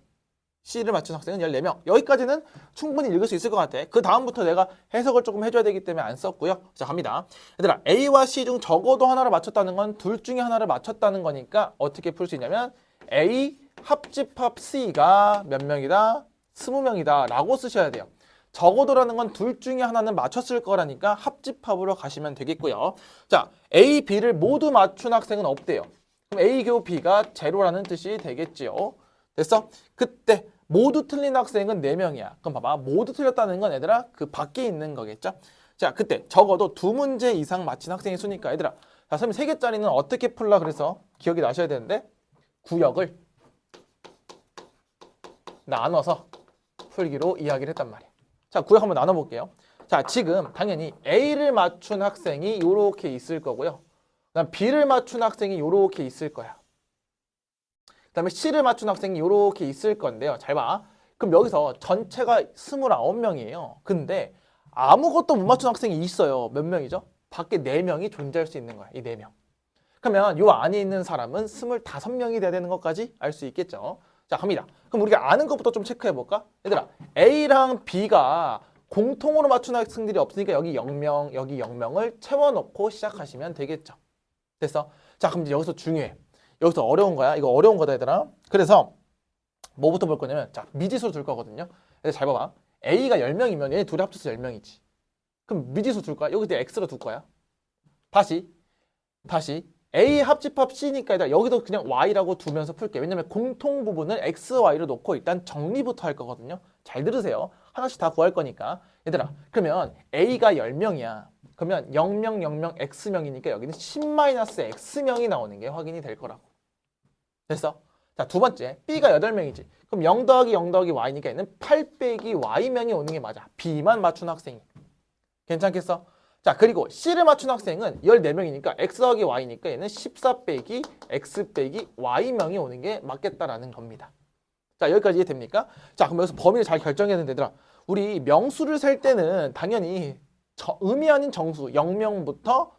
C를 맞춘 학생은 14명. 여기까지는 충분히 읽을 수 있을 것 같아. 그 다음부터 내가 해석을 조금 해줘야 되기 때문에 안 썼고요. 자, 갑니다. 얘들아, A와 C 중 적어도 하나를 맞췄다는 건 둘 중에 하나를 맞췄다는 거니까 어떻게 풀 수 있냐면 A 합집합 C가 몇 명이다? 20명이다 라고 쓰셔야 돼요. 적어도라는 건 둘 중에 하나는 맞췄을 거라니까 합집합으로 가시면 되겠고요. 자, A, B를 모두 맞춘 학생은 없대요. 그럼 A 교 B가 제로라는 뜻이 되겠지요. 됐어? 그때 모두 틀린 학생은 4명이야. 그럼 봐봐. 모두 틀렸다는 건 얘들아 그 밖에 있는 거겠죠? 자, 그때 적어도 2문제 이상 맞힌 학생의 수니까 얘들아. 자, 선생님 3개짜리는 어떻게 풀라 그래서 기억이 나셔야 되는데 구역을 나눠서 풀기로 이야기를 했단 말이야. 자, 구역 한번 나눠볼게요. 자, 지금 당연히 A를 맞춘 학생이 요렇게 있을 거고요. 그다음 B를 맞춘 학생이 요렇게 있을 거야. 그 다음에 C를 맞춘 학생이 이렇게 있을 건데요. 잘 봐. 그럼 여기서 전체가 29명이에요. 근데 아무것도 못 맞춘 학생이 있어요. 몇 명이죠? 밖에 4명이 존재할 수 있는 거야. 이 4명. 그러면 이 안에 있는 사람은 25명이 돼야 되는 것까지 알 수 있겠죠. 자, 갑니다. 그럼 우리가 아는 것부터 좀 체크해 볼까? 얘들아, A랑 B가 공통으로 맞춘 학생들이 없으니까 여기 0명, 여기 0명을 채워놓고 시작하시면 되겠죠. 됐어? 자, 그럼 이제 여기서 중요해. 여기서 어려운 거야. 이거 어려운 거다 얘들아. 그래서 뭐부터 볼 거냐면 자, 미지수 둘 거거든요. 근데 잘 봐봐. A가 10명이면 얘네 둘이 합쳐서 10명이지. 그럼 미지수 둘 거야. 여기 내 X로 둘 거야. 다시 A 합집합 C니까 일단 여기도 그냥 Y라고 두면서 풀게. 왜냐면 공통 부분을 X, Y로 놓고 일단 정리부터 할 거거든요. 잘 들으세요. 하나씩 다 구할 거니까. 얘들아, 그러면 A가 10명이야. 그러면 0명, 0명, X명이니까 여기는 10-X명이 나오는 게 확인이 될 거라고. 됐어? 자, 두 번째, B가 8명이지. 그럼 0 더하기 0 더하기 Y니까 얘는 8 빼기 Y명이 오는 게 맞아. B만 맞춘 학생이. 괜찮겠어? 자, 그리고 C를 맞춘 학생은 14명이니까 X 더하기 Y니까 얘는 14 빼기 X 빼기 Y명이 오는 게 맞겠다라는 겁니다. 자, 여기까지 이해됩니까? 자, 그럼 여기서 범위를 잘 결정해야 되는데 얘들아, 우리 명수를 셀 때는 당연히 음이 아닌 정수, 0명부터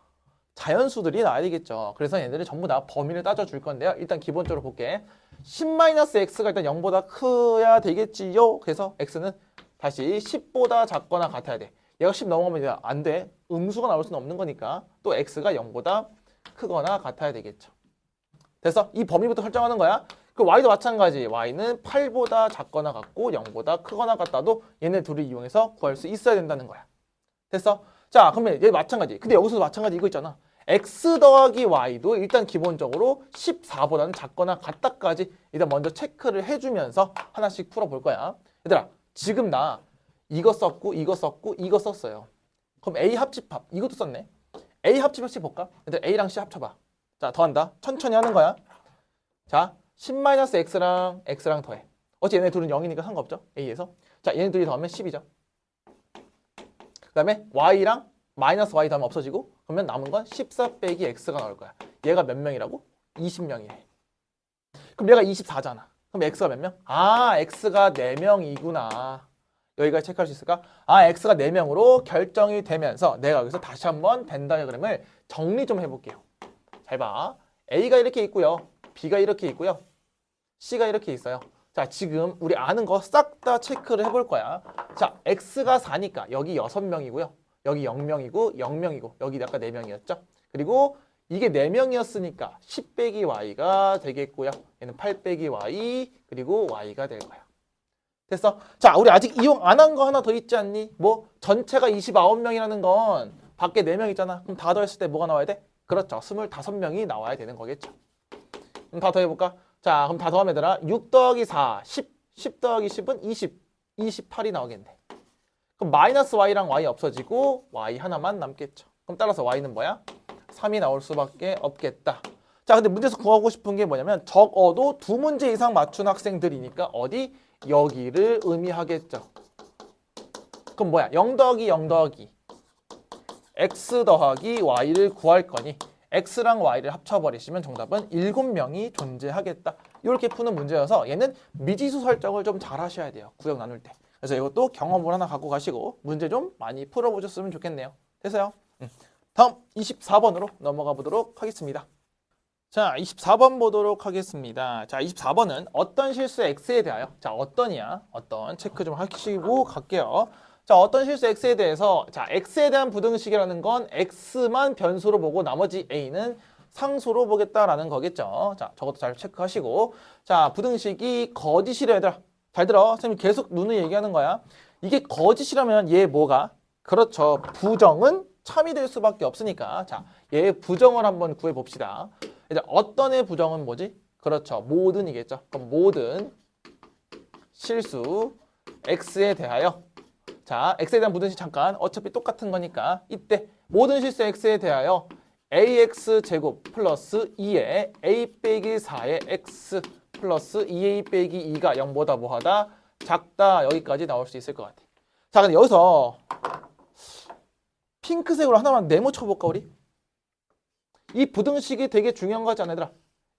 자연수들이 나와야 되겠죠. 그래서 얘네들이 전부 다 범위를 따져줄 건데요. 일단 기본적으로 볼게. 10-x가 일단 0보다 커야 되겠지요. 그래서 x는 다시 10보다 작거나 같아야 돼. 얘가 10 넘어가면 안 돼. 음수가 나올 수는 없는 거니까 또 x가 0보다 크거나 같아야 되겠죠. 됐어? 이 범위부터 설정하는 거야. 그 y도 마찬가지. y는 8보다 작거나 같고 0보다 크거나 같다도 얘네 둘을 이용해서 구할 수 있어야 된다는 거야. 됐어? 자, 그러면 얘 마찬가지. 근데 여기서도 마찬가지 이거 있잖아. x 더하기 y도 일단 기본적으로 14보다는 작거나 같다까지 일단 먼저 체크를 해주면서 하나씩 풀어볼 거야. 얘들아, 지금 나 이거 썼고 이거 썼고 이거 썼어요. 그럼 a 합집합 이것도 썼네. a 합집합씩 볼까? 얘들 a랑 c 합쳐봐. 자, 더한다. 천천히 하는 거야. 자, 10-x랑 x랑 더해. 어차피 얘네 둘은 0이니까 상관없죠? a에서. 자, 얘네 둘이 더하면 10이죠. 그 다음에 y랑 마이너스 y 더하면 없어지고 그러면 남은 건 14 빼기 x가 나올 거야. 얘가 몇 명이라고? 20명이래. 그럼 얘가 24잖아. 그럼 x가 몇 명? 아, x가 4명이구나. 여기까지 체크할 수 있을까? 아, x가 4명으로 결정이 되면서 내가 여기서 다시 한번 벤 다이어그램을 정리 좀 해볼게요. 잘 봐. a가 이렇게 있고요. b가 이렇게 있고요. c가 이렇게 있어요. 자, 지금 우리 아는 거 싹 다 체크를 해볼 거야. 자, x가 4니까 여기 6명이고요. 여기 0명이고 0명이고 여기 아까 4명이었죠. 그리고 이게 4명이었으니까 10 빼기 y가 되겠고요. 얘는 8 빼기 y 그리고 y가 될 거야. 됐어? 자, 우리 아직 이용 안 한 거 하나 더 있지 않니? 뭐 전체가 29명이라는 건 밖에 4명 있잖아. 그럼 다 더했을 때 뭐가 나와야 돼? 그렇죠. 25명이 나와야 되는 거겠죠. 그럼 다 더해볼까? 자, 그럼 다 더하면 얘들아 6 더하기 4, 10 더하기 10은 20, 28이 나오겠네. 그럼 마이너스 y랑 y 없어지고 y 하나만 남겠죠. 그럼 따라서 y는 뭐야? 3이 나올 수밖에 없겠다. 자, 근데 문제에서 구하고 싶은 게 뭐냐면 적어도 2문제 이상 맞춘 학생들이니까 어디? 여기를 의미하겠죠. 그럼 뭐야? 0 더하기 0 더하기 x 더하기 y를 구할 거니 x랑 y를 합쳐버리시면 정답은 7명이 존재하겠다. 이렇게 푸는 문제여서 얘는 미지수 설정을 좀 잘 하셔야 돼요. 구역 나눌 때. 그래서 이것도 경험을 하나 갖고 가시고 문제 좀 많이 풀어보셨으면 좋겠네요. 됐어요? 다음 24번으로 넘어가 보도록 하겠습니다. 자, 24번 보도록 하겠습니다. 자, 24번은 어떤 실수 x에 대하여 자, 어떤이야? 어떤 체크 좀 하시고 갈게요. 자, 어떤 실수 x에 대해서 자, x에 대한 부등식이라는 건 x만 변수로 보고 나머지 a는 상수로 보겠다라는 거겠죠. 자, 저것도 잘 체크하시고 자, 부등식이 거짓이래 얘들아. 잘 들어. 선생님 계속 누누이 얘기하는 거야. 이게 거짓이라면 얘 뭐가? 그렇죠. 부정은 참이 될 수밖에 없으니까 자, 얘 부정을 한번 구해봅시다. 이제 어떤 애 부정은 뭐지? 그렇죠. 모든이겠죠. 그럼 모든 실수 x에 대하여 자, x에 대한 부등식 잠깐 어차피 똑같은 거니까 이때 모든 실수 x에 대하여 ax제곱 플러스 2에 a 빼기 4의 x 플러스 2a 빼기 2가 0보다 뭐하다? 작다. 여기까지 나올 수 있을 것 같아. 자, 근데 여기서 핑크색으로 하나만 네모쳐볼까 우리? 이 부등식이 되게 중요한 거 같지 않아 얘들아?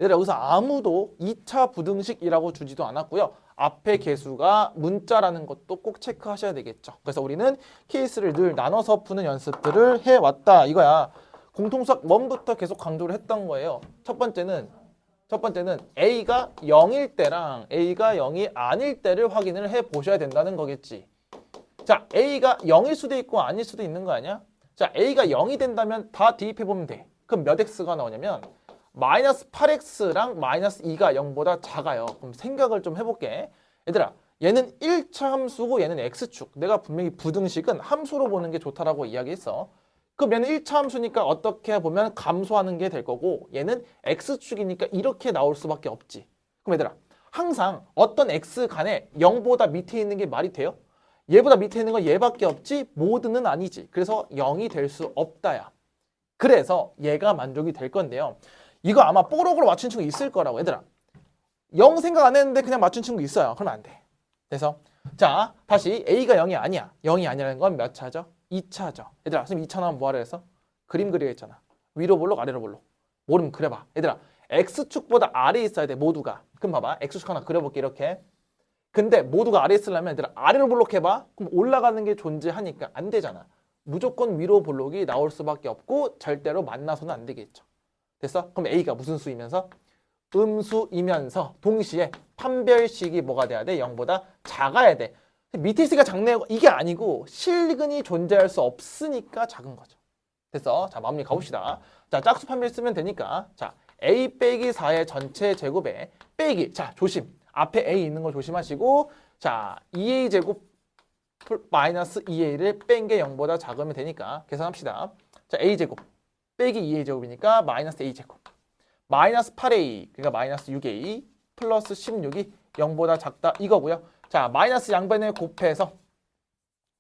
얘들아 여기서 아무도 2차 부등식이라고 주지도 않았고요. 앞에 개수가 문자라는 것도 꼭 체크하셔야 되겠죠. 그래서 우리는 케이스를 늘 나눠서 푸는 연습들을 해왔다 이거야. 공통수학 1부터 계속 강조를 했던 거예요. 첫 번째는 A가 0일 때랑 A가 0이 아닐 때를 확인을 해보셔야 된다는 거겠지. 자, A가 0일 수도 있고 아닐 수도 있는 거 아니야? 자, A가 0이 된다면 다 대입해보면 돼. 그럼 몇 X가 나오냐면 마이너스 8X랑 마이너스 2가 0보다 작아요. 그럼 생각을 좀 해볼게. 얘들아, 얘는 1차 함수고 얘는 X축. 내가 분명히 부등식은 함수로 보는 게 좋다라고 이야기했어. 그럼 얘는 1차 함수니까 어떻게 보면 감소하는 게 될 거고 얘는 X축이니까 이렇게 나올 수밖에 없지. 그럼 얘들아, 항상 어떤 X 간에 0보다 밑에 있는 게 말이 돼요? 얘보다 밑에 있는 건 얘밖에 없지 모드는 아니지. 그래서 0이 될 수 없다야. 그래서 얘가 만족이 될 건데요. 이거 아마 뽀록으로 맞춘 친구 있을 거라고 얘들아. 0 생각 안 했는데 그냥 맞춘 친구 있어요. 그러면 안 돼. 그래서 자, 다시 A가 0이 아니야. 0이 아니라는 건 몇 차죠? 2차죠. 얘들아, 선생님 2차 나오면 뭐하라 했어? 그림 그리라 했잖아. 위로 볼록 아래로 볼록. 모르면 그려봐. 얘들아, X축보다 아래에 있어야 돼, 모두가. 그럼 봐봐. X축 하나 그려볼게, 이렇게. 근데 모두가 아래에 있으려면 얘들아, 아래로 볼록 해봐. 그럼 올라가는 게 존재하니까 안 되잖아. 무조건 위로 볼록이 나올 수밖에 없고 절대로 만나서는 안 되겠죠. 됐어? 그럼 A가 무슨 수이면서? 음수이면서 동시에 판별식이 뭐가 돼야 돼? 0보다 작아야 돼. 밑에 C가 작네요. 이게 아니고 실근이 존재할 수 없으니까 작은 거죠. 됐어? 자, 마무리 가봅시다. 자, 짝수 판별 쓰면 되니까. 자, A 빼기 4의 전체 제곱에 빼기. 자, 조심. 앞에 A 있는 거 조심하시고. 자, 2A 제곱 마이너스 2A를 뺀 게 0보다 작으면 되니까 계산합시다. 자, A 제곱 빼기 2A 제곱이니까 마이너스 A 제곱. 마이너스 8A, 그러니까 마이너스 6A 플러스 16이 0보다 작다 이거고요. 자, 마이너스 양변을 곱해서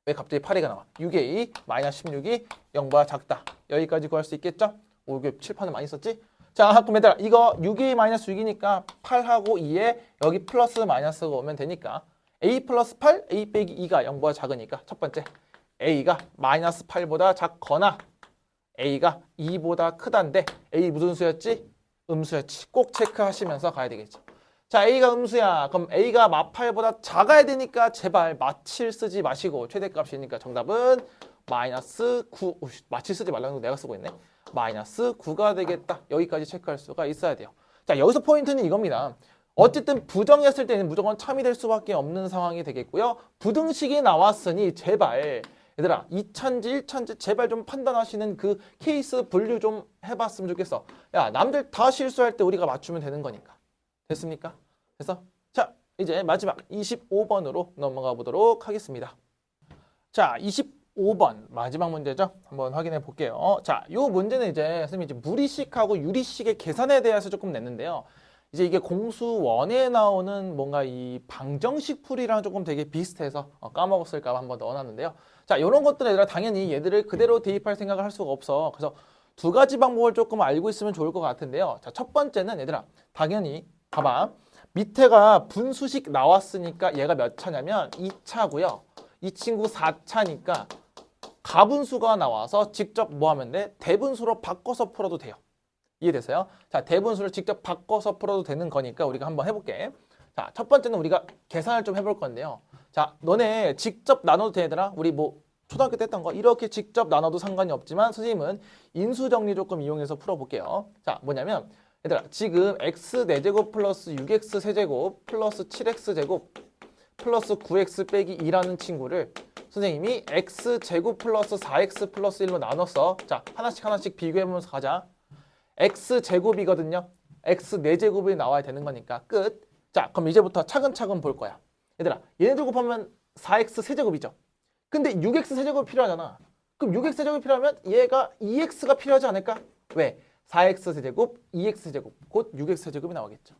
왜 갑자기 8A가 나와? 6A 마이너스 16이 0보다 작다. 여기까지 구할 수 있겠죠? 오, 이게 칠판을 많이 썼지? 자, 그럼 얘들아, 이거 6A 마이너스 6이니까 8하고 2에 여기 플러스 마이너스가 오면 되니까 A 플러스 8, A 빼기 2가 0보다 작으니까 첫 번째 A가 마이너스 8보다 작거나 A가 2보다 크다인데 A 무슨 수였지? 음수였지. 꼭 체크하시면서 가야 되겠죠. 자, A가 음수야. 그럼 A가 마8보다 작아야 되니까 제발 마7 쓰지 마시고 최대값이니까 정답은 마이너스 9. 마7 쓰지 말라는 거 내가 쓰고 있네. 마이너스 9가 되겠다. 여기까지 체크할 수가 있어야 돼요. 자, 여기서 포인트는 이겁니다. 어쨌든 부정했을 때는 무조건 참이 될 수밖에 없는 상황이 되겠고요. 부등식이 나왔으니 제발 얘들아 2차인지 1차인지 제발 좀 판단하시는 그 케이스 분류 좀 해봤으면 좋겠어. 야, 남들 다 실수할 때 우리가 맞추면 되는 거니까. 됐습니까? 됐어? 자, 이제 마지막 25번으로 넘어가 보도록 하겠습니다. 자, 25번 마지막 문제죠. 한번 확인해 볼게요. 자, 이 문제는 이제 선생님이 이제 무리식하고 유리식의 계산에 대해서 조금 냈는데요. 이제 이게 공수원에 나오는 뭔가 이 방정식 풀이랑 조금 되게 비슷해서 까먹었을까 봐 한번 넣어놨는데요. 자, 이런 것들은 얘들아 당연히 얘들을 그대로 대입할 생각을 할 수가 없어. 그래서 두 가지 방법을 조금 알고 있으면 좋을 것 같은데요. 자, 첫 번째는 얘들아 당연히 봐봐. 밑에가 분수식 나왔으니까 얘가 몇 차냐면 2차고요. 이 친구 4차니까 가분수가 나와서 직접 뭐 하면 돼? 대분수로 바꿔서 풀어도 돼요. 이해됐어요? 자, 대분수를 직접 바꿔서 풀어도 되는 거니까 우리가 한번 해볼게. 자, 첫 번째는 우리가 계산을 좀 해볼 건데요. 자, 너네 직접 나눠도 되더라? 우리 뭐 초등학교 때 했던 거 이렇게 직접 나눠도 상관이 없지만 선생님은 인수정리 조금 이용해서 풀어볼게요. 자, 뭐냐면 얘들아 지금 x 4제곱 플러스 6x 세제곱 플러스 7x제곱 플러스 9x 빼기 2라는 친구를 선생님이 x제곱 플러스 4x 플러스 1로 나눴어. 자, 하나씩 비교해보면서 가자. x제곱이거든요. x 4제곱이 나와야 되는 거니까 끝. 자, 그럼 이제부터 차근차근 볼 거야. 얘들아, 얘네들 곱하면 4x 세제곱이죠. 근데 6x 세제곱이 필요하잖아. 그럼 6x 세제곱이 필요하면 얘가 2x가 필요하지 않을까? 왜? 4x 세제곱, 2x 세제곱, 곧 6x 세제곱이 나오겠죠.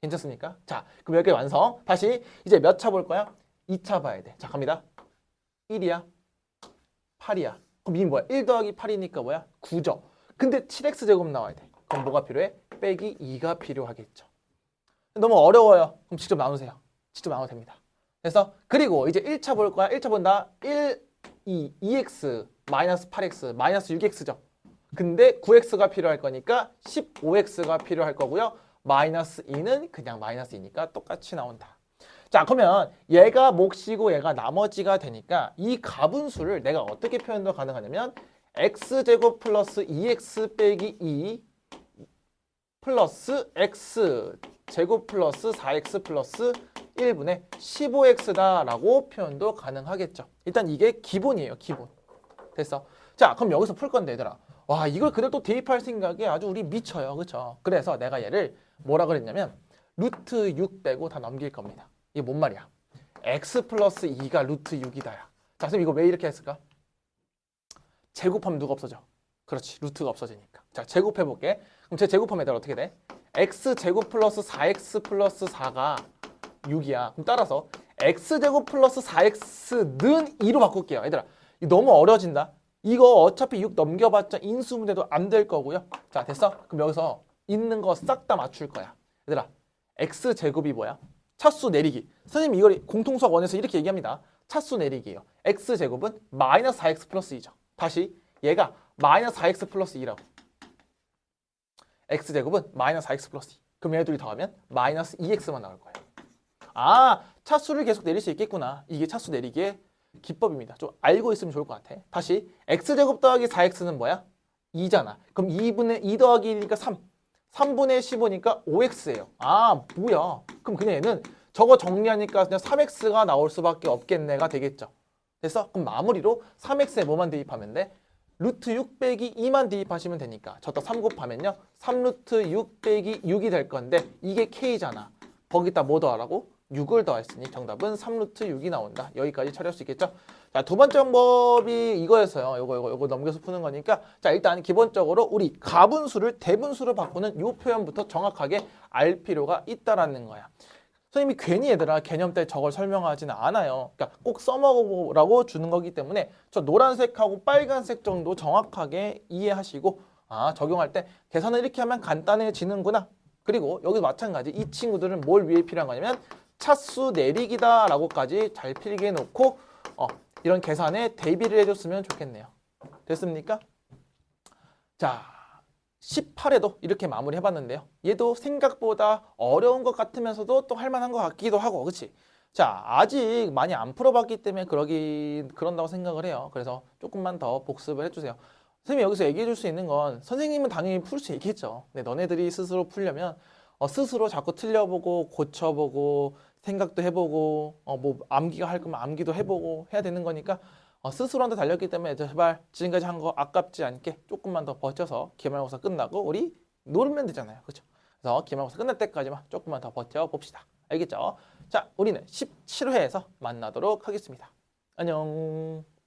괜찮습니까? 자, 그럼 여기 완성. 다시 이제 몇 차 볼 거야? 2차 봐야 돼. 자, 갑니다. 1이야, 8이야. 그럼 이 뭐야? 1 더하기 8이니까 뭐야? 9죠. 근데 7x 제곱 나와야 돼. 그럼 뭐가 필요해? 빼기 2가 필요하겠죠. 너무 어려워요. 그럼 직접 나누세요. 직접 나눠도 됩니다. 그래서 그리고 이제 1차 볼 거야. 1차 본다. 2x 마이너스 8x 마이너스 6x죠. 근데 9x가 필요할 거니까 15x가 필요할 거고요. 마이너스 2는 그냥 마이너스 2니까 똑같이 나온다. 자, 그러면 얘가 몫이고 얘가 나머지가 되니까 이 가분수를 내가 어떻게 표현도 가능하냐면 x제곱 플러스 2x 빼기 2 플러스 x제곱 플러스 4x 플러스 1분의 15x다라고 표현도 가능하겠죠. 일단 이게 기본이에요. 기본. 됐어. 자, 그럼 여기서 풀 건데 얘들아. 와, 이걸 그대로 또 대입할 생각에 아주 우리 미쳐요. 그렇죠? 그래서 내가 얘를 뭐라 그랬냐면 루트 6 빼고 다 넘길 겁니다. 이게 뭔 말이야? x 플러스 2가 루트 6이다야. 자, 선생님 이거 왜 이렇게 했을까? 제곱하면 누가 없어져? 그렇지, 루트가 없어지니까. 자, 제곱해볼게. 그럼 제 제곱하면 얘들아 어떻게 돼? x제곱 플러스 4x 플러스 4가 6이야. 그럼 따라서 x제곱 플러스 4x는 2로 바꿀게요. 얘들아, 이거 너무 어려워진다. 이거 어차피 6 넘겨봤자 인수분해도 안 될 거고요. 자, 됐어? 그럼 여기서 있는 거 싹 다 맞출 거야. 얘들아, x제곱이 뭐야? 차수 내리기. 선생님 이걸 공통수학 원에서 이렇게 얘기합니다. 차수 내리기예요. x제곱은 마이너스 4x 플러스 2죠. 다시 얘가 마이너스 4x 플러스 2라고. x제곱은 마이너스 4x 플러스 2. 그럼 얘 둘이 더하면 마이너스 2x만 나올 거예요. 아, 차수를 계속 내릴 수 있겠구나. 이게 차수 내리기의 기법입니다. 좀 알고 있으면 좋을 것 같아. 다시 x제곱 더하기 4x는 뭐야? 2잖아. 그럼 2분의 2 더하기 1이니까 3. 3분의 15니까 5x예요. 아, 뭐야. 그럼 그냥 얘는 저거 정리하니까 그냥 3x가 나올 수밖에 없겠네가 되겠죠. 됐어? 그럼 마무리로 3x에 뭐만 대입하면 돼? 루트 6 빼기 2만 대입하시면 되니까 저기다 3 곱하면요 3루트 6 빼기 6이 될 건데 이게 k잖아. 거기다 뭐 더하라고? 6을 더했으니 정답은 3루트 6이 나온다. 여기까지 처리할 수 있겠죠? 자, 두 번째 방법이 이거였어요. 요거 넘겨서 푸는 거니까 자, 일단 기본적으로 우리 가분수를 대분수로 바꾸는 요 표현부터 정확하게 알 필요가 있다라는 거야. 선생님이 괜히 얘들아 개념 때 저걸 설명하지는 않아요. 그러니까 꼭 써먹으라고 주는 거기 때문에 저 노란색하고 빨간색 정도 정확하게 이해하시고 아, 적용할 때 계산을 이렇게 하면 간단해지는구나. 그리고 여기도 마찬가지 이 친구들은 뭘 위해 필요한 거냐면 차수 내리기다 라고까지 잘 필기해 놓고 이런 계산에 대비를 해줬으면 좋겠네요. 됐습니까? 자, 18회도 이렇게 마무리 해봤는데요. 얘도 생각보다 어려운 것 같으면서도 또 할만한 것 같기도 하고, 그치? 자, 아직 많이 안 풀어봤기 때문에 그런다고 생각을 해요. 그래서 조금만 더 복습을 해주세요. 선생님이 여기서 얘기해 줄 수 있는 건 선생님은 당연히 풀 수 있겠죠. 근데 너네들이 스스로 풀려면 스스로 자꾸 틀려보고 고쳐보고 생각도 해보고 뭐 암기가 할 거면 암기도 해보고 해야 되는 거니까 스스로한테 달렸기 때문에 제발 지금까지 한 거 아깝지 않게 조금만 더 버텨서 기말고사 끝나고 우리 놀면 되잖아요. 그렇죠? 그래서 기말고사 끝날 때까지만 조금만 더 버텨봅시다. 알겠죠? 자, 우리는 17회에서 만나도록 하겠습니다. 안녕.